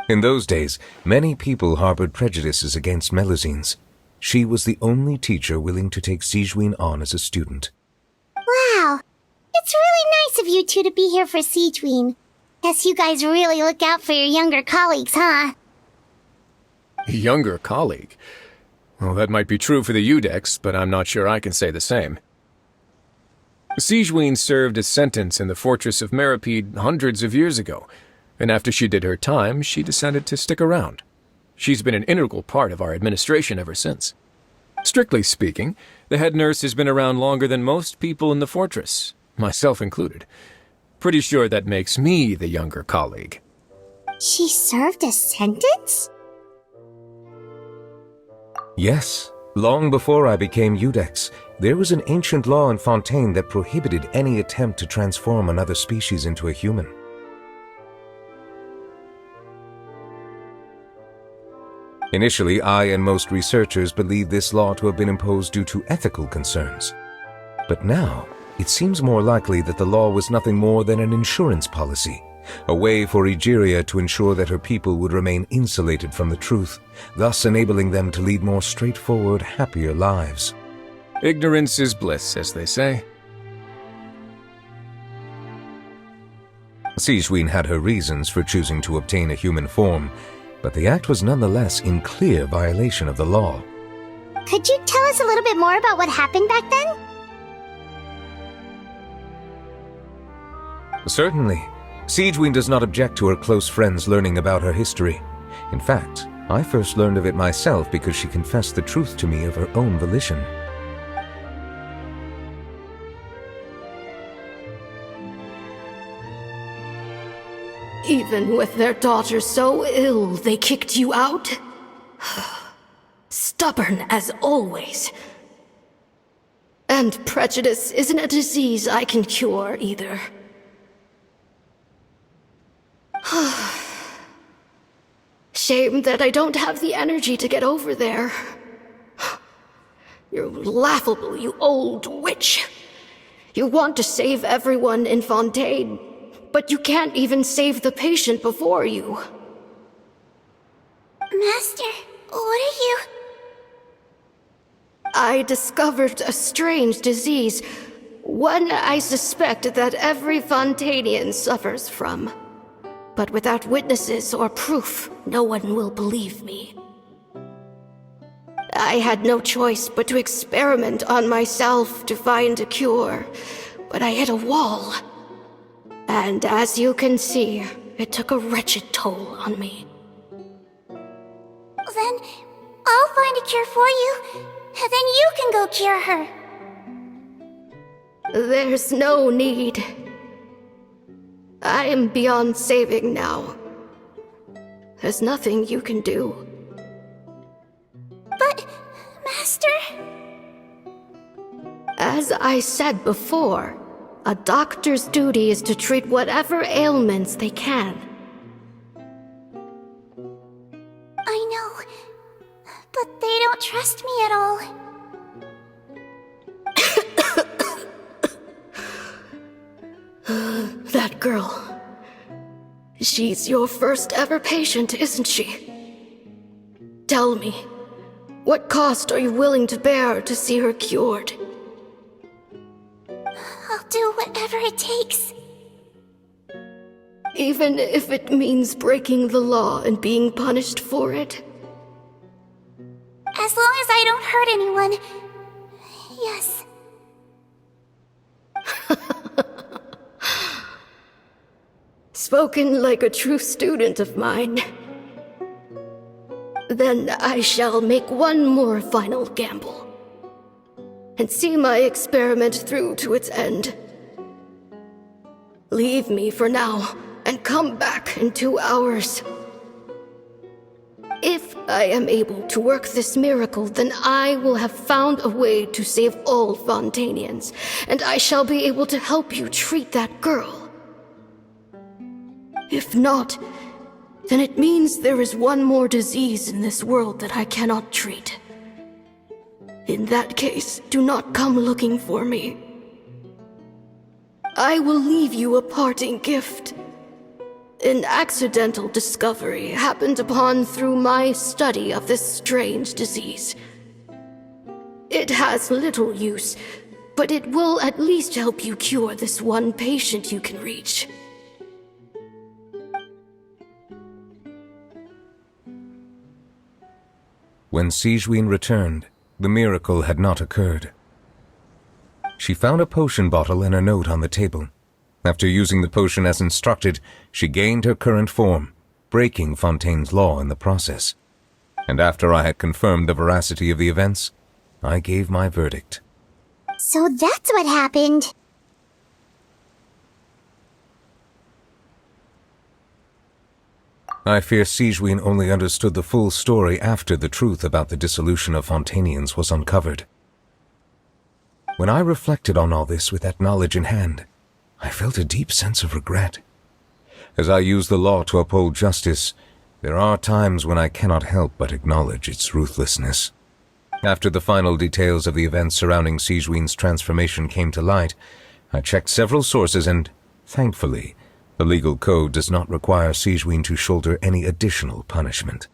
In those days, many people harbored prejudices against Melusines. She was the only teacher willing to take Siggewinne on as a student. Wow. It's really nice of you two to be here for Siggewinne. Guess you guys really look out for your younger colleagues, huh? Younger colleague? Well, that might be true for the Udex, but I'm not sure I can say the same. Siggewinne served a sentence in the fortress of Meripede hundreds of years ago, and after she did her time, she decided to stick around. She's been an integral part of our administration ever since. Strictly speaking, the head nurse has been around longer than most people in the fortress, myself included. Pretty sure that makes me the younger colleague. She served a sentence? Yes. Long before I became Udex, there was an ancient law in Fontaine that prohibited any attempt to transform another species into a human. Initially, I and most researchers believed this law to have been imposed due to ethical concerns. But now, it seems more likely that the law was nothing more than an insurance policy, a way for Egeria to ensure that her people would remain insulated from the truth, thus enabling them to lead more straightforward, happier lives. Ignorance is bliss, as they say. Siggewinne had her reasons for choosing to obtain a human form, but the act was nonetheless in clear violation of the law. Could you tell us a little bit more about what happened back then? Certainly. Siggewinne does not object to her close friends learning about her history. In fact, I first learned of it myself because she confessed the truth to me of her own volition. Even with their daughter so ill, they kicked you out? Stubborn as always. And prejudice isn't a disease I can cure either. Shame that I don't have the energy to get over there. You're laughable, you old witch. You want to save everyone in Fontaine, but you can't even save the patient before you. Master, what are you... I discovered a strange disease, one I suspect that every Fontainian suffers from. But without witnesses or proof, no one will believe me. I had no choice but to experiment on myself to find a cure, but I hit a wall. And as you can see, it took a wretched toll on me. Then I'll find a cure for you, and then you can go cure her. There's no need. I am beyond saving now. There's nothing you can do. But, Master... As I said before, a doctor's duty is to treat whatever ailments they can. I know, but they don't trust me at all. That girl. She's your first ever patient, isn't she? Tell me, what cost are you willing to bear to see her cured? I'll do whatever it takes. Even if it means breaking the law and being punished for it? As long as I don't hurt anyone. Yes. Spoken like a true student of mine. Then I shall make one more final gamble. And see my experiment through to its end. Leave me for now, and come back in 2 hours. If I am able to work this miracle, then I will have found a way to save all Fontainians, and I shall be able to help you treat that girl. If not, then it means there is one more disease in this world that I cannot treat. In that case, do not come looking for me. I will leave you a parting gift. An accidental discovery happened upon through my study of this strange disease. It has little use, but it will at least help you cure this one patient you can reach. When Siggewinne returned, the miracle had not occurred. She found a potion bottle and a note on the table. After using the potion as instructed, she gained her current form, breaking Fontaine's law in the process. And after I had confirmed the veracity of the events, I gave my verdict. So that's what happened. I fear Siggewinne only understood the full story after the truth about the dissolution of Fontainians was uncovered. When I reflected on all this with that knowledge in hand, I felt a deep sense of regret. As I use the law to uphold justice, there are times when I cannot help but acknowledge its ruthlessness. After the final details of the events surrounding Siggewinne's transformation came to light, I checked several sources and, thankfully, the legal code does not require Siggewinne to shoulder any additional punishment.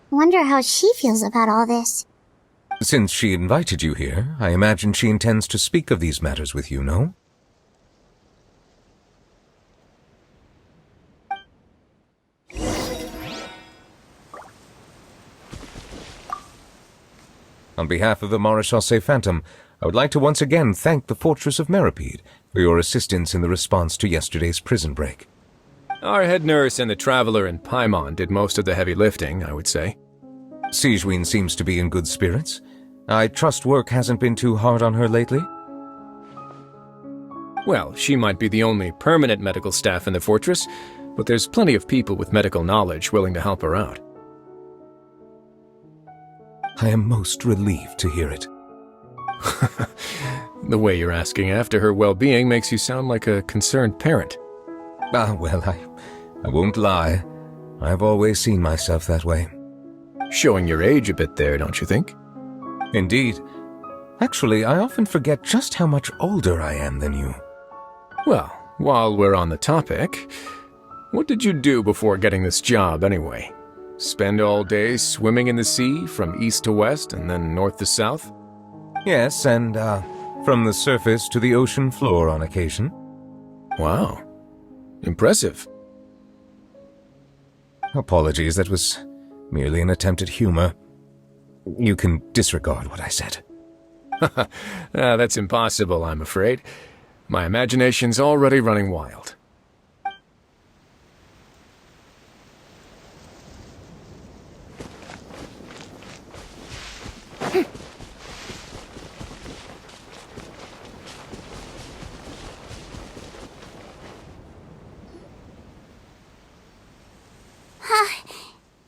Wonder how she feels about all this. Since she invited you here, I imagine she intends to speak of these matters with you, no? On behalf of the Maréchaussée Phantom, I would like to once again thank the Fortress of Meripede for your assistance in the response to yesterday's prison break. Our head nurse and the traveler in Paimon did most of the heavy lifting, I would say. Siggewinne seems to be in good spirits. I trust work hasn't been too hard on her lately? Well, she might be the only permanent medical staff in the fortress, but there's plenty of people with medical knowledge willing to help her out. I am most relieved to hear it. The way you're asking after her well-being makes you sound like a concerned parent. Well, I won't lie. I've always seen myself that way. Showing your age a bit there, don't you think? Indeed. Actually, I often forget just how much older I am than you. Well, while we're on the topic, what did you do before getting this job anyway? Spend all day swimming in the sea from east to west and then north to south? Yes, and from the surface to the ocean floor on occasion. Wow. Impressive. Apologies, that was merely an attempt at humor. You can disregard what I said. That's impossible, I'm afraid. My imagination's already running wild.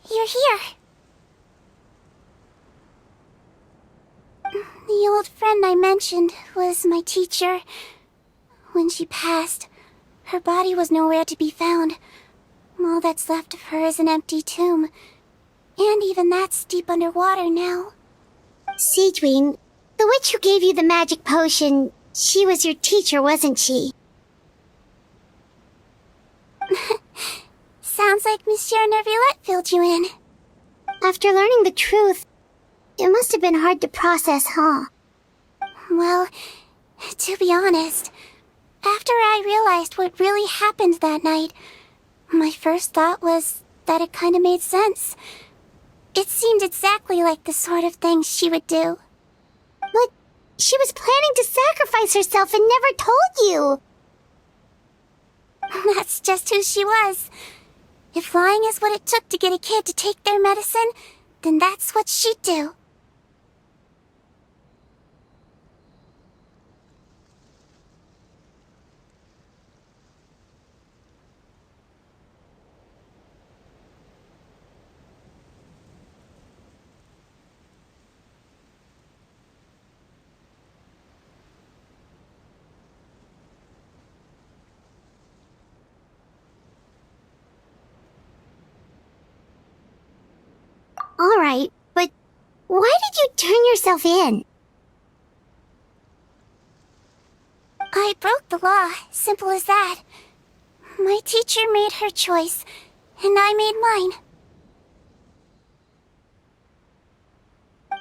You're here. The old friend I mentioned was my teacher. When she passed, her body was nowhere to be found. All that's left of her is an empty tomb. And even that's deep underwater now. Siggewinne, the witch who gave you the magic potion, she was your teacher, wasn't she? Sounds like Monsieur Neuvillette filled you in. After learning the truth, it must have been hard to process, huh? Well, to be honest, after I realized what really happened that night, my first thought was that it kinda made sense. It seemed exactly like the sort of thing she would do. But she was planning to sacrifice herself and never told you! That's just who she was. If lying is what it took to get a kid to take their medicine, then that's what she'd do. Alright, but why did you turn yourself in? I broke the law, simple as that. My teacher made her choice, and I made mine.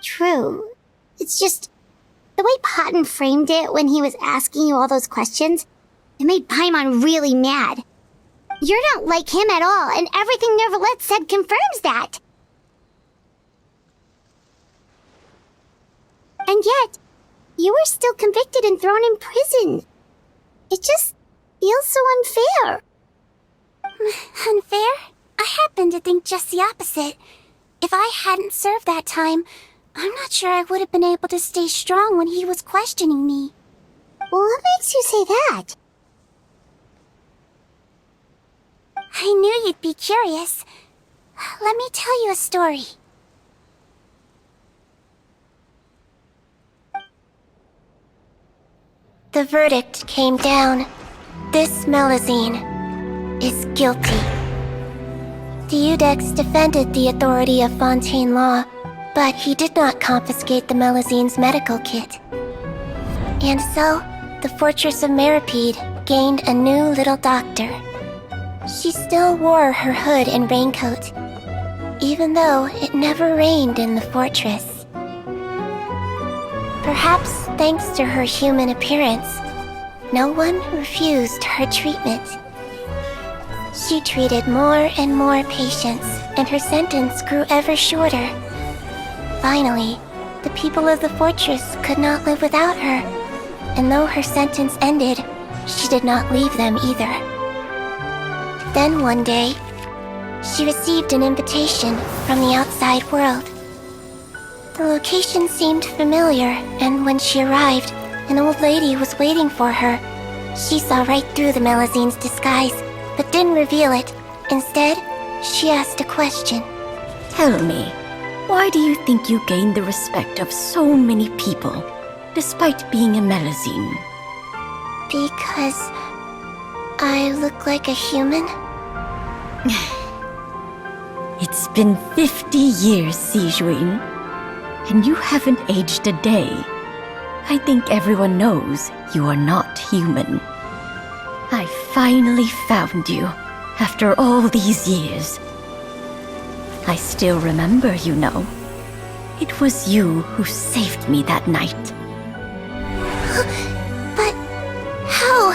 True. It's just the way Potton framed it when he was asking you all those questions, it made Paimon really mad. You're not like him at all, and everything Neverlet said confirms that. And yet, you were still convicted and thrown in prison. It just feels so unfair. Unfair? I happen to think just the opposite. If I hadn't served that time, I'm not sure I would have been able to stay strong when he was questioning me. Well, what makes you say that? I knew you'd be curious. Let me tell you a story. The verdict came down. This Melusine is guilty. The Iudex defended the authority of Fontaine law, but he did not confiscate the Melusine's medical kit. And so, the Fortress of Meripede gained a new little doctor. She still wore her hood and raincoat, even though it never rained in the fortress. Perhaps thanks to her human appearance, no one refused her treatment. She treated more and more patients, and her sentence grew ever shorter. Finally, the people of the fortress could not live without her, and though her sentence ended, she did not leave them either. Then one day, she received an invitation from the outside world. The location seemed familiar, and when she arrived, an old lady was waiting for her. She saw right through the Melusine's disguise, but didn't reveal it. Instead, she asked a question. Tell me, why do you think you gained the respect of so many people, despite being a Melusine? Because I look like a human? It's been 50 years, Siggewinne, and you haven't aged a day. I think everyone knows you are not human. I finally found you, after all these years. I still remember, you know. It was you who saved me that night. But how?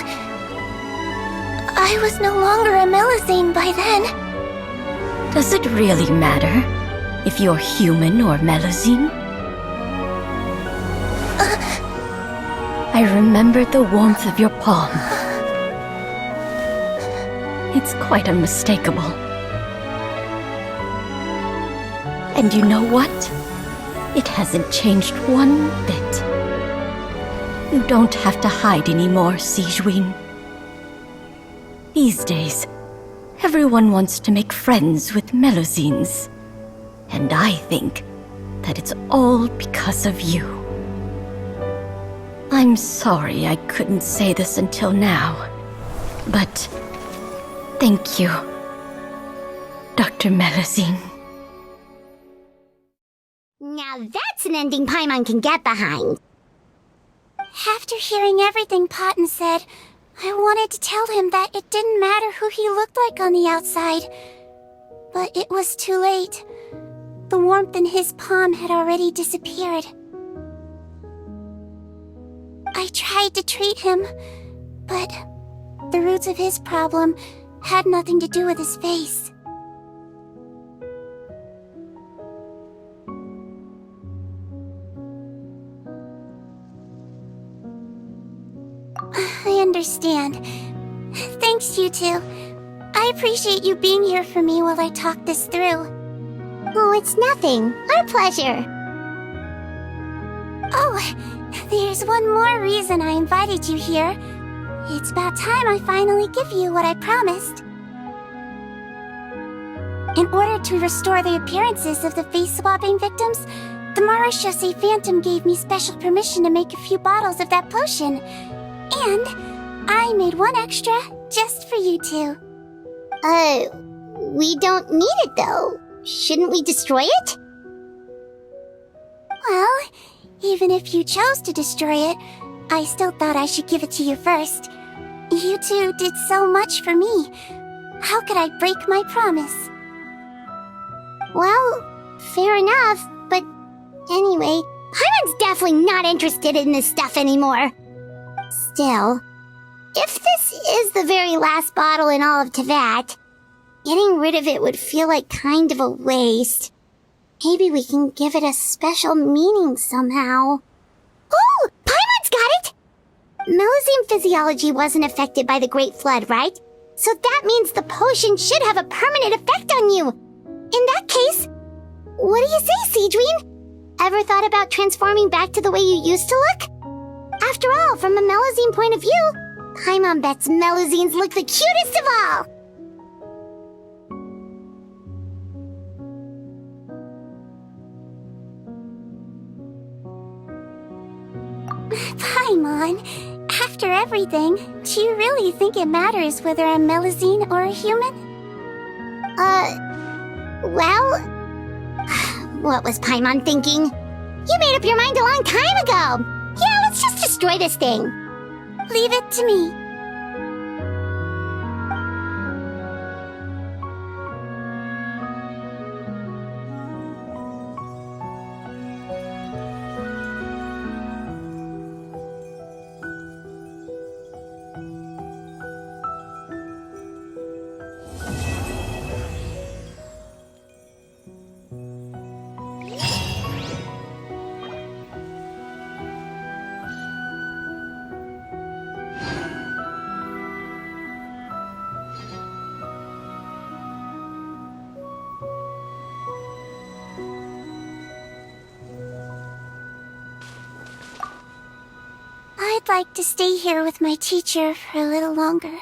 I was no longer a Melusine by then. Does it really matter if you're human or Melusine? I remember the warmth of your palm. It's quite unmistakable. And you know what? It hasn't changed one bit. You don't have to hide anymore, Siggewinne. These days, everyone wants to make friends with Melusines. And I think that it's all because of you. I'm sorry I couldn't say this until now, but thank you, Dr. Melusine. Now that's an ending Paimon can get behind. After hearing everything Potton said, I wanted to tell him that it didn't matter who he looked like on the outside. But it was too late. The warmth in his palm had already disappeared. I tried to treat him, but the roots of his problem had nothing to do with his face. I understand. Thanks, you two. I appreciate you being here for me while I talk this through. Oh, it's nothing. Our pleasure. Oh, there's one more reason I invited you here. It's about time I finally give you what I promised. In order to restore the appearances of the face-swapping victims, the Marechaussee Phantom gave me special permission to make a few bottles of that potion. And I made one extra just for you two. We don't need it though. Shouldn't we destroy it? Well, even if you chose to destroy it, I still thought I should give it to you first. You two did so much for me. How could I break my promise? Well, fair enough, but anyway, Paimon's definitely not interested in this stuff anymore. Still, if this is the very last bottle in all of Teyvat, getting rid of it would feel like kind of a waste. Maybe we can give it a special meaning somehow. Oh! Paimon's got it! Melusine physiology wasn't affected by the Great Flood, right? So that means the potion should have a permanent effect on you. In that case, what do you say, Siggewinne? Ever thought about transforming back to the way you used to look? After all, from a Melusine point of view, Paimon bets Melusines look the cutest of all! Paimon, after everything, do you really think it matters whether I'm Melusine or a human? Well... What was Paimon thinking? You made up your mind a long time ago! Yeah, let's just destroy this thing. Leave it to me. I'd like to stay here with my teacher for a little longer.